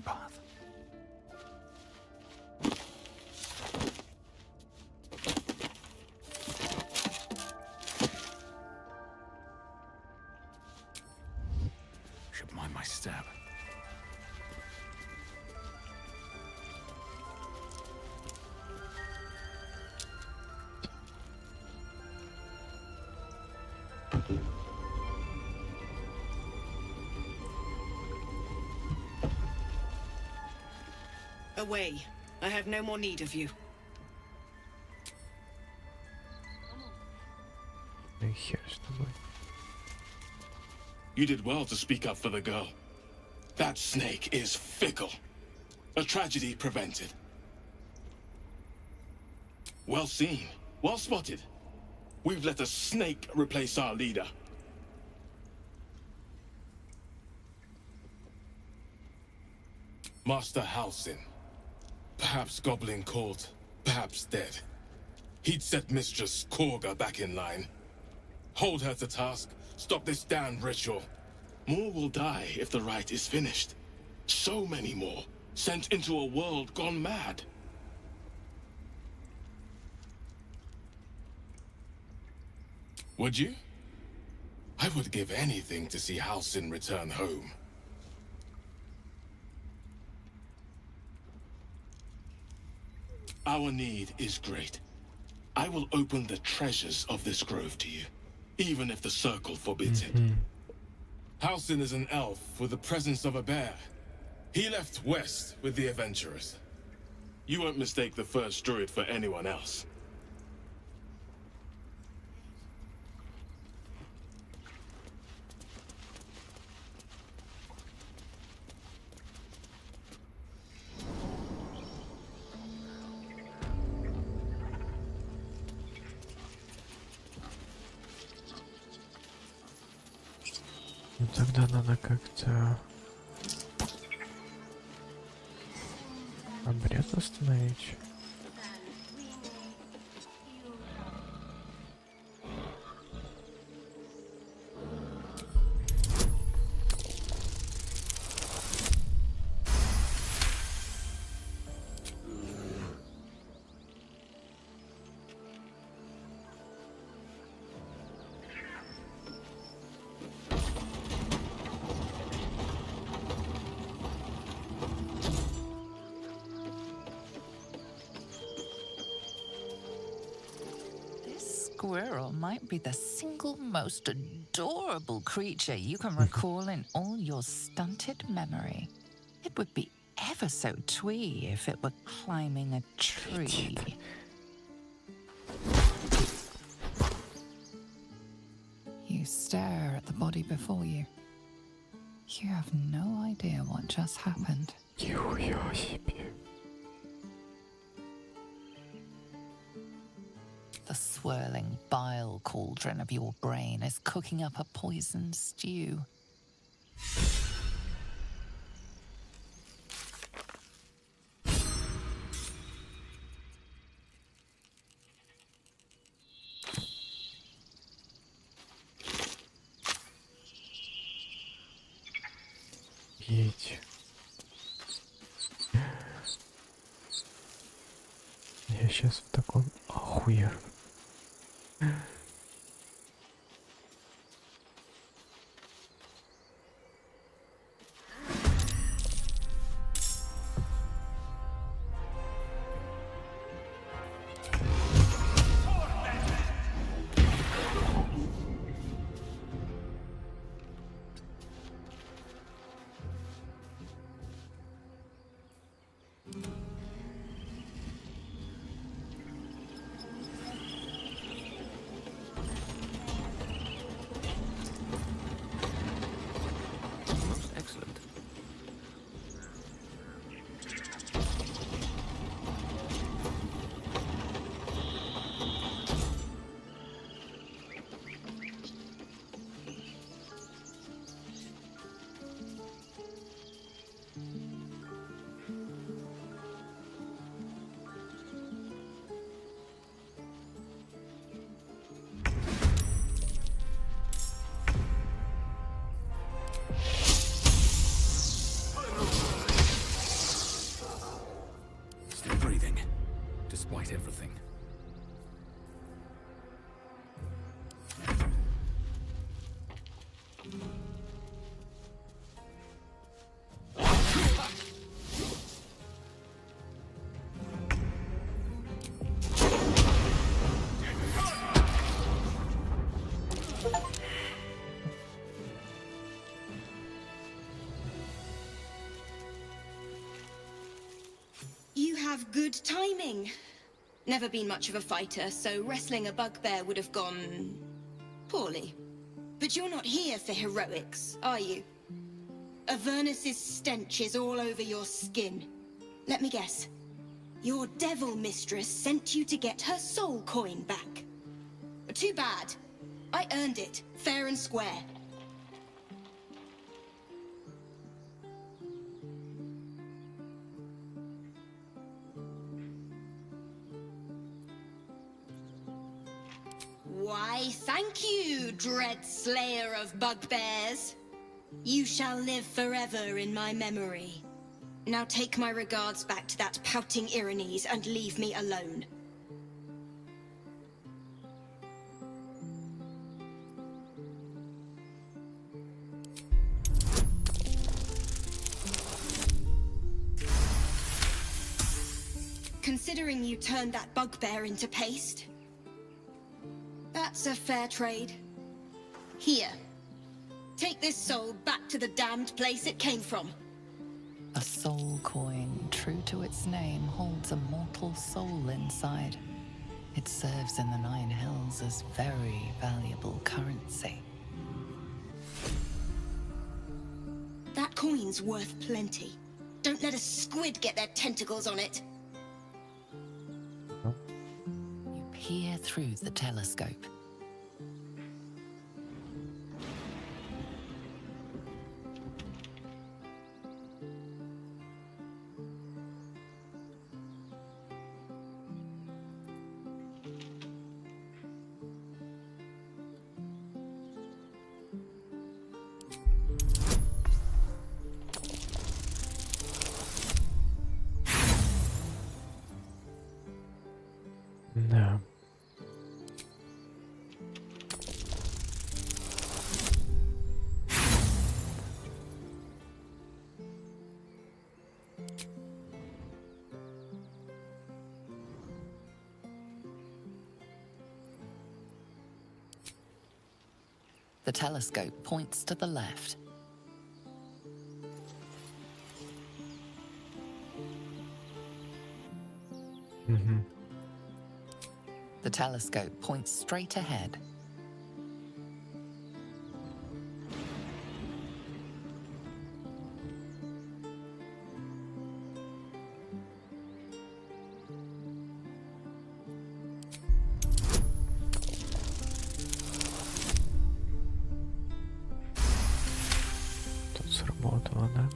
Speaker 12: Path. Should mind my step.
Speaker 17: Away. I have no more need of you.
Speaker 21: You did well to speak up for the girl. That snake is fickle. A tragedy prevented. Well seen. Well spotted. We've let a snake replace our leader. Master Halsin. Perhaps Goblin caught, perhaps dead. He'd set Mistress Korga back in line. Hold her to task, stop this damned ritual. More will die if the rite is finished. So many more, sent into a world gone mad. Would you? I would give anything to see Halsin return home. Our need is great. I will open the treasures of this grove to you, even if the circle forbids it. Halsin is an elf with the presence of a bear. He left west with the adventurers. You won't mistake the first druid for anyone else.
Speaker 1: Ну тогда надо как-то обряд остановить.
Speaker 19: Squirrel might be the single most adorable creature you can recall in all your stunted memory. It would be ever so twee if it were climbing a tree.
Speaker 3: You stare at the body before you. You have no idea what just happened.
Speaker 19: The swirling bile cauldron of your brain is cooking up a poisoned stew.
Speaker 1: Едь. Я сейчас в таком ахуе.
Speaker 12: Everything.
Speaker 7: You have good timing. Never been much of a fighter, so wrestling a bugbear would have gone poorly. But you're not here for heroics, are you? Avernus's stench is all over your skin. Let me guess. Your devil mistress sent you to get her soul coin back. Too bad. I earned it, fair and square. Why, thank you, dread slayer of bugbears. You shall live forever in my memory. Now take my regards back to that pouting Irenes and leave me alone. Considering you turned that bugbear into paste, that's a fair trade. Here. Take this soul back to the damned place it came from.
Speaker 19: A soul coin, true to its name, holds a soul inside. It serves in the Nine Hills as very valuable currency.
Speaker 6: That coin's worth plenty. Don't let a squid get their tentacles on it.
Speaker 19: You peer through the telescope.
Speaker 1: Да.
Speaker 19: The telescope points to the left. The telescope points straight ahead.
Speaker 1: Тут сработало, да?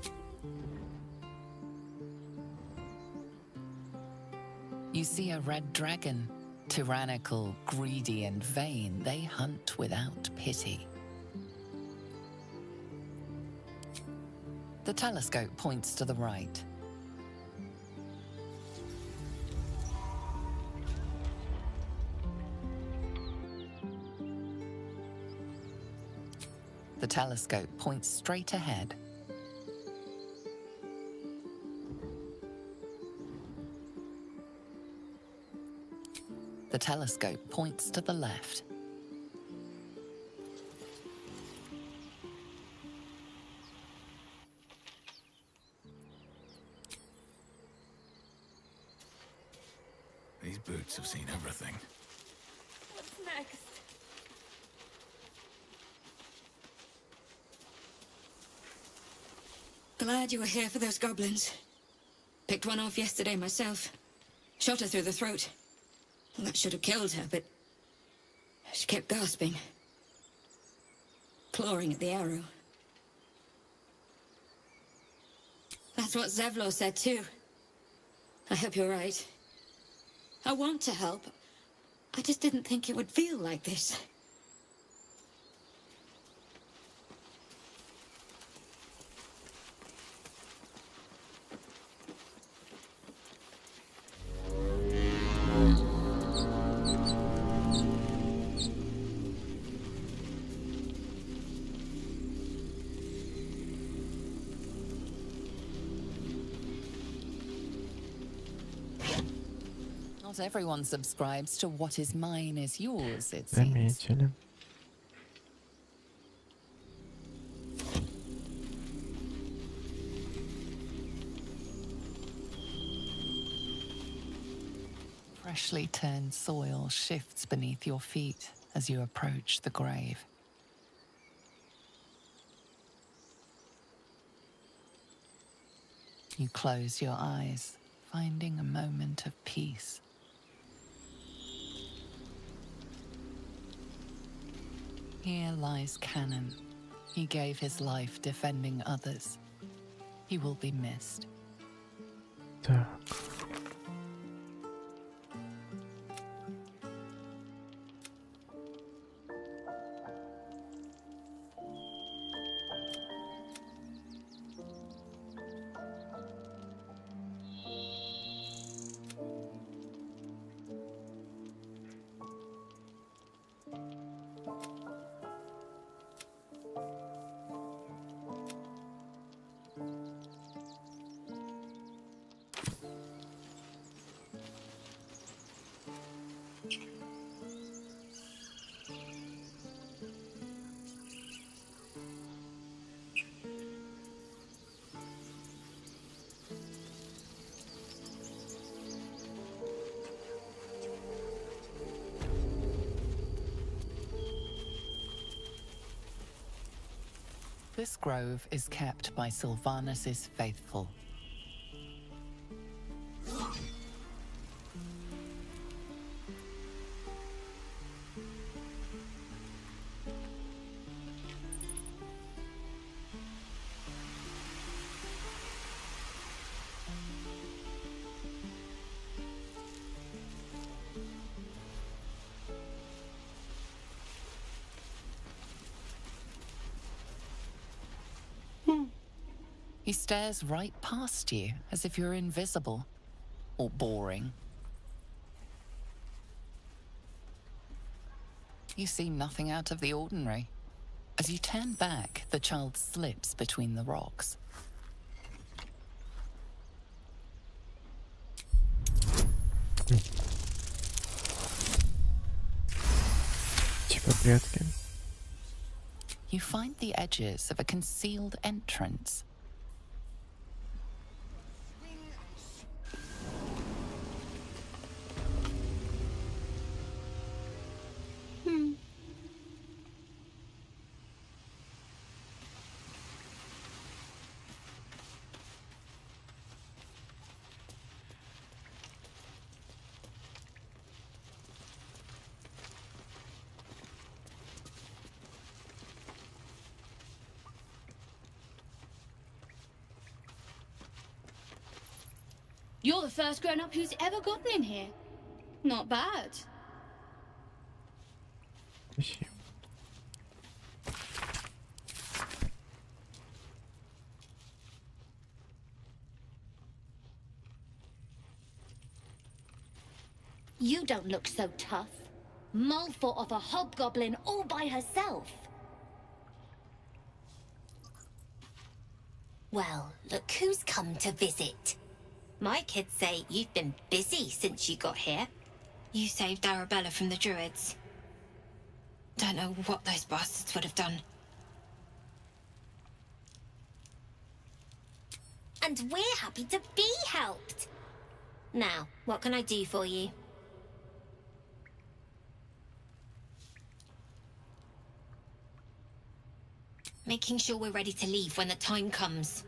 Speaker 19: You see a red dragon. Tyrannical, greedy, and vain, they hunt without pity. The telescope points to the right. The telescope points straight ahead. The telescope points to the left.
Speaker 12: These boots have seen everything.
Speaker 17: What's next?
Speaker 4: Glad you were here for those goblins. Picked one off yesterday myself. Shot her through the throat. That should have killed her, but she kept gasping, clawing at the arrow. That's what Zevlor said too. I hope you're right. I want to help. I just didn't think it would feel like this.
Speaker 19: Not everyone subscribes to what is mine is yours, it seems.
Speaker 1: Заметили.
Speaker 19: Freshly turned soil shifts beneath your feet as you approach the grave. You close your eyes, finding a moment of peace. Here lies Cannon. He gave his life defending others. He will be missed.
Speaker 1: Так.
Speaker 19: This grove is kept by Sylvanus's faithful. He stares right past you, as if you're invisible. Or boring. You seem nothing out of the ordinary. As you turn back, the child slips between the rocks.
Speaker 1: Типа прятки.
Speaker 19: You find the edges of a concealed entrance.
Speaker 14: You're the first grown-up who's ever gotten in here. Not bad.
Speaker 1: Спасибо.
Speaker 17: You don't look so tough. Mouthful of a hobgoblin all by herself.
Speaker 4: Well, look who's come to visit. My kids say you've been busy since you got here. You saved Arabella from the druids. Don't know what those bastards would have done. And we're happy to be helped. Now, what can I do for you? Making sure we're ready to leave when the time comes.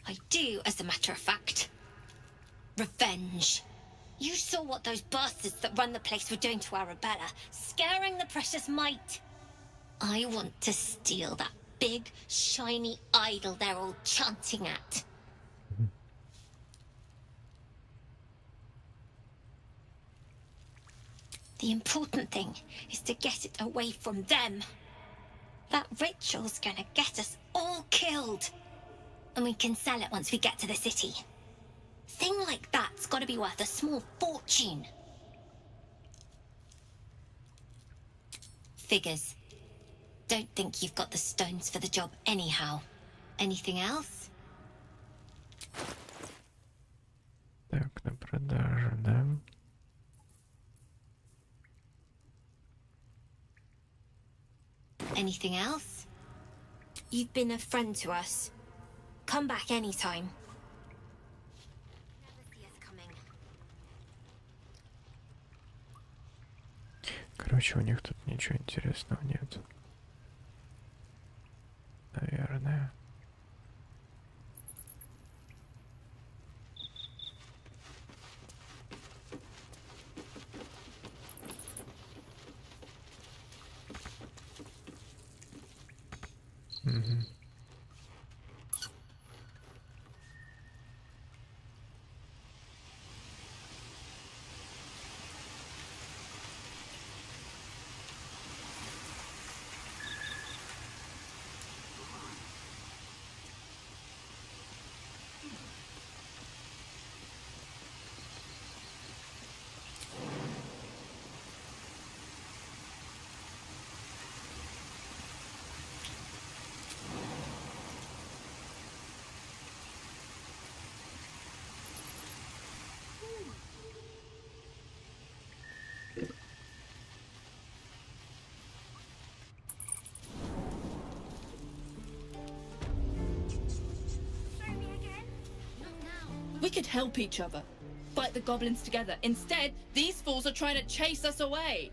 Speaker 4: I do, as a matter of fact. Revenge. You saw what those bastards that run the place were doing to Arabella, scaring the precious mite. I want to steal that big, shiny idol they're all chanting at. The important thing is to get it away from them. That ritual's gonna get us all killed. And we can sell it once we get to the city. Thing like that's gotta be worth a small fortune. Figures. Don't think you've got the stones for the job anyhow. Anything else?
Speaker 1: Так, на продажу, да?
Speaker 4: Anything else? You've been a friend to us. Come back anytime. Never see us coming.
Speaker 1: Короче, у них тут ничего интересного нет. Наверное. Угу.
Speaker 8: We could help each other. Fight the goblins together. Instead, these fools are trying to chase us away.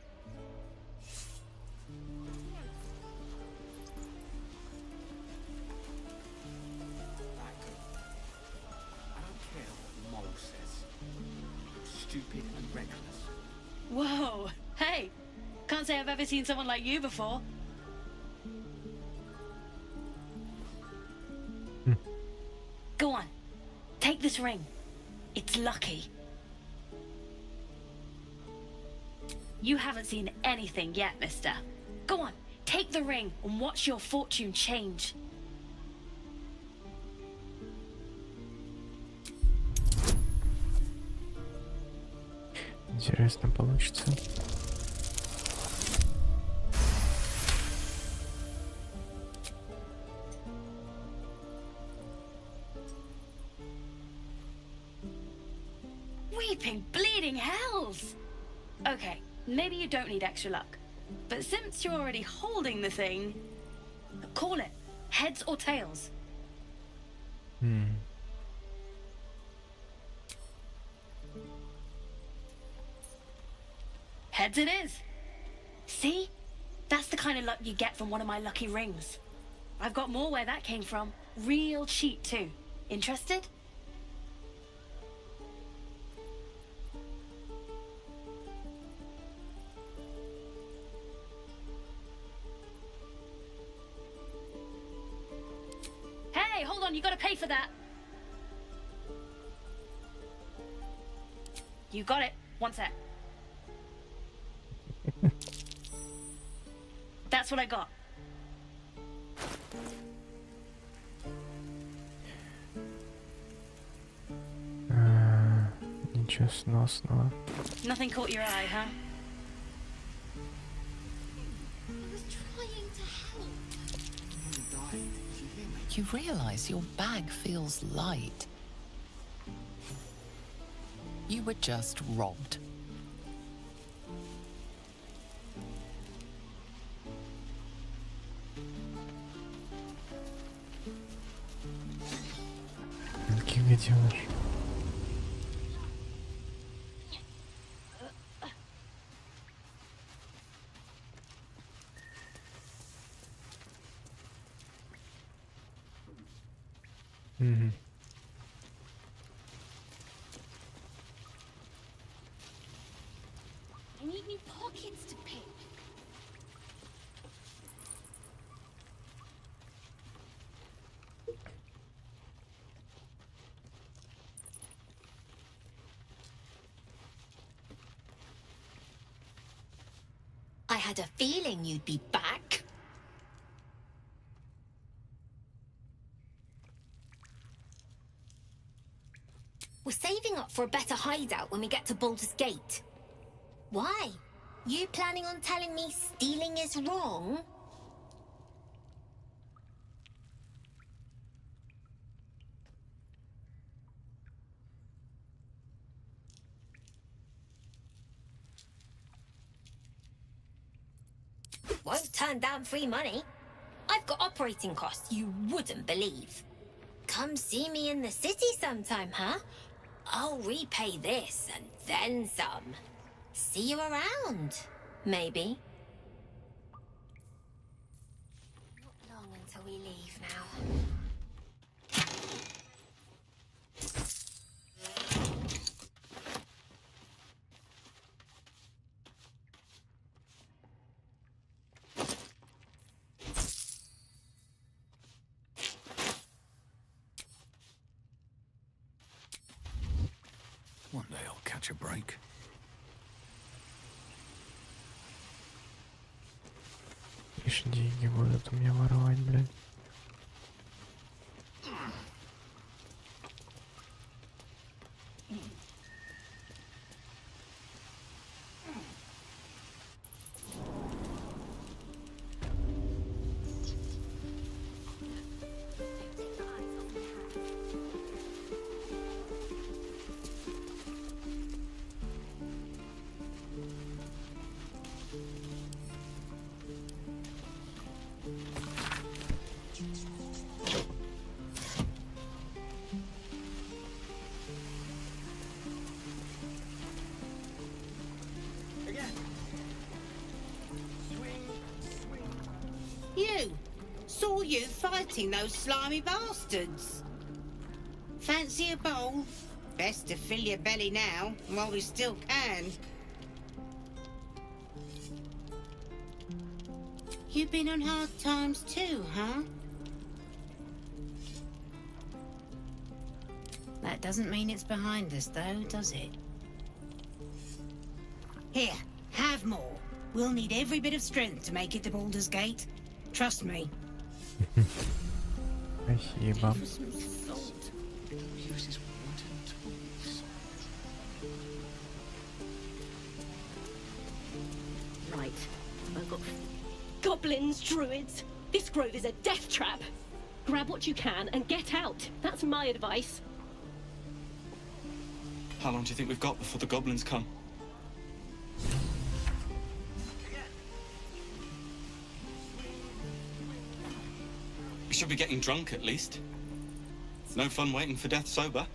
Speaker 20: stupid and reckless.
Speaker 17: Whoa! Hey! Can't say I've ever seen someone like you before. Go on. Take this ring. It's lucky. You haven't seen anything yet, mister. Go on. Take the ring and watch your fortune change.
Speaker 1: Интересно получится.
Speaker 17: Weeping, bleeding hells! Okay, maybe you don't need extra luck. But since you're already holding the thing, call it. Heads or tails. Heads it is. See? That's the kind of luck you get from one of my lucky rings. I've got more where that came from. Real cheap too. Interested? Hey, hold on, you gotta pay for that. You got it. One sec. That's what I got.
Speaker 1: Ничего сносного.
Speaker 17: Nothing caught your eye, huh?
Speaker 6: I was trying to help.
Speaker 19: You realize your bag feels light. You were just robbed.
Speaker 1: Каких гаденыш.
Speaker 6: I need new pockets to pick.
Speaker 7: I had a feeling you'd be back. We're saving up for a better hideout when we get to Baldur's Gate. Why? You planning on telling me stealing is wrong? Won't turn down free money. I've got operating costs you wouldn't believe. Come see me in the city sometime, huh? I'll repay this and then some. See you around, maybe. Not long until we leave now.
Speaker 12: One day I'll catch a break.
Speaker 1: Лишь деньги будут у меня воровать, блядь.
Speaker 2: You! Saw you fighting those slimy bastards. Fancy a bowl? Best to fill your belly now, while we still can. You've been on hard times too, huh? That doesn't mean it's behind us, though, does it? Here, have more. We'll need every bit of strength to make it to Baldur's Gate. Trust me.
Speaker 1: Спасибо.
Speaker 8: Right. I've got goblins, druids. This grove is a death trap. Grab what you can and get out. That's my advice.
Speaker 15: How long do you think we've got before the goblins come? We should be getting drunk at least. It's no fun waiting for death sober.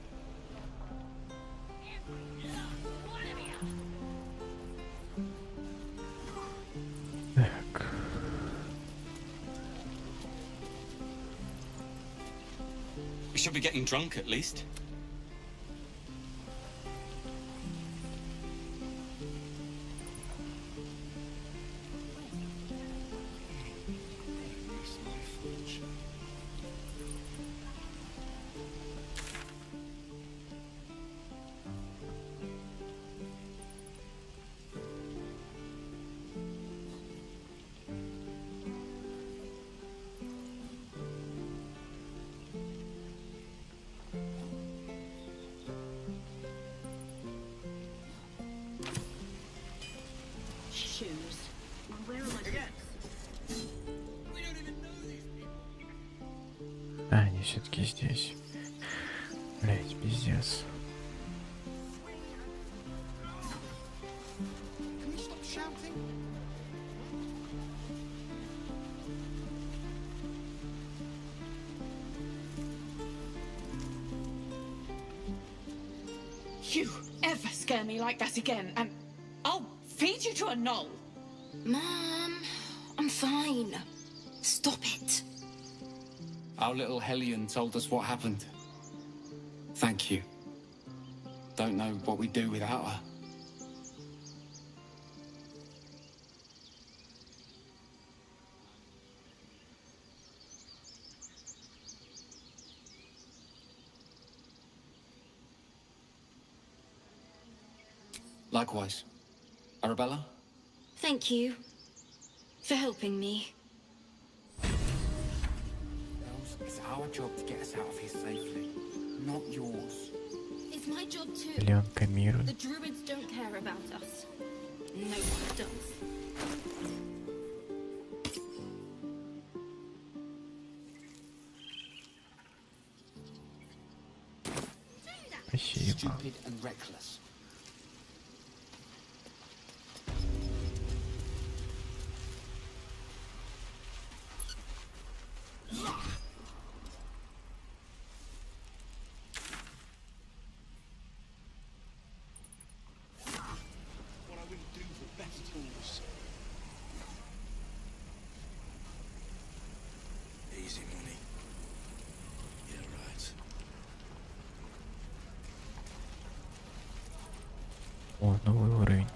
Speaker 15: We should be getting drunk at least.
Speaker 1: А, они все-таки здесь. Блять, пиздец.
Speaker 17: You ever scare me like that again, and I'll feed you to a knoll.
Speaker 7: Mom, I'm fine. Stop it.
Speaker 15: Our little hellion told us what happened. Thank you. Don't know what we'd do without her. Likewise. Arabella?
Speaker 13: Thank you for helping me.
Speaker 15: It's our job to get us out of here safely, not yours.
Speaker 13: It's my job too.
Speaker 1: Пленка мира.
Speaker 13: The druids don't care about us. No one does.
Speaker 1: Спасибо.
Speaker 15: Stupid and reckless.
Speaker 12: Easy money. Yeah, right.
Speaker 1: О, новый уровень.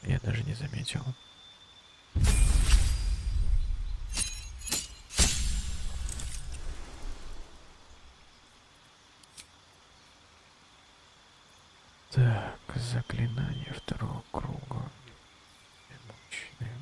Speaker 1: Я даже не заметил. Так, заклинание второго круга. Мощное.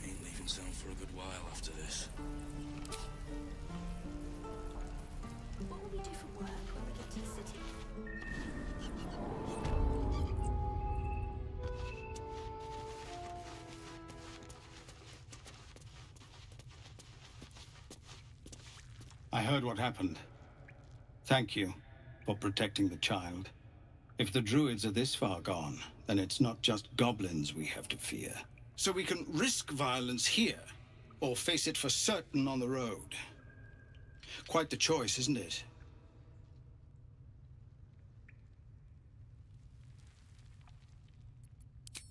Speaker 12: Ain't leaving town for a good while after this.
Speaker 14: What will we do for work when we get to the city?
Speaker 12: I heard what happened. Thank you for protecting the child. If the druids are this far gone, then it's not just goblins we have to fear. So we can risk violence here, or face it for certain on the road. Quite the choice, isn't it?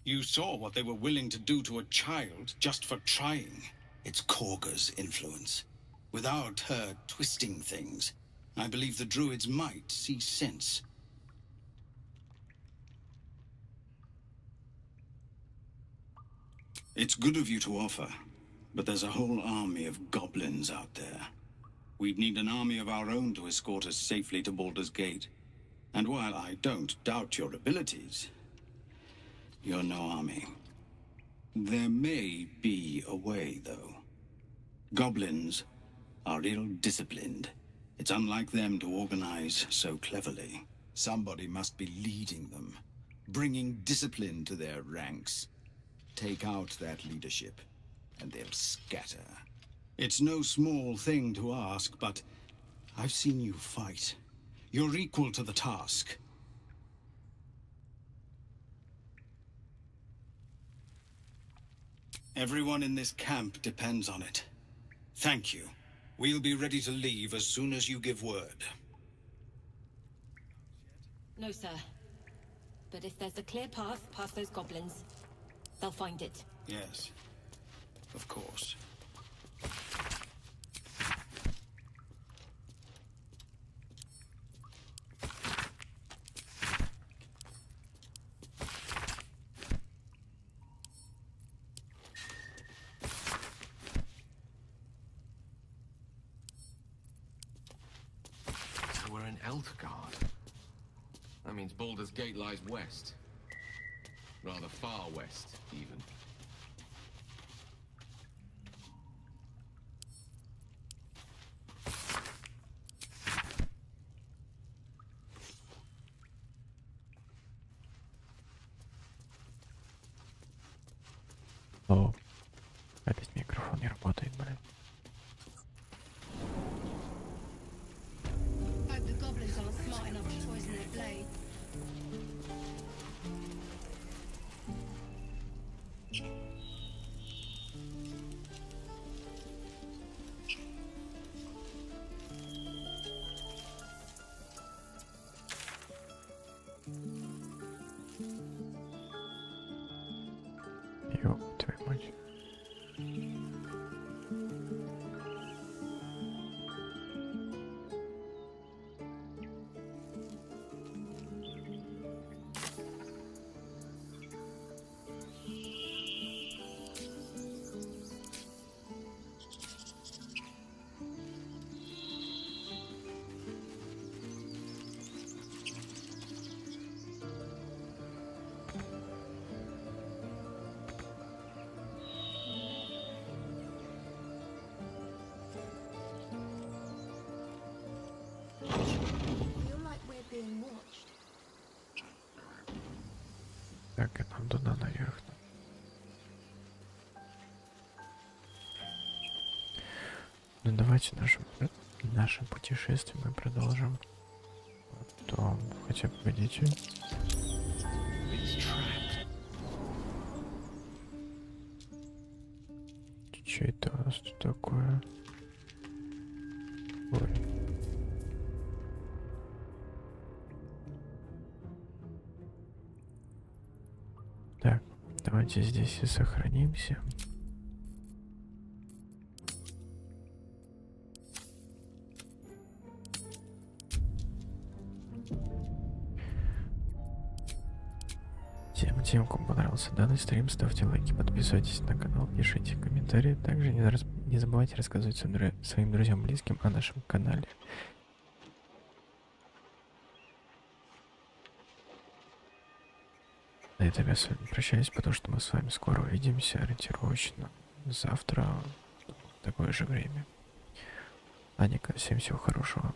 Speaker 12: You saw what they were willing to do to a child just for trying. It's Korga's influence. Without her twisting things, I believe the druids might see sense. It's good of you to offer, but there's a whole army of goblins out there. We'd need an army of our own to escort us safely to Baldur's Gate. And while I don't doubt your abilities, you're no army. There may be a way, though. Goblins are ill-disciplined. It's unlike them to organize so cleverly. Somebody must be leading them, bringing discipline to their ranks. Take out that leadership, and they'll scatter. It's no small thing to ask, but I've seen you fight. You're equal to the task. Everyone in this camp depends on it. Thank you. We'll be ready to leave as soon as you give word.
Speaker 4: No, sir. But if there's a clear path past those goblins, they'll find it.
Speaker 12: Yes, of course.
Speaker 10: So we're in Elfgard. That means Baldur's Gate lies west. Rather far west, even.
Speaker 1: О, опять микрофон не работает, блин.
Speaker 14: Hope the goblins aren't smart enough to poison their blade.
Speaker 1: Ёб твою мать.
Speaker 6: Feel like we're being watched.
Speaker 1: Так, и нам туда наверх. Ну давайте наше путешествие мы продолжим. Потом, хотя погодите. Что это у нас тут такое? Ой. Так, давайте здесь и сохранимся. Тем, кому понравился данный стрим, ставьте лайки, подписывайтесь на канал, пишите комментарии. Также не забывайте рассказывать своим друзьям, близким о нашем канале. На этом я с вами прощаюсь, потому что мы с вами скоро увидимся ориентировочно завтра в такое же время. Аника, всем всего хорошего.